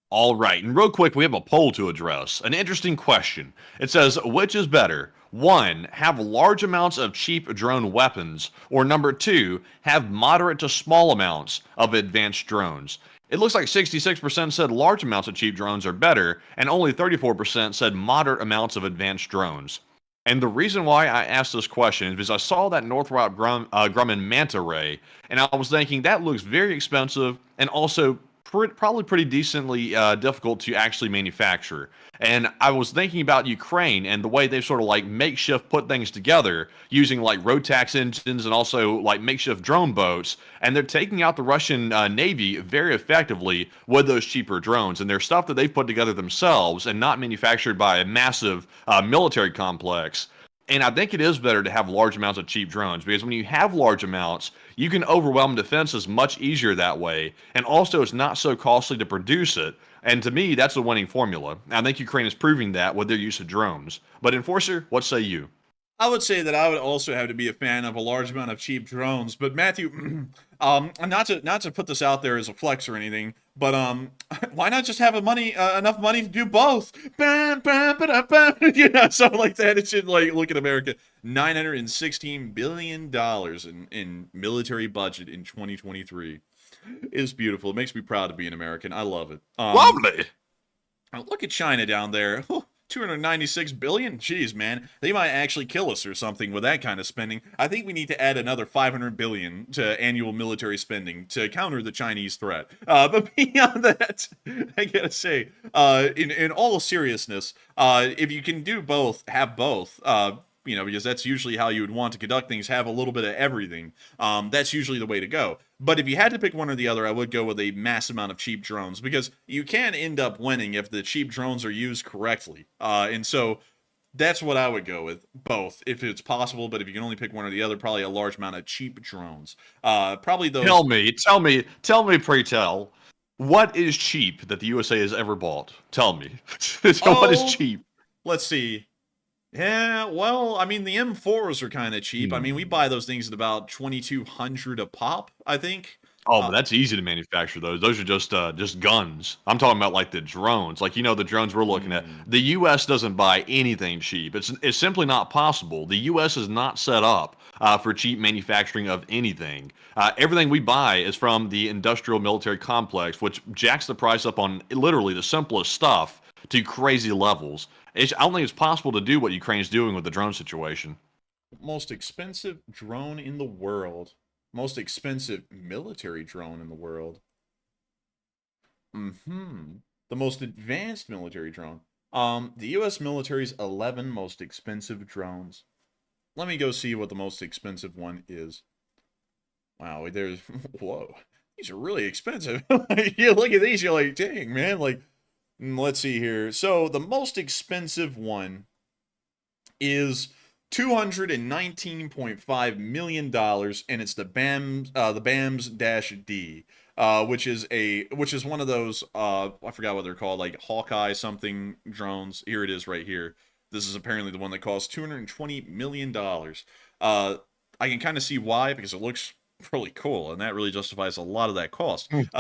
[SPEAKER 3] All right, and real quick, we have a poll to address. An interesting question. It says, which is better? 1, have large amounts of cheap drone weapons, or number 2, have moderate to small amounts of advanced drones. It looks like 66% said large amounts of cheap drones are better, and only 34% said moderate amounts of advanced drones. And the reason why I asked this question is because I saw that Northrop Grumman Manta Ray, and I was thinking that looks very expensive and also probably pretty decently difficult to actually manufacture. And I was thinking about Ukraine and the way they sort of like makeshift put things together using like Rotax engines and also like makeshift drone boats. And they're taking out the Russian Navy very effectively with those cheaper drones. And they're stuff that they've put together themselves and not manufactured by a massive military complex. And I think it is better to have large amounts of cheap drones, because when you have large amounts, you can overwhelm defenses much easier that way. And also, it's not so costly to produce it. And to me, that's a winning formula. I think Ukraine is proving that with their use of drones. But Enforcer, what say you?
[SPEAKER 2] I would say that I would also have to be a fan of a large amount of cheap drones. But Matthew, not to put this out there as a flex or anything, but why not just have enough money to do both? You know, something like that. It should, like, look at America, $916 billion in military budget in 2023. It's beautiful. It makes me proud to be an American. I love it.
[SPEAKER 3] Lovely.
[SPEAKER 2] Look at China down there. 296 billion? Jeez, man. They might actually kill us or something with that kind of spending. I think we need to add another 500 billion to annual military spending to counter the Chinese threat. But beyond that, I gotta say, in all seriousness, if you can do both, have both. You know, because that's usually how you would want to conduct things, have a little bit of everything. That's usually the way to go. But if you had to pick one or the other, I would go with a mass amount of cheap drones, because you can end up winning if the cheap drones are used correctly. And so that's what I would go with, both, if it's possible. But if you can only pick one or the other, probably a large amount of cheap drones. Probably those.
[SPEAKER 3] Tell me, pray tell, what is cheap that the USA has ever bought? Tell me. What is cheap?
[SPEAKER 2] Let's see. Yeah, well, I mean, the M4s are kind of cheap. I mean, we
[SPEAKER 3] Hmm.
[SPEAKER 2] buy those things at about 2,200 a pop, I think.
[SPEAKER 3] Oh,
[SPEAKER 2] Uh,
[SPEAKER 3] but that's easy to manufacture those. Those are just guns. I'm talking about like the drones. Like the drones we're looking at.
[SPEAKER 2] hmm.
[SPEAKER 3] The US doesn't buy anything cheap. It's simply not possible. The US is not set up for cheap manufacturing of anything. Everything we buy is from the industrial military complex, which jacks the price up on literally the simplest stuff to crazy levels. I don't think it's possible to do what Ukraine's doing with the drone situation.
[SPEAKER 2] Most expensive drone in the world. Most expensive military drone in the world. Hmm. The most advanced military drone. The U.S. military's 11 most expensive drones. Let me go see what the most expensive one is. Wow, there's whoa. These are really expensive. You look at these, you're like, dang, man. Like, let's see here. So the most expensive one is $219.5 million dollars, and it's the BAMS Dash D, which is one of those I forgot what they're called, like Hawkeye something drones. Here it is right here. This is apparently the one that costs $220 million dollars. I can kind of see why, because it looks really cool, and that really justifies a lot of that cost. But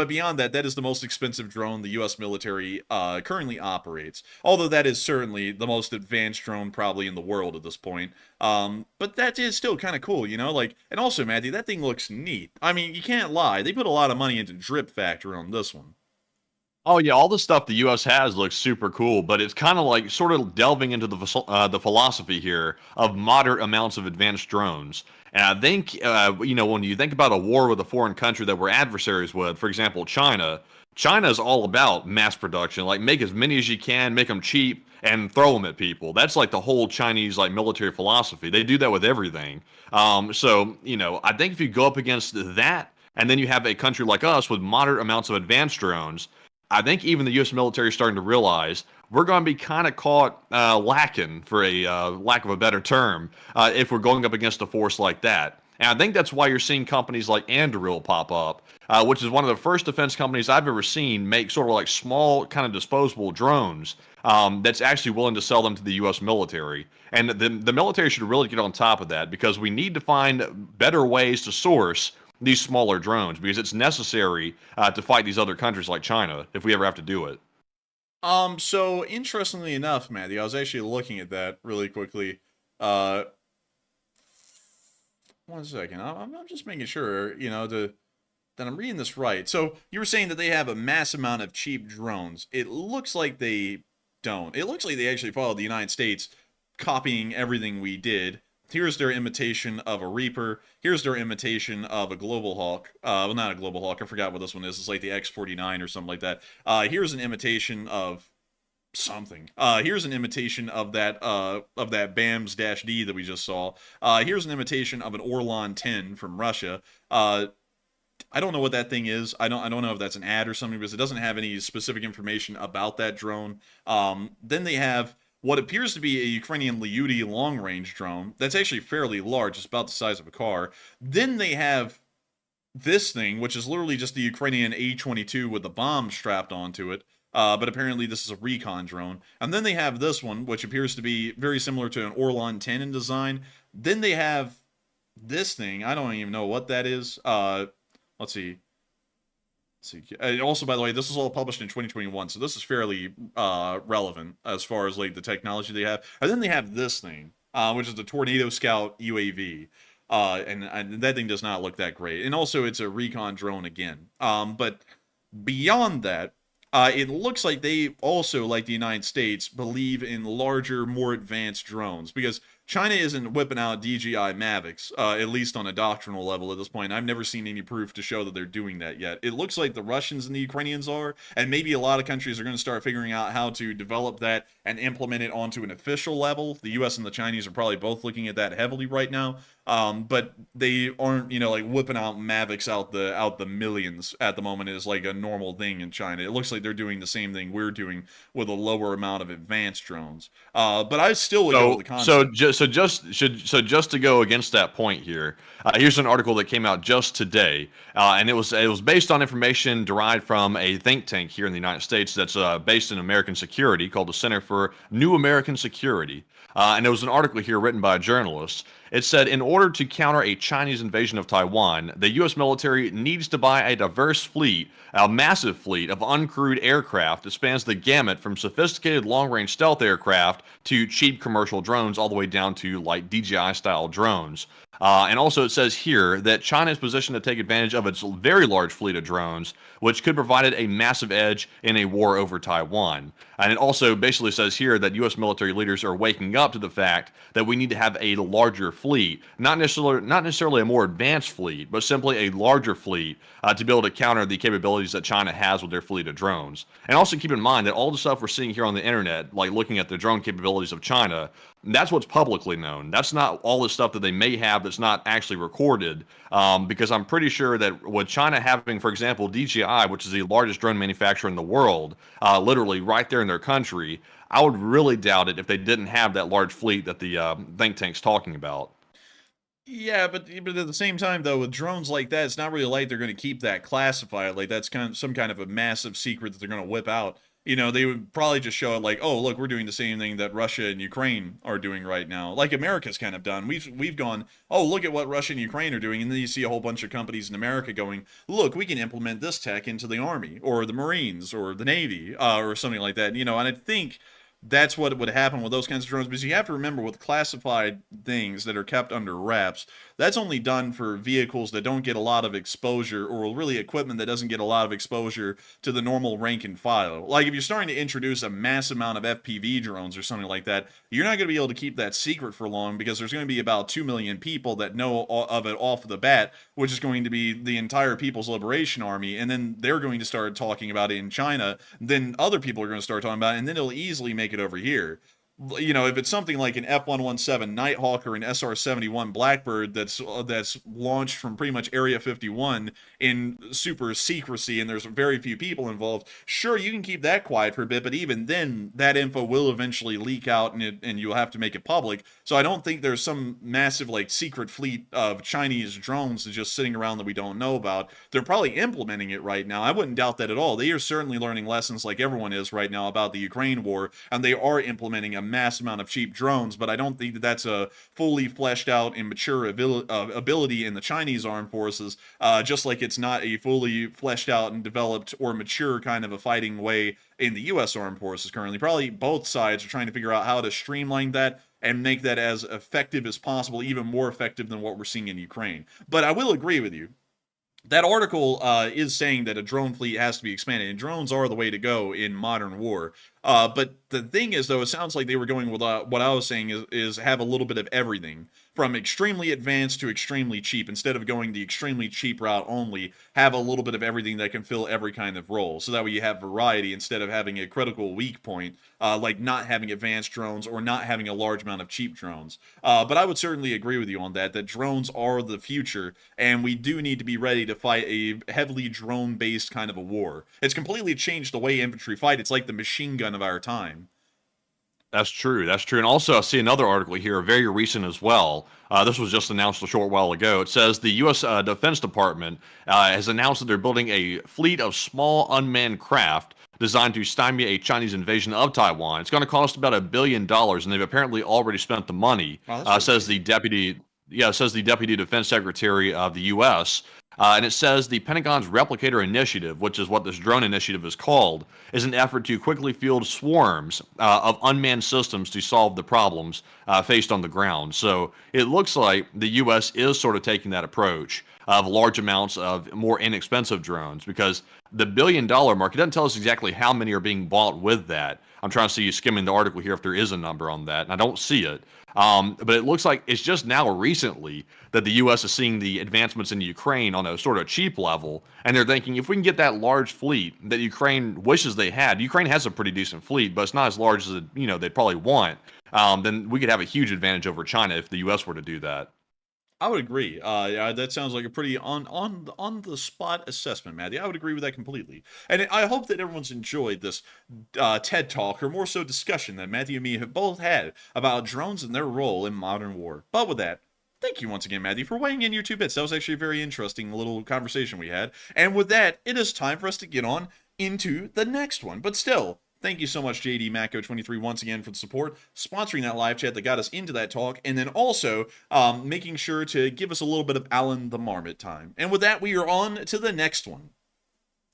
[SPEAKER 2] beyond that, that is the most expensive drone the U.S. military currently operates. Although that is certainly the most advanced drone probably in the world at this point. But that is still kind of cool, you know. Like, and also, Matthew, that thing looks neat. I mean, you can't lie. They put a lot of money into Drip Factory on this one.
[SPEAKER 3] Oh yeah, all the stuff the U.S. has looks super cool, but it's kind of like sort of delving into the philosophy here of moderate amounts of advanced drones. And I think when you think about a war with a foreign country that we're adversaries with, for example, China, China is all about mass production, like make as many as you can, make them cheap, and throw them at people. That's like the whole Chinese like military philosophy. They do that with everything. So I think if you go up against that, and then you have a country like us with moderate amounts of advanced drones. I think even the U.S. military is starting to realize we're going to be kind of caught lacking, for a lack of a better term, if we're going up against a force like that. And I think that's why you're seeing companies like Anduril pop up, which is one of the first defense companies I've ever seen make sort of like small, kind of disposable drones that's actually willing to sell them to the U.S. military. And the military should really get on top of that, because we need to find better ways to source these smaller drones, because it's necessary to fight these other countries like China if we ever have to do it.
[SPEAKER 2] So interestingly enough, Matthew, I was actually looking at that really quickly. Uh, One second. I'm just making sure, that I'm reading this right. So you were saying that they have a mass amount of cheap drones. It looks like they don't. It looks like they actually followed the United States, copying everything we did. Here's their imitation of a Reaper. Here's their imitation of a Global Hawk. Well, not a Global Hawk. I forgot what this one is. It's like the X-49 or something like that. Here's an imitation of something. Here's an imitation of that BAMS Dash D that we just saw. Here's an imitation of an Orlan 10 from Russia. I don't know what that thing is. I don't know if that's an ad or something, because it doesn't have any specific information about that drone. Then they have what appears to be a Ukrainian Lyuti long-range drone that's actually fairly large. It's about the size of a car. Then they have this thing, which is literally just the Ukrainian A-22 with the bomb strapped onto it. But apparently this is a recon drone. And then they have this one, which appears to be very similar to an Orlan 10 in design. Then they have this thing. I don't even know what that is. Let's see. Also, by the way, this was all published in 2021, so this is fairly relevant as far as like the technology they have. And then they have this thing, which is the Tornado Scout UAV. And that thing does not look that great. And also, it's a recon drone again. But beyond that, it looks like they also, like the United States, believe in larger, more advanced drones, because China isn't whipping out DJI Mavics, at least on a doctrinal level at this point. I've never seen any proof to show that they're doing that yet. It looks like the Russians and the Ukrainians are, and maybe a lot of countries are going to start figuring out how to develop that and implement it onto an official level. The US and the Chinese are probably both looking at that heavily right now. But they aren't, like whipping out Mavics out the millions at the moment is like a normal thing in China. It looks like they're doing the same thing we're doing with a lower amount of advanced drones. But I still would go with the concept.
[SPEAKER 3] just to go against that point here, here's an article that came out just today, and it was based on information derived from a think tank here in the United States that's based in American security called the Center for New American Security. And there was an article here written by a journalist. It said, in order to counter a Chinese invasion of Taiwan, the U.S. military needs to buy a diverse fleet, a massive fleet of uncrewed aircraft that spans the gamut from sophisticated long-range stealth aircraft to cheap commercial drones all the way down to light DJI-style drones. And also it says here that China is positioned to take advantage of its very large fleet of drones, which could provide it a massive edge in a war over Taiwan. And it also basically says here that U.S. military leaders are waking up to the fact that we need to have a larger fleet, not necessarily a more advanced fleet, but simply a larger fleet to be able to counter the capabilities that China has with their fleet of drones. And also keep in mind that all the stuff we're seeing here on the internet, like looking at the drone capabilities of China, that's what's publicly known. That's not all the stuff that they may have that's not actually recorded, because I'm pretty sure that with China having, for example, DJI, which is the largest drone manufacturer in the world, literally right there in their country, I would really doubt it if they didn't have that large fleet that the think tank's talking about.
[SPEAKER 2] Yeah, but at the same time, though, with drones like that, it's not really like they're going to keep that classified. Like that's kind of some kind of a massive secret that they're going to whip out. You know, they would probably just show it like, oh, look, we're doing the same thing that Russia and Ukraine are doing right now, like America's kind of done. We've gone, oh, look at what Russia and Ukraine are doing, and then you see a whole bunch of companies in America going, look, we can implement this tech into the Army or the Marines or the Navy or something like that. You know, and I think that's what would happen with those kinds of drones, because you have to remember with classified things that are kept under wraps, that's only done for vehicles that don't get a lot of exposure, or really equipment that doesn't get a lot of exposure to the normal rank and file. Like if you're starting to introduce a mass amount of FPV drones or something like that, you're not going to be able to keep that secret for long, because there's going to be about 2 million people that know of it off the bat, which is going to be the entire People's Liberation Army, and then they're going to start talking about it in China, then other people are going to start talking about it, and then it'll easily make it over here. You know, if it's something like an F-117 Nighthawk or an SR-71 Blackbird that's launched from pretty much Area 51 in super secrecy and there's very few people involved, sure, you can keep that quiet for a bit, but even then, that info will eventually leak out and you'll have to make it public. So I don't think there's some massive, like, secret fleet of Chinese drones just sitting around that we don't know about. They're probably implementing it right now. I wouldn't doubt that at all. They are certainly learning lessons like everyone is right now about the Ukraine war, and they are implementing a mass amount of cheap drones, but I don't think that that's a fully fleshed out and mature ability in the Chinese armed forces, just like it's not a fully fleshed out and developed or mature kind of a fighting way in the U.S. armed forces currently. Probably both sides are trying to figure out how to streamline that and make that as effective as possible, even more effective than what we're seeing in Ukraine. But I will agree with you. That article is saying that a drone fleet has to be expanded, and drones are the way to go in modern war. But the thing is, though, it sounds like they were going with what I was saying is have a little bit of everything, from extremely advanced to extremely cheap. Instead of going the extremely cheap route only, have a little bit of everything that can fill every kind of role. So that way you have variety instead of having a critical weak point, like not having advanced drones or not having a large amount of cheap drones. But I would certainly agree with you on that drones are the future, and we do need to be ready to fight a heavily drone-based kind of a war. It's completely changed the way infantry fight. It's like the machine gun of our time.
[SPEAKER 3] That's true. That's true. And also, I see another article here, very recent as well. This was just announced a short while ago. It says the U.S. Defense Department has announced that they're building a fleet of small unmanned craft designed to stymie a Chinese invasion of Taiwan. It's going to cost about $1 billion, and they've apparently already spent the money. Says the deputy defense secretary of the U.S. And it says the Pentagon's Replicator Initiative, which is what this drone initiative is called, is an effort to quickly field swarms of unmanned systems to solve the problems faced on the ground. So it looks like the U.S. is sort of taking that approach of large amounts of more inexpensive drones, because the $1 billion mark, it doesn't tell us exactly how many are being bought with that. I'm trying to see you skimming the article here if there is a number on that, and I don't see it. But it looks like it's just now recently that the U.S. is seeing the advancements in Ukraine on a sort of cheap level, and they're thinking if we can get that large fleet that Ukraine wishes they had. Ukraine has a pretty decent fleet, but it's not as large as they'd probably want. Then we could have a huge advantage over China if the U.S. were to do that.
[SPEAKER 2] I would agree. Yeah, that sounds like a pretty on the spot assessment, Matthew. I would agree with that completely. And I hope that everyone's enjoyed this TED talk, or more so discussion, that Matthew and me have both had about drones and their role in modern war. But with that, thank you once again, Matthew, for weighing in your 2 bits. That was actually a very interesting little conversation we had. And with that, it is time for us to get on into the next one. But still, thank you so much, JD Macco23, once again for the support, sponsoring that live chat that got us into that talk, and then also making sure to give us a little bit of Alan the Marmot time. And with that, we are on to the next one.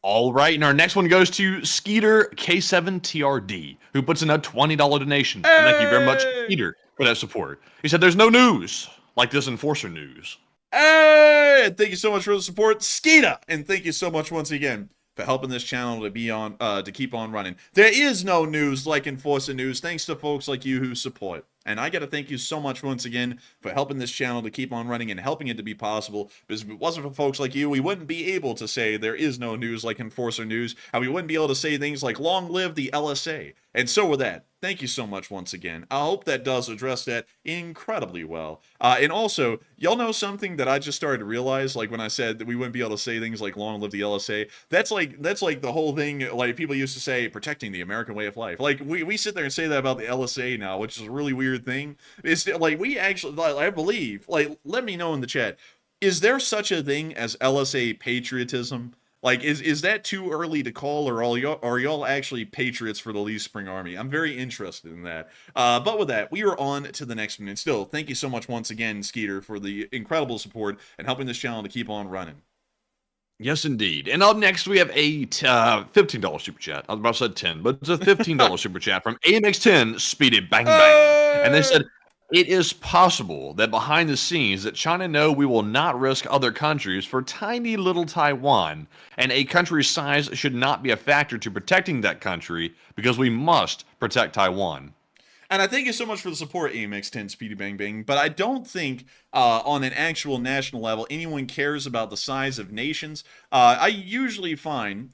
[SPEAKER 3] All right, and our next one goes to Skeeter K7TRD, who puts in a $20 donation.
[SPEAKER 2] Hey!
[SPEAKER 3] And thank you very much, Skeeter, for that support. He said, "There's no news like this Enforcer news."
[SPEAKER 2] Hey! Thank you so much for the support, Skeeta! And thank you so much once again for helping this channel to be on, to keep on running. There is no news like Enforcer News, thanks to folks like you who support. And I got to thank you so much once again for helping this channel to keep on running and helping it to be possible. Because if it wasn't for folks like you, we wouldn't be able to say there is no news like Enforcer News, and we wouldn't be able to say things like long live the LSA. And so with that, thank you so much once again. I hope that does address that incredibly well. And also, y'all know something that I just started to realize, like when I said that we wouldn't be able to say things like long live the LSA. That's like the whole thing, like people used to say, protecting the American way of life. Like we sit there and say that about the LSA now, which is a really weird thing. It's like we actually, like, I believe, like, let me know in the chat, is there such a thing as LSA patriotism? Like, is that too early to call, or are y'all actually patriots for the Lee Spring Army? I'm very interested in that. But with that, we are on to the next one. And still, thank you so much once again, Skeeter, for the incredible support and helping this channel to keep on running.
[SPEAKER 3] Yes, indeed. And up next, we have a $15 super chat. I was about to say 10, but it's a $15 super chat from AMX10 Speedy Bang Bang. And they said, "It is possible that behind the scenes that China know we will not risk other countries for tiny little Taiwan, and a country's size should not be a factor to protecting that country because we must protect Taiwan."
[SPEAKER 2] And I thank you so much for the support, AMX10 Speedy Bang Bang, but I don't think on an actual national level anyone cares about the size of nations. I usually find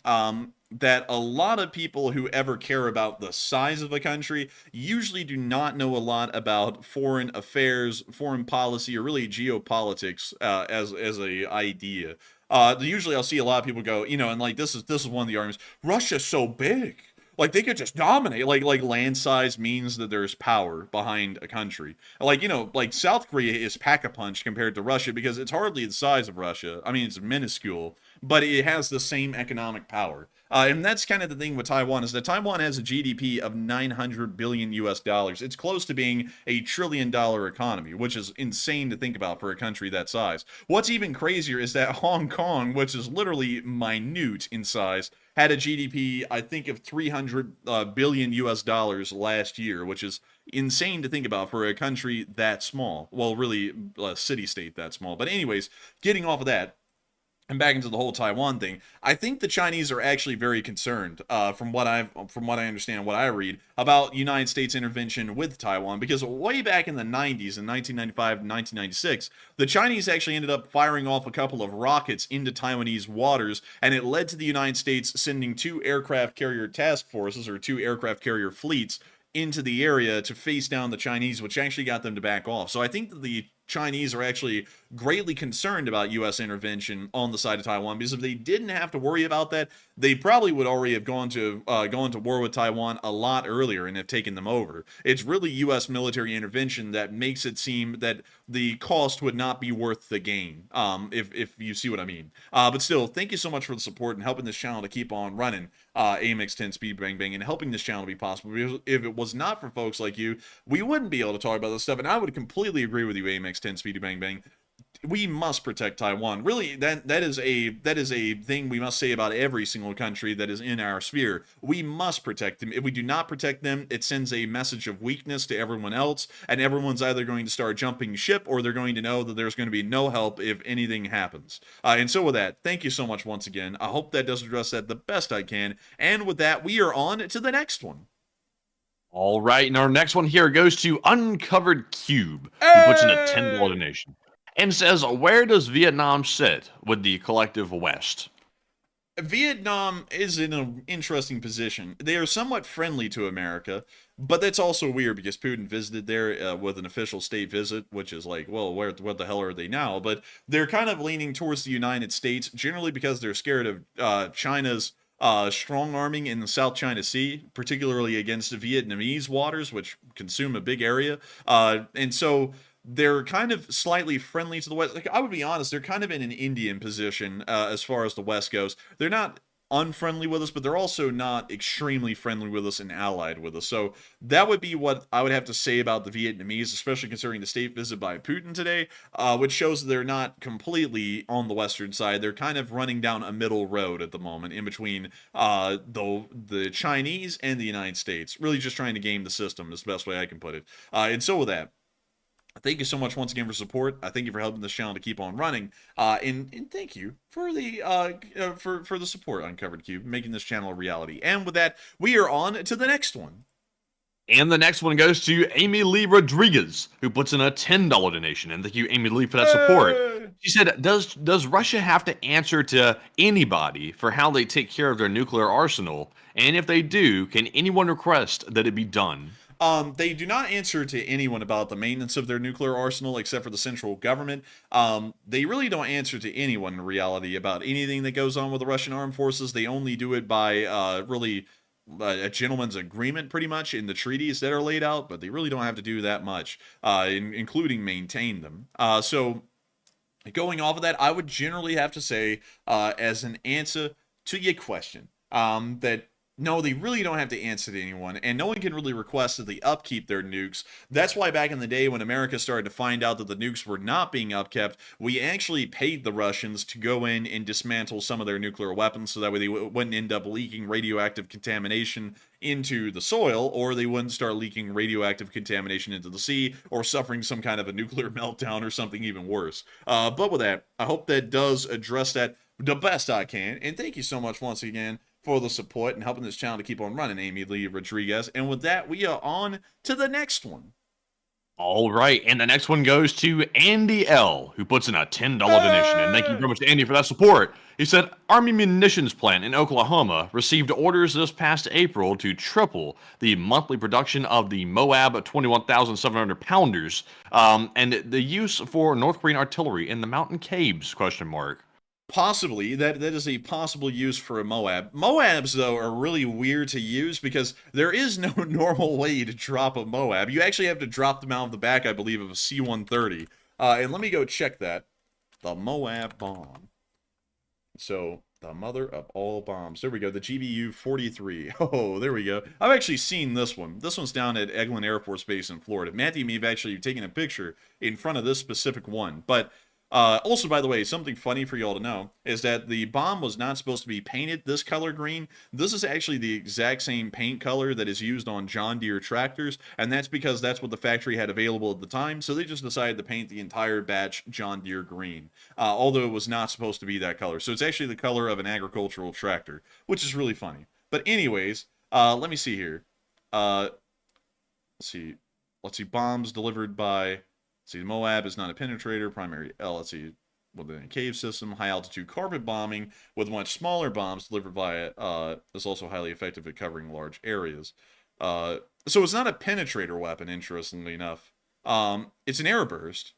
[SPEAKER 2] that a lot of people who ever care about the size of a country usually do not know a lot about foreign affairs, foreign policy, or really geopolitics as a idea. Usually I'll see a lot of people go, and like this is one of the arguments, Russia's so big. Like, they could just dominate. Like land size means that there's power behind a country. Like, like South Korea is pack-a-punch compared to Russia because it's hardly the size of Russia. I mean, it's minuscule, but it has the same economic power. And that's kind of the thing with Taiwan, is that Taiwan has a GDP of 900 billion US dollars. It's close to being a $1 trillion economy, which is insane to think about for a country that size. What's even crazier is that Hong Kong, which is literally minute in size, had a GDP, I think, of 300 billion US dollars last year, which is insane to think about for a country that small. Well, really, a city-state that small. But anyways, getting off of that, and back into the whole Taiwan thing, I think the Chinese are actually very concerned, from what I understand, what I read, about United States intervention with Taiwan, because way back in the 90s, in 1995 and 1996, the Chinese actually ended up firing off a couple of rockets into Taiwanese waters, and it led to the United States sending 2 aircraft carrier task forces, or 2 aircraft carrier fleets, into the area to face down the Chinese, which actually got them to back off. So I think that the Chinese are actually greatly concerned about U.S. intervention on the side of Taiwan, because if they didn't have to worry about that, they probably would already have gone to war with Taiwan a lot earlier and have taken them over. It's really U.S. military intervention that makes it seem that the cost would not be worth the gain, if you see what I mean. But still, thank you so much for the support and helping this channel to keep on running, AMX10 Speed Bang Bang, and helping this channel to be possible. Because if it was not for folks like you, we wouldn't be able to talk about this stuff, and I would completely agree with you, AMX10 Speedy Bang Bang. We must protect Taiwan. Really, that is a thing we must say about every single country that is in our sphere. We must protect them. If we do not protect them, it sends a message of weakness to everyone else, and everyone's either going to start jumping ship, or they're going to know that there's going to be no help if anything happens. And so with that, thank you so much once again. I hope that does address that the best I can. And with that, we are on to the next one.
[SPEAKER 3] All right, and our next one here goes to Uncovered Cube, who puts in a $10 donation and says, "Where does Vietnam sit with the collective West?"
[SPEAKER 2] Vietnam is in an interesting position. They are somewhat friendly to America, but that's also weird because Putin visited there with an official state visit, which is like, well, what the hell are they now? But they're kind of leaning towards the United States, generally because they're scared of China's strong arming in the South China Sea, particularly against Vietnamese waters, which consume a big area. And so they're kind of slightly friendly to the West. Like, I would be honest, they're kind of in an Indian position as far as the West goes. They're not unfriendly with us, but they're also not extremely friendly with us and allied with us. So that would be what I would have to say about the Vietnamese, especially considering the state visit by Putin today, which shows that they're not completely on the Western side. They're kind of running down a middle road at the moment in between the Chinese and the United States. Really just trying to game the system is the best way I can put it. And so with that, thank you so much once again for support. I thank you for helping this channel to keep on running, and thank you for the for the support on Covered Cube, making this channel a reality. And with that, we are on to the next one.
[SPEAKER 3] And the next one goes to Amy Lee Rodriguez, who puts in a $10 donation. And thank you, Amy Lee, for that support. She said, does Russia have to answer to anybody for how they take care of their nuclear arsenal? And if they do, can anyone request that it be done?
[SPEAKER 2] They do not answer to anyone about the maintenance of their nuclear arsenal except for the central government. They really don't answer to anyone in reality about anything that goes on with the Russian armed forces. They only do it by really a gentleman's agreement, pretty much, in the treaties that are laid out, but they really don't have to do that much, including maintain them. So going off of that, I would generally have to say, as an answer to your question, that no, they really don't have to answer to anyone, and no one can really request that they upkeep their nukes. That's why back in the day when America started to find out that the nukes were not being upkept, we actually paid the Russians to go in and dismantle some of their nuclear weapons so that way they wouldn't end up leaking radioactive contamination into the soil, or they wouldn't start leaking radioactive contamination into the sea, or suffering some kind of a nuclear meltdown or something even worse. But with that, I hope that does address that the best I can, and thank you so much once again for the support and helping this channel to keep on running, Amy Lee Rodriguez. And with that, we are on to the next one.
[SPEAKER 3] All right, and the next one goes to Andy L., who puts in a $10 donation. And thank you very much to Andy for that support. He said, Army munitions plant in Oklahoma received orders this past April to triple the monthly production of the Moab 21,700 pounders and the use for North Korean artillery in the mountain caves, question mark.
[SPEAKER 2] Possibly. That is a possible use for a Moab. Moabs, though, are really weird to use because there is no normal way to drop a Moab. You actually have to drop them out of the back, I believe, of a C-130. And let me go check that. The Moab bomb. So, the mother of all bombs. There we go. The GBU-43. Oh, there we go. I've actually seen this one. This one's down at Eglin Air Force Base in Florida. Matthew and me have actually taken a picture in front of this specific one. But also, by the way, something funny for y'all to know is that the bomb was not supposed to be painted this color green. This is actually the exact same paint color that is used on John Deere tractors, and that's because that's what the factory had available at the time, so they just decided to paint the entire batch John Deere green, although it was not supposed to be that color. So it's actually the color of an agricultural tractor, which is really funny. But anyways, let me see here. Let's see, bombs delivered by... See, Moab is not a penetrator, primary let's see, within a cave system, high altitude carpet bombing with much smaller bombs delivered via is also highly effective at covering large areas. So it's not a penetrator weapon, interestingly enough. It's an air burst.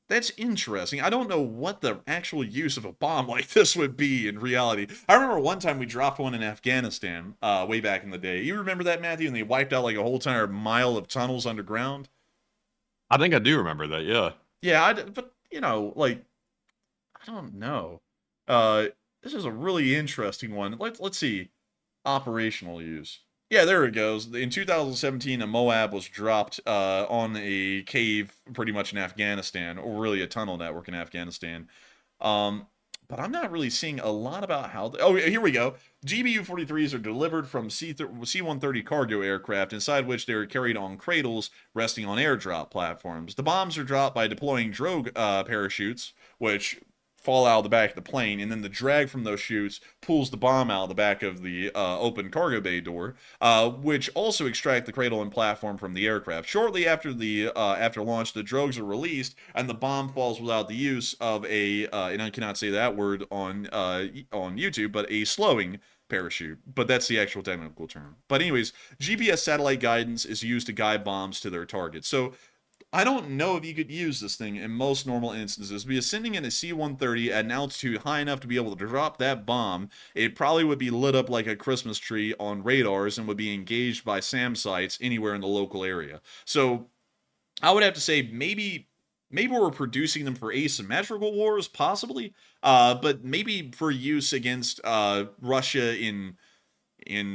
[SPEAKER 2] That's interesting. I don't know what the actual use of a bomb like this would be in reality. I remember one time we dropped one in Afghanistan way back in the day. You remember that, Matthew? And they wiped out like a whole entire mile of tunnels underground.
[SPEAKER 3] I think I do remember that, yeah.
[SPEAKER 2] Yeah, but, you know, like, I don't know. This is a really interesting one. Let's see. Operational use. Yeah, there it goes. In 2017, a Moab was dropped on a cave pretty much in Afghanistan, or really a tunnel network in Afghanistan. But I'm not really seeing a lot about how... Oh, here we go. GBU-43s are delivered from C-130 cargo aircraft, inside which they are carried on cradles resting on airdrop platforms. The bombs are dropped by deploying drogue parachutes, which fall out of the back of the plane, and then the drag from those chutes pulls the bomb out of the back of the open cargo bay door, which also extract the cradle and platform from the aircraft. Shortly after the after launch, the drogues are released, and the bomb falls without the use of a and I cannot say that word on YouTube, but a slowing parachute, but that's the actual technical term. But anyways, GPS satellite guidance is used to guide bombs to their targets. So I don't know if you could use this thing in most normal instances, because sending in a C-130 at an altitude high enough to be able to drop that bomb, it probably would be lit up like a Christmas tree on radars and would be engaged by SAM sites anywhere in the local area. So I would have to say maybe we're producing them for asymmetrical wars, possibly, but maybe for use against Russia in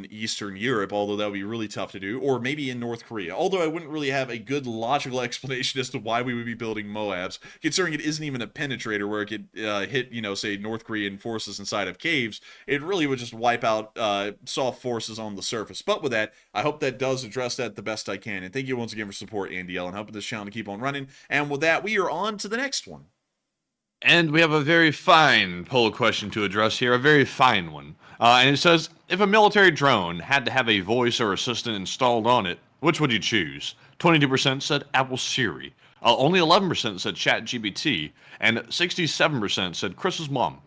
[SPEAKER 2] Eastern Europe, although that would be really tough to do, or maybe in North Korea. Although I wouldn't really have a good logical explanation as to why we would be building MOABs, considering it isn't even a penetrator where it could hit, say, North Korean forces inside of caves. It really would just wipe out soft forces on the surface. But with that, I hope that does address that the best I can. And thank you once again for support, Andy L, and helping this channel to keep on running. And with that, we are on to the next one.
[SPEAKER 3] And we have a very fine poll question to address here, a very fine one. And it says, if a military drone had to have a voice or assistant installed on it, which would you choose? 22% said Apple Siri. Only 11% said ChatGPT. And 67% said Chris's mom.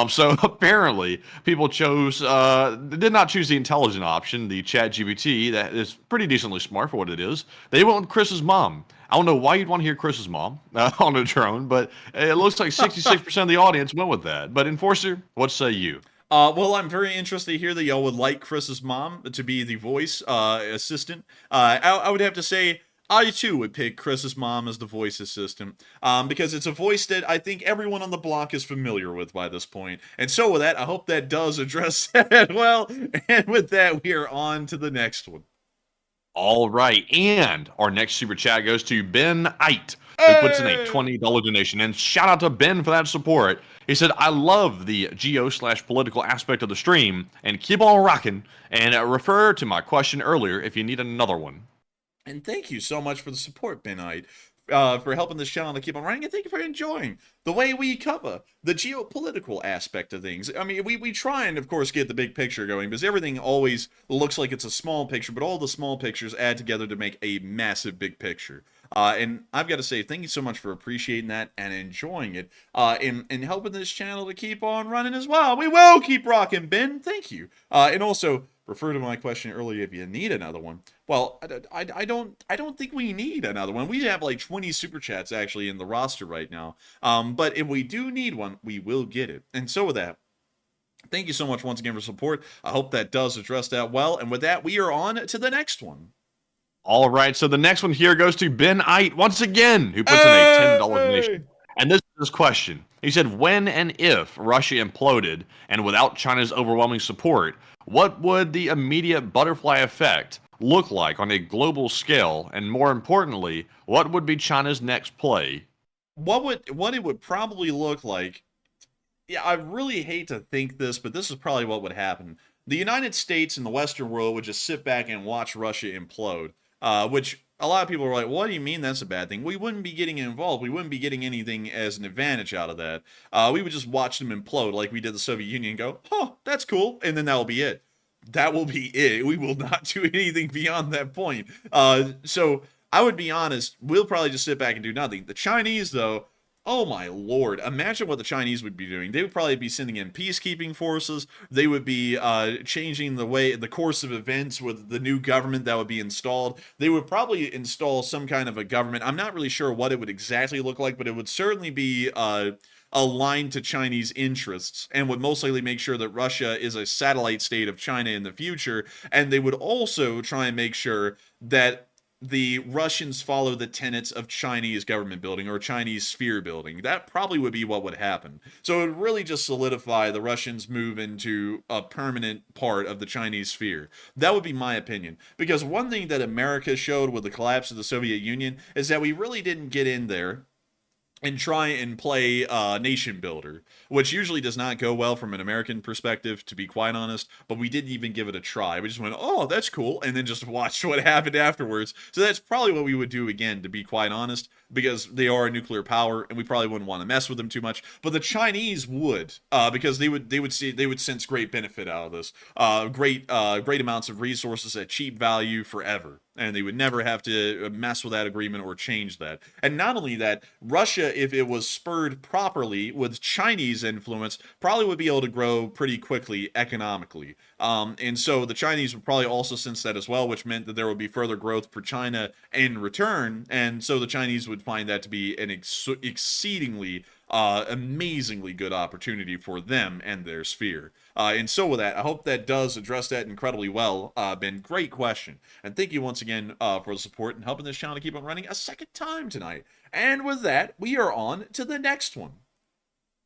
[SPEAKER 3] So apparently, people did not choose the intelligent option, the ChatGPT, that is pretty decently smart for what it is. They went with Chris's mom. I don't know why you'd want to hear Chris's mom on a drone, but it looks like 66% of the audience went with that. But Enforcer, what say you?
[SPEAKER 2] Well, I'm very interested to hear that y'all would like Chris's mom to be the voice assistant. I would have to say, I too would pick Chris's mom as the voice assistant, because it's a voice that I think everyone on the block is familiar with by this point. And so with that, I hope that does address that well. And with that, we are on to the next one.
[SPEAKER 3] All right, and our next super chat goes to Ben Ite, who puts in a $20 donation. And shout out to Ben for that support. He said, I love the geo/political aspect of the stream, and keep on rocking, and refer to my question earlier if you need another one.
[SPEAKER 2] And thank you so much for the support, Ben Ite, for helping this channel to keep on running, and thank you for enjoying the way we cover the geopolitical aspect of things. I mean, we try and, of course, get the big picture going, because everything always looks like it's a small picture, but all the small pictures add together to make a massive big picture. And I've got to say, thank you so much for appreciating that and enjoying it, and helping this channel to keep on running as well. We will keep rocking, Ben. Thank you. And also, refer to my question earlier if you need another one. Well, I don't think we need another one. We have like 20 super chats actually in the roster right now. But if we do need one, we will get it. And so with that, thank you so much once again for support. I hope that does address that well. And with that, we are on to the next one.
[SPEAKER 3] All right, so the next one here goes to Ben Ite once again, who puts in a $10 donation. And this is his question. He said, when and if Russia imploded, and without China's overwhelming support, what would the immediate butterfly effect look like on a global scale? And more importantly, what would be China's next play?
[SPEAKER 2] What it would probably look like, yeah, I really hate to think this, but this is probably what would happen. The United States and the Western world would just sit back and watch Russia implode, which a lot of people are like, what do you mean that's a bad thing? We wouldn't be getting involved. We wouldn't be getting anything as an advantage out of that. We would just watch them implode like we did the Soviet Union and go, oh, that's cool. And then that will be it. That will be it. We will not do anything beyond that point. So I would be honest, we'll probably just sit back and do nothing. The Chinese, though, oh my lord, imagine what the Chinese would be doing. They would probably be sending in peacekeeping forces. They would be changing the course of events with the new government that would be installed. They would probably install some kind of a government. I'm not really sure what it would exactly look like, but it would certainly be aligned to Chinese interests, and would most likely make sure that Russia is a satellite state of China in the future. And they would also try and make sure that the Russians follow the tenets of Chinese government building or Chinese sphere building. That probably would be what would happen. So it would really just solidify the Russians' move into a permanent part of the Chinese sphere. That would be my opinion. Because one thing that America showed with the collapse of the Soviet Union is that we really didn't get in there and try and play nation builder, which usually does not go well from an American perspective, to be quite honest. But we didn't even give it a try. We just went, oh, that's cool, and then just watched what happened afterwards. So that's probably what we would do again, to be quite honest, because they are a nuclear power, and we probably wouldn't want to mess with them too much. But the Chinese would, because they would sense great benefit out of this, great amounts of resources at cheap value forever. And they would never have to mess with that agreement or change that. And not only that, Russia, if it was spurred properly with Chinese influence, probably would be able to grow pretty quickly economically. And so the Chinese would probably also sense that as well, which meant that there would be further growth for China in return. And so the Chinese would find that to be an exceedingly amazingly good opportunity for them and their sphere. And so with that, I hope that does address that incredibly well. Ben, great question. And thank you once again for the support and helping this channel to keep on running a second time tonight. And with that, we are on to the next one.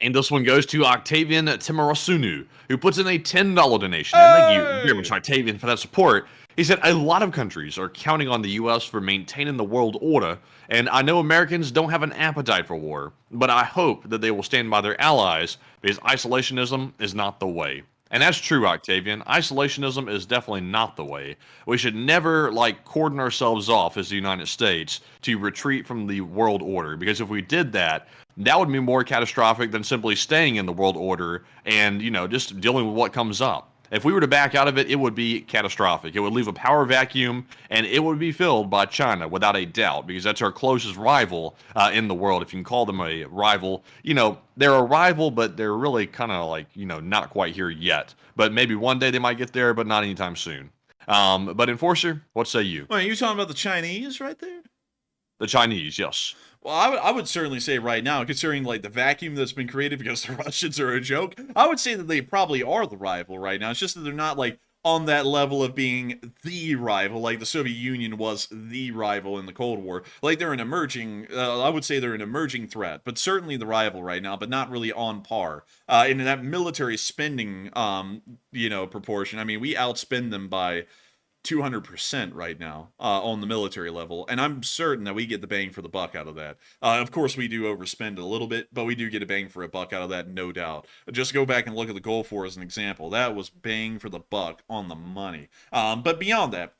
[SPEAKER 3] And this one goes to Octavian Timarasunu, who puts in a $10 donation. And thank you very much, Octavian, for that support. He said, a lot of countries are counting on the U.S. for maintaining the world order, and I know Americans don't have an appetite for war, but I hope that they will stand by their allies, because isolationism is not the way. And that's true, Octavian. Isolationism is definitely not the way. We should never, cordon ourselves off as the United States to retreat from the world order, because if we did that, that would be more catastrophic than simply staying in the world order and, just dealing with what comes up. If we were to back out of it, it would be catastrophic. It would leave a power vacuum, and it would be filled by China, without a doubt, because that's our closest rival in the world, if you can call them a rival. They're a rival, but they're really kind of not quite here yet. But maybe one day they might get there, but not anytime soon. But Enforcer, what say you?
[SPEAKER 2] Wait, are you talking about the Chinese right there?
[SPEAKER 3] The Chinese, yes.
[SPEAKER 2] Well, I would certainly say right now, considering the vacuum that's been created because the Russians are a joke, I would say that they probably are the rival right now. It's just that they're not on that level of being the rival, like the Soviet Union was the rival in the Cold War. They're an emerging, I would say they're an emerging threat, but certainly the rival right now, but not really on par. In that military spending, proportion, I mean, we outspend them by 200% right now on the military level, and I'm certain that we get the bang for the buck out of that. Of course, we do overspend a little bit, but we do get a bang for a buck out of that, no doubt. Just go back and look at the Gulf War as an example. That was bang for the buck on the money. But beyond that,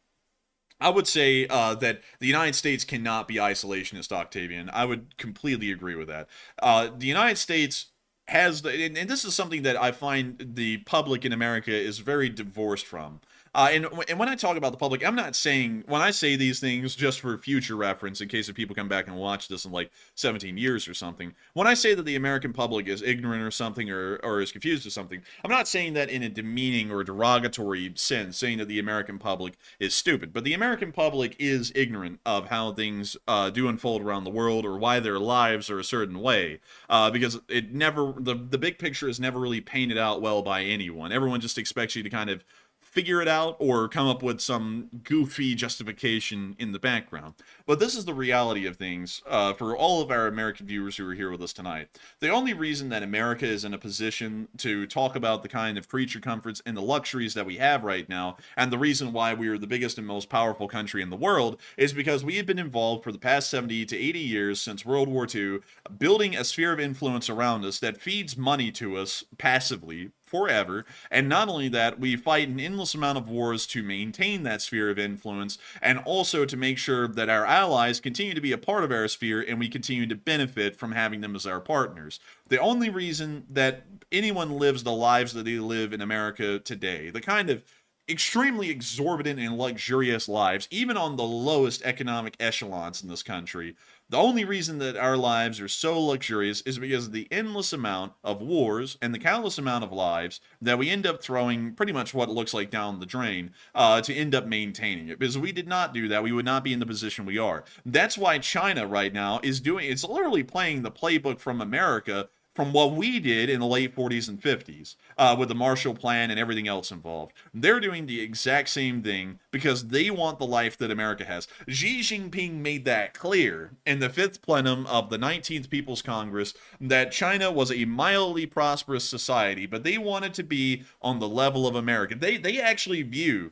[SPEAKER 2] I would say that the United States cannot be isolationist, Octavian. I would completely agree with that. The United States has, and this is something that I find the public in America is very divorced from. And when I talk about the public, I'm not saying, when I say these things just for future reference, in case if people come back and watch this in 17 years or something, when I say that the American public is ignorant or something, or is confused or something, I'm not saying that in a demeaning or derogatory sense, saying that the American public is stupid. But the American public is ignorant of how things do unfold around the world, or why their lives are a certain way, because it never, the big picture is never really painted out well by anyone. Everyone just expects you to kind of figure it out or come up with some goofy justification in the background. But this is the reality of things for all of our American viewers who are here with us tonight. The only reason that America is in a position to talk about the kind of creature comforts and the luxuries that we have right now, and the reason why we are the biggest and most powerful country in the world, is because we have been involved for the past 70 to 80 years since World War II, building a sphere of influence around us that feeds money to us passively forever. And not only that, we fight an endless amount of wars to maintain that sphere of influence, and also to make sure that our allies continue to be a part of our sphere and we continue to benefit from having them as our partners. The only reason that anyone lives the lives that they live in America today, the kind of extremely exorbitant and luxurious lives, even on the lowest economic echelons in this country, the only reason that our lives are so luxurious is because of the endless amount of wars and the countless amount of lives that we end up throwing pretty much what looks like down the drain to end up maintaining it. Because if we did not do that, we would not be in the position we are. That's why China right now is it's literally playing the playbook from America, from what we did in the late 40s and 50s with the Marshall Plan and everything else involved. They're doing the exact same thing because they want the life that America has. Xi Jinping made that clear in the 5th plenum of the 19th People's Congress that China was a mildly prosperous society, but they wanted to be on the level of America. They actually view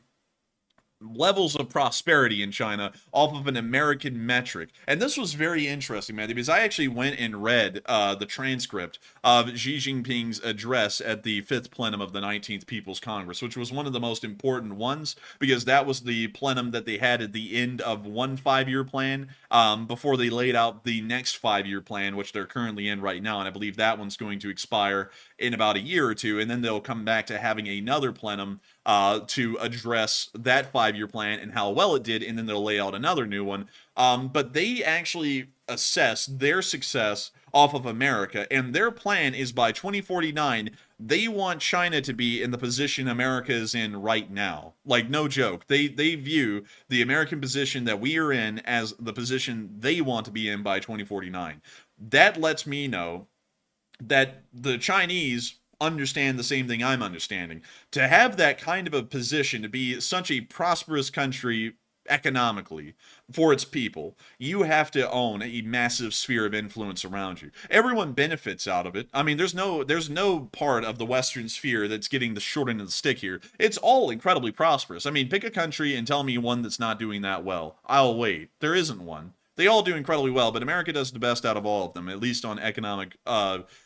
[SPEAKER 2] levels of prosperity in China off of an American metric. And this was very interesting, man, because I actually went and read the transcript of Xi Jinping's address at the 5th plenum of the 19th People's Congress, which was one of the most important ones because that was the plenum that they had at the end of one 5-year plan before they laid out the next 5-year plan, which they're currently in right now. And I believe that one's going to expire in about a year or two. And then they'll come back to having another plenum to address that 5-year plan and how well it did, and then they'll lay out another new one. But they actually assess their success off of America, and their plan is by 2049, they want China to be in the position America is in right now. Like, no joke. They view the American position that we are in as the position they want to be in by 2049. That lets me know that the Chinese understand the same thing I'm understanding. To have that kind of a position, to be such a prosperous country economically for its people, you have to own a massive sphere of influence around you. Everyone benefits out of it. I mean, there's no part of the Western sphere that's getting the short end of the stick here. It's all incredibly prosperous. I mean, pick a country and tell me one that's not doing that well. I'll wait. There isn't one. They all do incredibly well, but America does the best out of all of them, at least on economic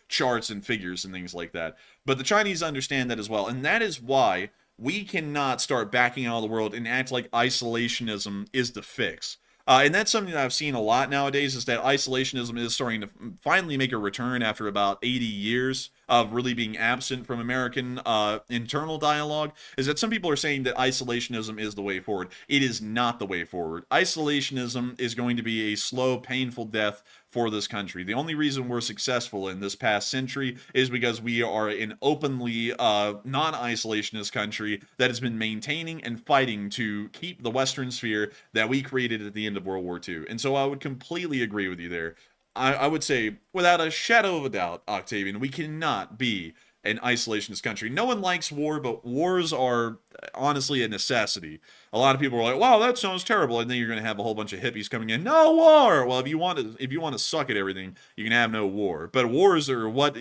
[SPEAKER 2] charts and figures and things like that. But the Chinese understand that as well, and that is why we cannot start backing out of the world and act like isolationism is the fix. And that's something that I've seen a lot nowadays, is that isolationism is starting to finally make a return after about 80 years of really being absent from American internal dialogue, is that some people are saying that isolationism is the way forward. It is not the way forward. Isolationism is going to be a slow, painful death for this country. The only reason we're successful in this past century is because we are an openly non-isolationist country that has been maintaining and fighting to keep the Western sphere that we created at the end of World War II. And so I would completely agree with you there. I would say, without a shadow of a doubt, Octavian, we cannot be an isolationist country. No one likes war, but wars are honestly a necessity. A lot of people are like, "Wow, that sounds terrible," and then you're going to have a whole bunch of hippies coming in. No war. Well, if you want to suck at everything, you can have no war. But wars are what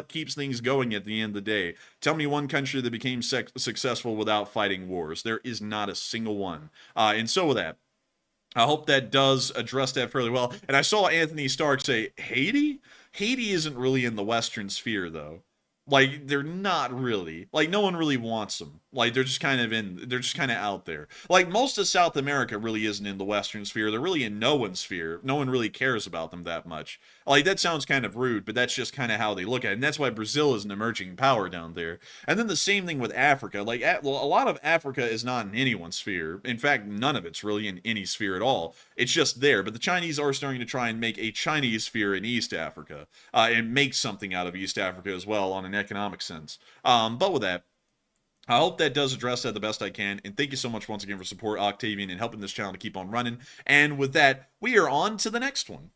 [SPEAKER 2] keeps things going at the end of the day. Tell me one country that became successful without fighting wars. There is not a single one. And so with that, I hope that does address that fairly well. And I saw Anthony Stark say, Haiti? Haiti isn't really in the Western sphere, though. Like, they're not really. Like, no one really wants them. Like, they're just kind of out there. Like, most of South America really isn't in the Western sphere. They're really in no one's sphere. No one really cares about them that much. Like, that sounds kind of rude, but that's just kind of how they look at it. And that's why Brazil is an emerging power down there. And then the same thing with Africa. Like, a lot of Africa is not in anyone's sphere. In fact, none of it's really in any sphere at all. It's just there. But the Chinese are starting to try and make a Chinese sphere in East Africa. And make something out of East Africa as well on an economic sense. But with that, I hope that does address that the best I can. And thank you so much once again for support, Octavian, and helping this channel to keep on running. And with that, we are on to the next one.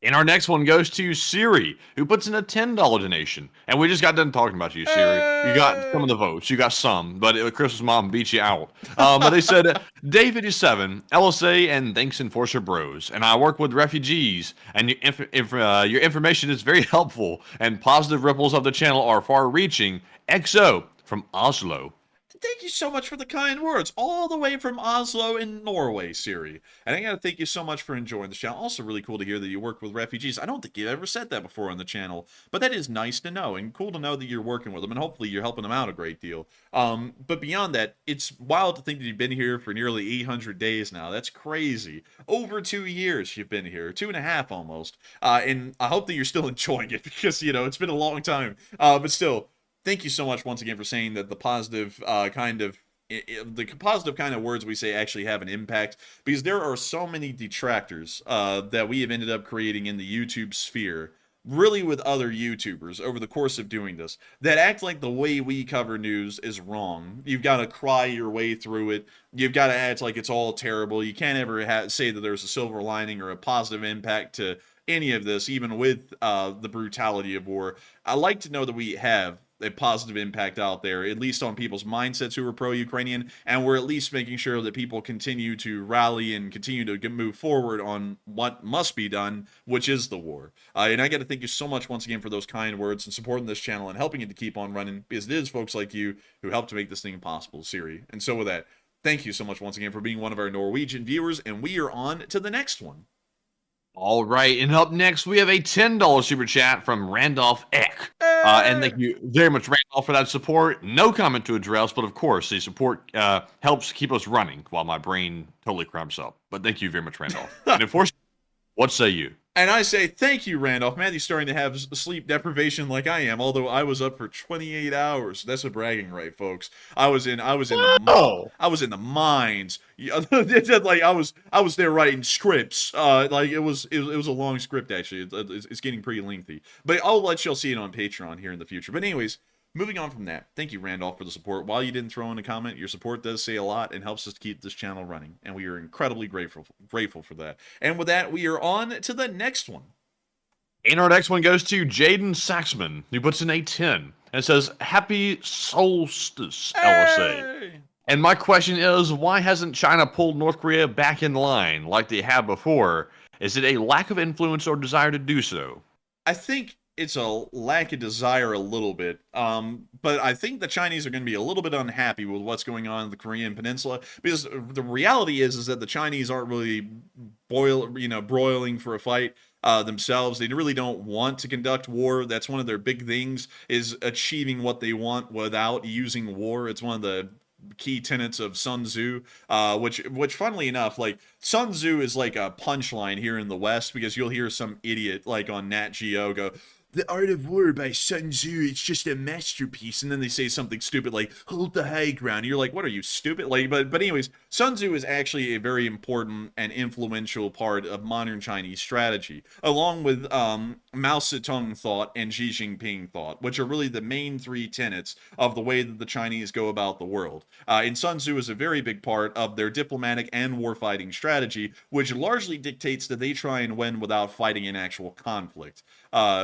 [SPEAKER 3] And our next one goes to Siri, who puts in a $10 donation. And we just got done talking about you, Siri. You got some of the votes. You got some, but Chris's mom beat you out. But they said, Day57, LSA, and thanks Enforcer Bros. And I work with refugees, and your information is very helpful, and positive ripples of the channel are far-reaching. XO from Oslo.
[SPEAKER 2] Thank you so much for the kind words, all the way from Oslo in Norway, Siri. And I gotta thank you so much for enjoying the channel. Also really cool to hear that you work with refugees. I don't think you've ever said that before on the channel, but that is nice to know, and cool to know that you're working with them, and hopefully you're helping them out a great deal. But beyond that, it's wild to think that you've been here for nearly 800 days now. That's crazy. Over 2 years you've been here, 2.5 almost. And I hope that you're still enjoying it, because, you know, it's been a long time. But still, thank you so much once again for saying that the positive kind of words we say actually have an impact, because there are so many detractors that we have ended up creating in the YouTube sphere, really with other YouTubers over the course of doing this, that act like the way we cover news is wrong. You've got to cry your way through it. You've got to act like it's all terrible. You can't ever say that there's a silver lining or a positive impact to any of this, even with the brutality of war. I like to know that we have a positive impact out there, at least on people's mindsets who are pro-Ukrainian, and we're at least making sure that people continue to rally and continue to move forward on what must be done, which is the war. And I got to thank you so much once again for those kind words and supporting this channel and helping it to keep on running, because it is folks like you who help to make this thing possible, Siri. And so with that, thank you so much once again for being one of our Norwegian viewers, and we are on to the next one.
[SPEAKER 3] All right, and up next, we have a $10 super chat from Randolph Eck. And thank you very much, Randolph, for that support. No comment to address, but of course, the support helps keep us running while my brain totally cramps up. But thank you very much, Randolph. And of course, what say you?
[SPEAKER 2] And I say thank you, Randolph. Matthew's starting to have sleep deprivation like I am, although I was up for 28 hours. That's a bragging right, folks. I was in the mines. Like I was there writing scripts. Like it was a long script actually. It's getting pretty lengthy. But I'll let y'all see it on Patreon here in the future. But anyways, moving on from that, thank you, Randolph, for the support. While you didn't throw in a comment, your support does say a lot and helps us to keep this channel running, and we are incredibly grateful for that. And with that, we are on to the next one.
[SPEAKER 3] And our next one goes to Jaden Saxman, who puts in a 10 and says, "Happy Solstice, LSA."
[SPEAKER 2] Hey!
[SPEAKER 3] And my question is, why hasn't China pulled North Korea back in line like they have before? Is it a lack of influence or desire to do so?
[SPEAKER 2] I think it's a lack of desire a little bit, but I think the Chinese are going to be a little bit unhappy with what's going on in the Korean Peninsula, because the reality is that the Chinese aren't really broiling for a fight themselves. They really don't want to conduct war. That's one of their big things, is achieving what they want without using war. It's one of the key tenets of Sun Tzu, which funnily enough, like Sun Tzu is like a punchline here in the West, because you'll hear some idiot like on Nat Geo go, "The Art of War by Sun Tzu, it's just a masterpiece," and then they say something stupid like "hold the high ground." And you're like, what are you, stupid? Like, but anyways, Sun Tzu is actually a very important and influential part of modern Chinese strategy, along with Mao Zedong thought and Xi Jinping thought, which are really the main three tenets of the way that the Chinese go about the world. And Sun Tzu is a very big part of their diplomatic and warfighting strategy, which largely dictates that they try and win without fighting an actual conflict,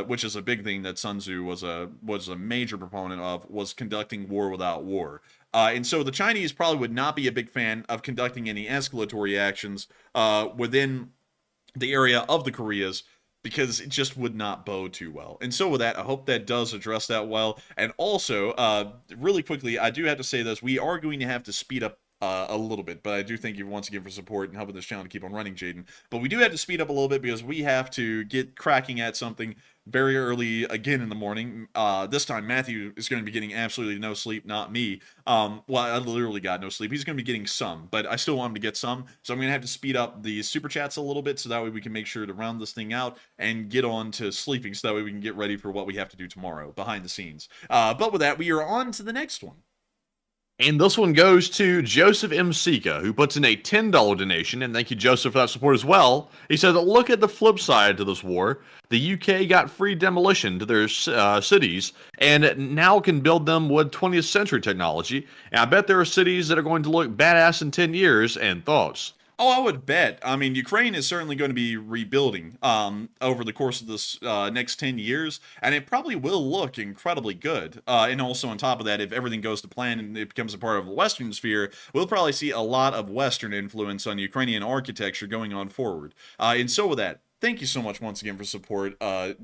[SPEAKER 2] which is a big thing that Sun Tzu was a major proponent of, was conducting war without war. And so the Chinese probably would not be a big fan of conducting any escalatory actions within the area of the Koreas, because it just would not bode too well. And so with that, I hope that does address that well. And also, really quickly, I do have to say this, we are going to have to speed up a little bit, but I do thank you once again for support and helping this channel to keep on running, Jaden. But we do have to speed up a little bit, because we have to get cracking at something very early again in the morning. This time Matthew is going to be getting absolutely no sleep, not me. Well, I literally got no sleep. He's going to be getting some, but I still want him to get some. So I'm going to have to speed up the super chats a little bit, so that way we can make sure to round this thing out and get on to sleeping, so that way we can get ready for what we have to do tomorrow behind the scenes. But with that, we are on to the next one.
[SPEAKER 3] And this one goes to Joseph M. Sika, who puts in a $10 donation, and thank you, Joseph, for that support as well. He said, look at the flip side to this war. The UK got free demolition to their cities, and now can build them with 20th century technology. And I bet there are cities that are going to look badass in 10 years. And thoughts?
[SPEAKER 2] Oh, I would bet. I mean, Ukraine is certainly going to be rebuilding over the course of this next 10 years, and it probably will look incredibly good. And also on top of that, if everything goes to plan and it becomes a part of the Western sphere, we'll probably see a lot of Western influence on Ukrainian architecture going on forward. And so with that, thank you so much once again for support,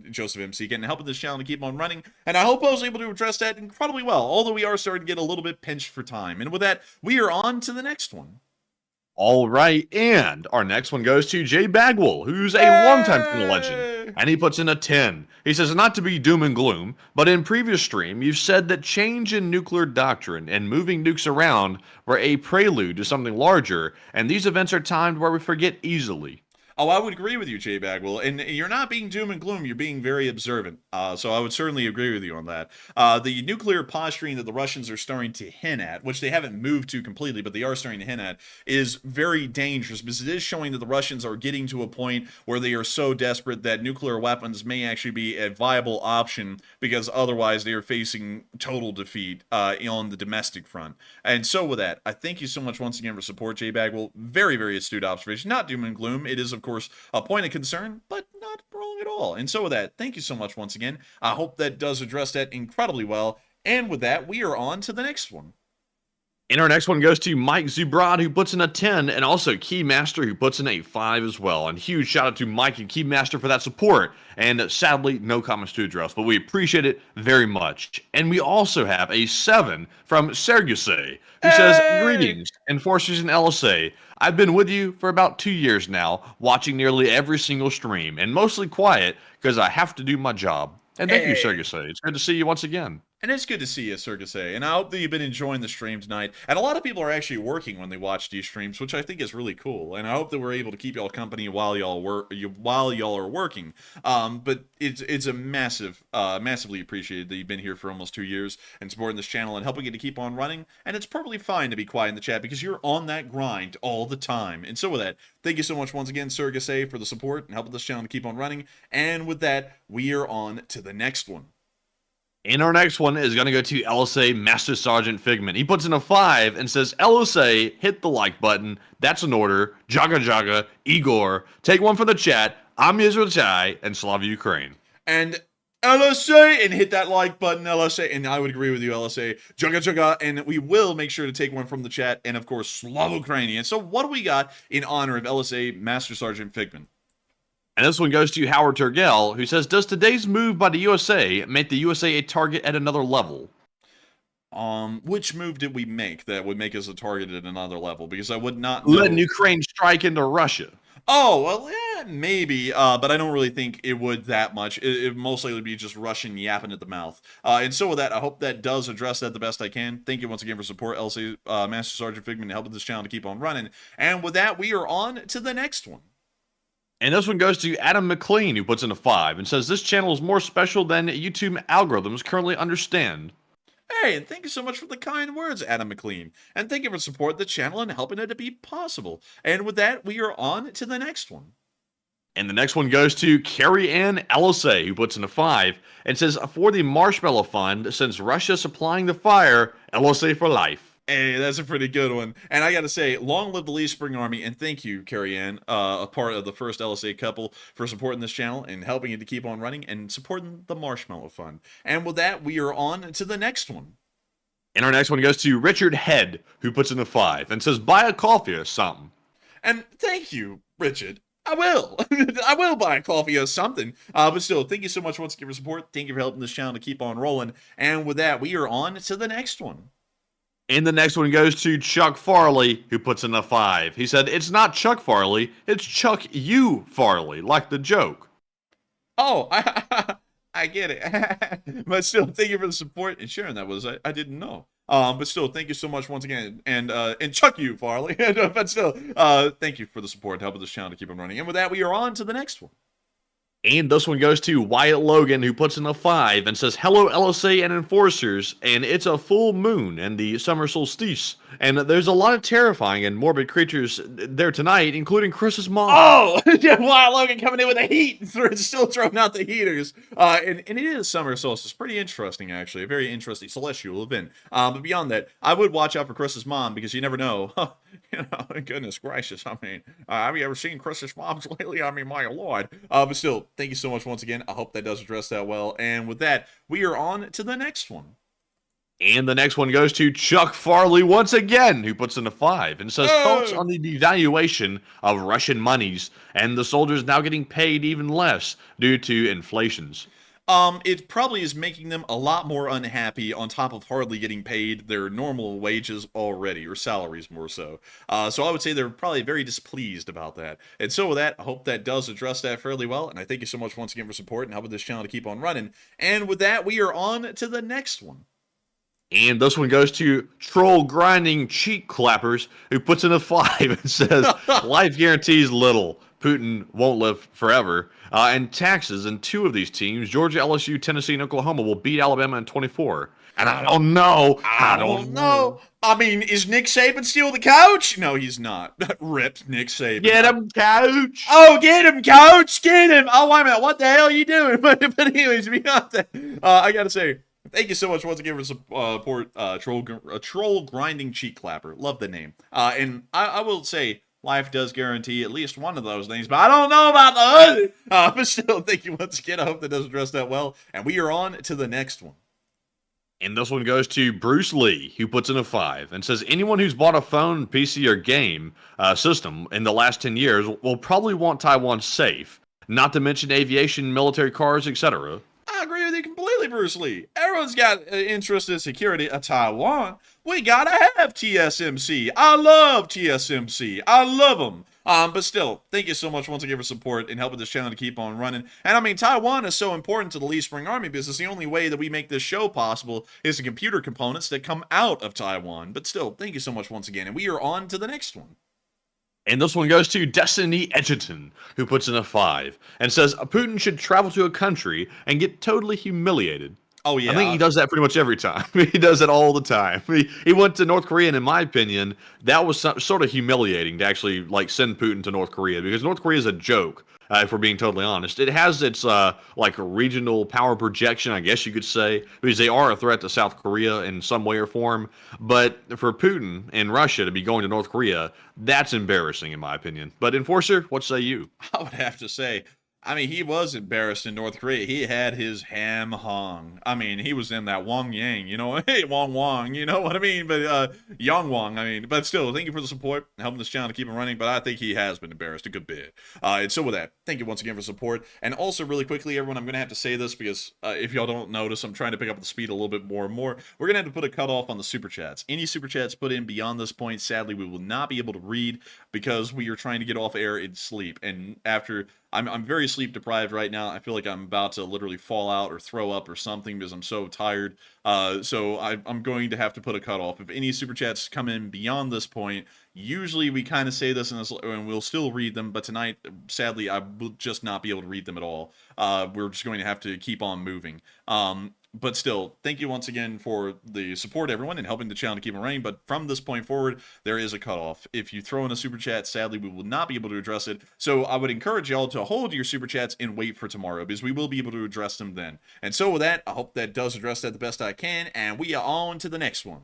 [SPEAKER 2] Joseph M. Seegan, and helping this channel to keep on running. And I hope I was able to address that incredibly well, although we are starting to get a little bit pinched for time. And with that, we are on to the next one.
[SPEAKER 3] All right, and our next one goes to Jay Bagwell, who's a longtime channel legend, and he puts in a 10. He says, not to be doom and gloom, but in previous stream, you've said that change in nuclear doctrine and moving nukes around were a prelude to something larger, and these events are timed where we forget easily.
[SPEAKER 2] Oh, I would agree with you, Jay Bagwell. And you're not being doom and gloom. You're being very observant. So I would certainly agree with you on that. The nuclear posturing that the Russians are starting to hint at, which they haven't moved to completely, but they are starting to hint at, is very dangerous, because it is showing that the Russians are getting to a point where they are so desperate that nuclear weapons may actually be a viable option, because otherwise they are facing total defeat on the domestic front. And so with that, I thank you so much once again for support, Jay Bagwell. Very, very astute observation. Not doom and gloom. It is, of course, a point of concern, but not wrong at all. And so with that, thank you so much once again. I hope that does address that incredibly well. And with that, we are on to the next one.
[SPEAKER 3] And our next one goes to Mike Zubrod, who puts in a 10, and also Keymaster, who puts in a 5 as well. And huge shout out to Mike and Keymaster for that support. And sadly, no comments to address, but we appreciate it very much. And we also have a 7 from Sergusei, who says, "Greetings, enforcers in LSA. I've been with you for about 2 years now, watching nearly every single stream, and mostly quiet because I have to do my job." And thank you, Sergusei. It's good to see you once again.
[SPEAKER 2] And it's good to see you, Circus A. And I hope that you've been enjoying the stream tonight. And a lot of people are actually working when they watch these streams, which I think is really cool. And I hope that we're able to keep y'all company while y'all are working. But it's a massively appreciated that you've been here for almost 2 years and supporting this channel and helping it to keep on running. And it's perfectly fine to be quiet in the chat because you're on that grind all the time. And so with that, thank you so much once again, Circus A, for the support and helping this channel to keep on running. And with that, we are on to the next one.
[SPEAKER 3] And our next one is going to go to LSA Master Sergeant Figment. He puts in a 5 and says, "LSA, hit the like button. That's an order. Jaga Jaga, Igor. Take one for the chat. I'm Yizrachai, and Slava Ukraine."
[SPEAKER 2] And LSA, and hit that like button, LSA. And I would agree with you, LSA. Jaga Jaga. And we will make sure to take one from the chat. And of course, Slava Ukrainian. So what do we got in honor of LSA Master Sergeant Figment?
[SPEAKER 3] And this one goes to Howard Turgell, who says, "Does today's move by the USA make the USA a target at another level?"
[SPEAKER 2] Which move did we make that would make us a target at another level? Because I would not know.
[SPEAKER 3] Letting Ukraine strike into Russia.
[SPEAKER 2] Oh, well, maybe, but I don't really think it would that much. It most likely would be just Russian yapping at the mouth. And so with that, I hope that does address that the best I can. Thank you once again for support, LC Master Sergeant Figment, helping this channel to keep on running. And with that, we are on to the next one.
[SPEAKER 3] And this one goes to Adam McLean, who puts in a 5 and says, "This channel is more special than YouTube algorithms currently understand."
[SPEAKER 2] Hey, and thank you so much for the kind words, Adam McLean. And thank you for supporting the channel and helping it to be possible. And with that, we are on to the next one.
[SPEAKER 3] And the next one goes to Carrie Ann LSA, who puts in a 5 and says, "For the Marshmallow Fund, since Russia supplying the fire, LSA for life."
[SPEAKER 2] Hey, that's a pretty good one. And I gotta say, long live the Lee Spring Army, and thank you, Carrie Ann, a part of the first LSA couple, for supporting this channel and helping it to keep on running and supporting the Marshmallow Fund. And with that, we are on to the next one.
[SPEAKER 3] And our next one goes to Richard Head, who puts in a 5 and says, "Buy a coffee or something."
[SPEAKER 2] And thank you, Richard. I will. I will buy a coffee or something. But still, thank you so much once again for support. Thank you for helping this channel to keep on rolling. And with that, we are on to the next one.
[SPEAKER 3] And the next one goes to Chuck Farley, who puts in a 5. He said, "It's not Chuck Farley, it's Chuck U. Farley, like the joke."
[SPEAKER 2] Oh, I get it. But still, thank you for the support and sharing that with us. I didn't know. But still, thank you so much once again. And Chuck you, Farley. But still, thank you for the support and helping this channel to keep on running. And with that, we are on to the next one.
[SPEAKER 3] And this one goes to Wyatt Logan, who puts in a 5 and says, "Hello, LSA and enforcers, and it's a full moon and the summer solstice, and there's a lot of terrifying and morbid creatures there tonight, including Chris's mom."
[SPEAKER 2] Oh, yeah, Wyatt Logan coming in with the heat, still throwing out the heaters. And it is summer solstice. Pretty interesting, actually. A very interesting celestial event. But beyond that, I would watch out for Chris's mom because you never know. You know, goodness gracious. I mean, have you ever seen Chris's moms lately? I mean, my lord. But still, thank you so much once again. I hope that does address that well. And with that, we are on to the next one.
[SPEAKER 3] And the next one goes to Chuck Farley once again, who puts in a 5 and says, "Thoughts on the devaluation of Russian monies and the soldiers now getting paid even less due to inflations?"
[SPEAKER 2] It probably is making them a lot more unhappy on top of hardly getting paid their normal wages already, or salaries more so. So I would say they're probably very displeased about that. And so with that, I hope that does address that fairly well. And I thank you so much once again for support and helping this channel to keep on running. And with that, we are on to the next one.
[SPEAKER 3] And this one goes to Troll Grinding Cheek Clappers, who puts in a 5 and says, "Life guarantees little. Putin won't live forever. And taxes in 2 of these teams, Georgia, LSU, Tennessee, and Oklahoma, will beat Alabama in 24. And I don't know. I don't know.
[SPEAKER 2] I mean, is Nick Saban still the coach? No, he's not. Ripped Nick Saban.
[SPEAKER 3] Get him, coach.
[SPEAKER 2] Oh, get him, coach. Get him. Oh, wait a minute. What the hell are you doing? But anyways, beyond that, I got to say, thank you so much once again for support, Troll Grinding Cheek Clapper. Love the name. And I will say, life does guarantee at least one of those things, but I don't know about the other. But still, thank you once again. I hope that does address that well. And we are on to the next one.
[SPEAKER 3] And this one goes to Bruce Lee, who puts in a 5 and says anyone who's bought a phone, PC, or game system in the last 10 years will probably want Taiwan safe, not to mention aviation, military cars, etc.
[SPEAKER 2] I agree with you completely, Bruce Lee. Everyone's got interest in security of Taiwan. We gotta have TSMC. I love TSMC. I love them. But still, thank you so much once again for support and helping this channel to keep on running. And I mean, Taiwan is so important to the Lee Spring Army because the only way that we make this show possible is the computer components that come out of Taiwan. But still, thank you so much once again. And we are on to the next one.
[SPEAKER 3] And this one goes to Destiny Edgerton, who puts in a 5 and says Putin should travel to a country and get totally humiliated.
[SPEAKER 2] Oh, yeah.
[SPEAKER 3] I think he does that pretty much every time. He does it all the time. He went to North Korea, and in my opinion, that was sort of humiliating to actually like send Putin to North Korea, because North Korea is a joke, if we're being totally honest. It has its like regional power projection, I guess you could say, because they are a threat to South Korea in some way or form. But for Putin and Russia to be going to North Korea, that's embarrassing in my opinion. But Enforcer, what say you?
[SPEAKER 2] I would have to say, I mean, he was embarrassed in North Korea. He had his ham hung. I mean, he was in that Wong Yang, you know, hey, Wong Wong, you know what I mean? But, Yang Wong, I mean, but still, thank you for the support and helping this channel to keep it running. But I think he has been embarrassed a good bit. And so with that, thank you once again for support. And also, really quickly, everyone, I'm going to have to say this because if y'all don't notice, I'm trying to pick up the speed a little bit more and more. We're going to have to put a cutoff on the super chats. Any super chats put in beyond this point, sadly, we will not be able to read because we are trying to get off air in sleep. And after... I'm very sleep deprived right now. I feel like I'm about to literally fall out or throw up or something because I'm so tired. So I'm going to have to put a cutoff. If any super chats come in beyond this point, usually we kind of say this, and we'll still read them. But tonight, sadly, I will just not be able to read them at all. We're just going to have to keep on moving. But still, thank you once again for the support, everyone, and helping the channel to keep it running. But from this point forward, there is a cutoff. If you throw in a super chat, sadly, we will not be able to address it. So I would encourage y'all to hold your super chats and wait for tomorrow, because we will be able to address them then. And so with that, I hope that does address that the best I can, and we are on to the next one.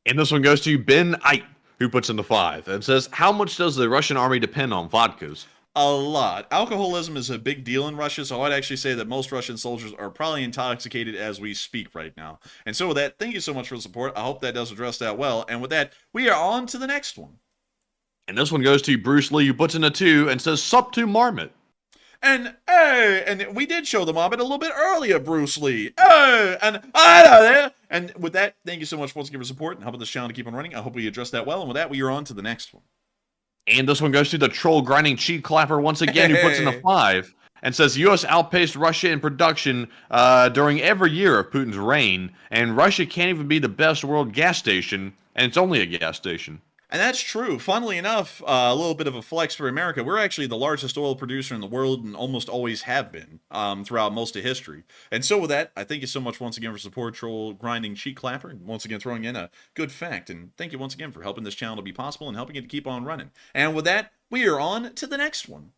[SPEAKER 3] And this one goes to Ben Ite, who puts in the 5 and says, how much does the Russian army depend on vodkas?
[SPEAKER 2] A lot. Alcoholism is a big deal in Russia, so I'd actually say that most Russian soldiers are probably intoxicated as we speak right now. And so with that, thank you so much for the support. I hope that does address that well. And with that, we are on to the next one.
[SPEAKER 3] And this one goes to Bruce Lee, who puts in a 2 and says, sup to Marmot.
[SPEAKER 2] And hey, and we did show the Marmot a little bit earlier, Bruce Lee. Hey, and hello there. And with that, thank you so much once again for support and helping this channel to keep on running. I hope we addressed that well. And with that, we are on to the next one.
[SPEAKER 3] And this one goes to the troll grinding cheek clapper once again, who puts in a 5 and says U.S. outpaced Russia in production during every year of Putin's reign, and Russia can't even be the best world gas station, and it's only a gas station.
[SPEAKER 2] And that's true. Funnily enough, a little bit of a flex for America. We're actually the largest oil producer in the world and almost always have been throughout most of history. And so with that, I thank you so much once again for support, Troll Grinding Cheek Clapper, and once again throwing in a good fact. And thank you once again for helping this channel to be possible and helping it to keep on running. And with that, we are on to the next one.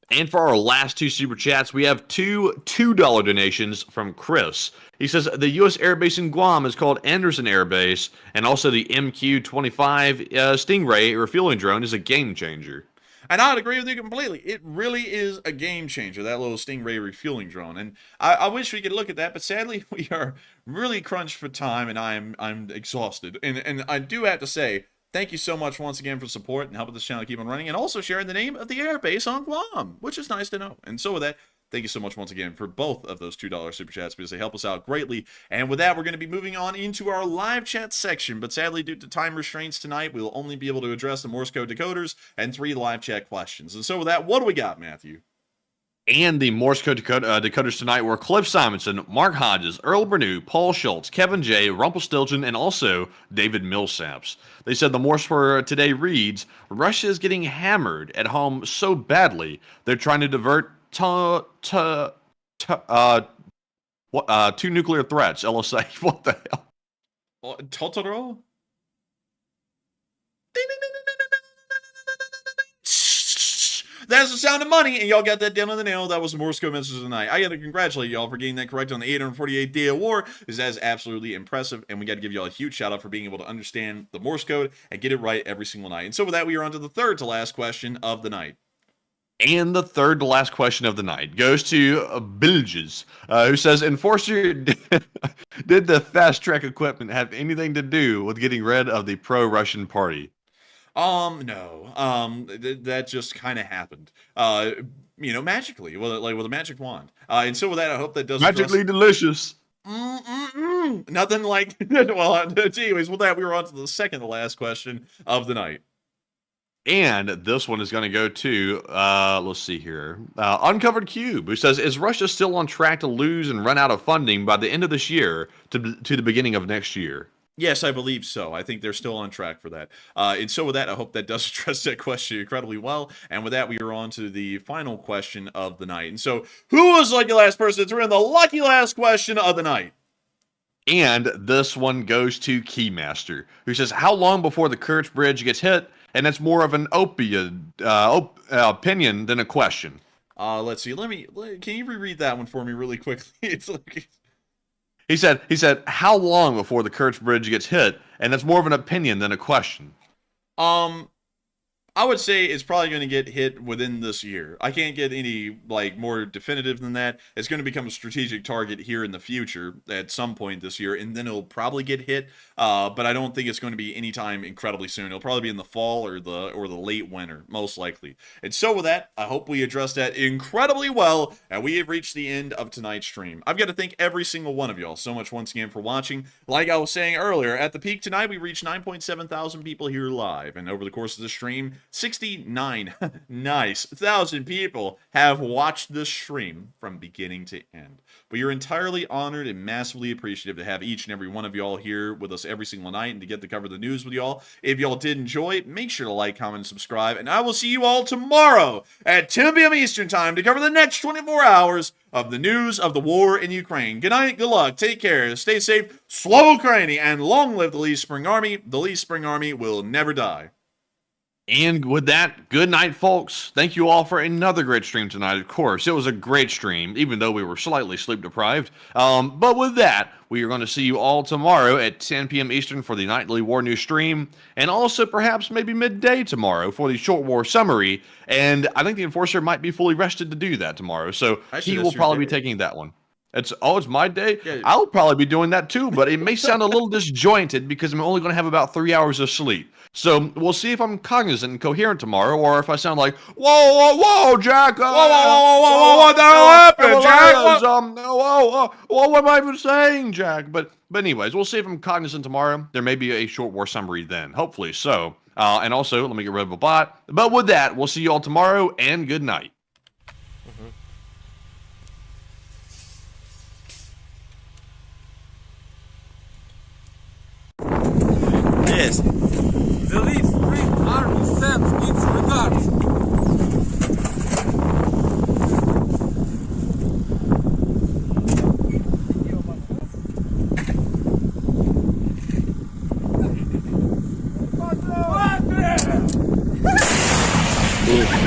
[SPEAKER 3] And for our last 2 super chats, we have two $2 donations from Chris. He says the U.S. Air Base in Guam is called Anderson Air Base, and also the MQ-25 Stingray refueling drone is a game changer.
[SPEAKER 2] And I'd agree with you completely. It really is a game changer, that little Stingray refueling drone. And I wish we could look at that, but sadly, we are really crunched for time, and I'm exhausted. And I do have to say, thank you so much once again for support and helping this channel keep on running, and also sharing the name of the airbase on Guam, which is nice to know. And so with that, thank you so much once again for both of those $2 super chats, because they help us out greatly. And with that, we're going to be moving on into our live chat section. But sadly, due to time restraints tonight, we will only be able to address the Morse code decoders and 3 live chat questions. And so with that, what do we got, Matthew?
[SPEAKER 3] And the Morse code decoders tonight were Cliff Simonson, Mark Hodges, Earl Bernew, Paul Schultz, Kevin J, Rumpelstiltskin, and also David Millsaps. They said the Morse for today reads, Russia is getting hammered at home so badly, they're trying to divert 2 nuclear threats, LSA. What the hell?
[SPEAKER 2] Totoro? That's the sound of money, and y'all got that down on the nail. That was the Morse code message tonight. I got to congratulate y'all for getting that correct on the 848 Day of War, because that is absolutely impressive, and we got to give y'all a huge shout out for being able to understand the Morse code and get it right every single night. And so with that, we are on to the third to last question of the night.
[SPEAKER 3] And the third to last question of the night goes to Bilges, who says, Enforcer, did the fast track equipment have anything to do with getting rid of the pro-Russian party?
[SPEAKER 2] No. That just kind of happened. Magically, with a magic wand. And so with that, I hope that does
[SPEAKER 3] Magically delicious.
[SPEAKER 2] Nothing like. Well, anyways, with that, we were on to the second to last question of the night.
[SPEAKER 3] And this one is going to go to, let's see here, Uncovered Cube, who says, is Russia still on track to lose and run out of funding by the end of this year to the beginning of next year?
[SPEAKER 2] Yes, I believe so. I think they're still on track for that. And so with that, I hope that does address that question incredibly well. And with that, we are on to the final question of the night. And so, who was the lucky last person to win the lucky last question of the night?
[SPEAKER 3] And this one goes to Keymaster, who says, how long before the Kerch Bridge gets hit? And that's more of an opinion than a question.
[SPEAKER 2] Let's see. Can you reread that one for me really quickly? It's like...
[SPEAKER 3] He said, how long before the Kerch Bridge gets hit? And that's more of an opinion than a question.
[SPEAKER 2] I would say it's probably going to get hit within this year. I can't get any more definitive than that. It's going to become a strategic target here in the future at some point this year, and then it'll probably get hit. But I don't think it's going to be anytime incredibly soon. It'll probably be in the fall or the late winter, most likely. And so with that, I hope we addressed that incredibly well, and we have reached the end of tonight's stream. I've got to thank every single one of y'all so much once again for watching. Like I was saying earlier, at the peak tonight, we reached 9.7 thousand people here live, and over the course of the stream, 69 nice thousand people have watched this stream from beginning to end. But you're entirely honored and massively appreciative to have each and every one of y'all here with us every single night and to get to cover the news with y'all. If y'all did enjoy, make sure to like, comment, and subscribe. And I will see you all tomorrow at 10 p.m. Eastern Time to cover the next 24 hours of the news of the war in Ukraine. Good night, good luck, take care, stay safe, Slava Ukraini, and long live the Lee Spring Army. The Lee Spring Army will never die.
[SPEAKER 3] And with that, good night, folks. Thank you all for another great stream tonight. Of course, it was a great stream, even though we were slightly sleep deprived. But with that, we are going to see you all tomorrow at 10 p.m. Eastern for the nightly War News stream, and also perhaps maybe midday tomorrow for the short war summary. And I think the Enforcer might be fully rested to do that tomorrow, so he will probably be taking that one. It's my day. Yeah. I'll probably be doing that too, but it may sound a little disjointed because I'm only going to have about 3 hours of sleep. So we'll see if I'm cognizant and coherent tomorrow, or if I sound like, whoa, Jack.
[SPEAKER 2] Whoa, what the hell happened, Jack?
[SPEAKER 3] What am I even saying, Jack? But anyways, we'll see if I'm cognizant tomorrow. There may be a short war summary then. Hopefully so. And also, let me get rid of a bot. But with that, we'll see you all tomorrow, and good night.
[SPEAKER 4] Есть.
[SPEAKER 6] The Lee Spring Army sends its regards.
[SPEAKER 4] Ooh.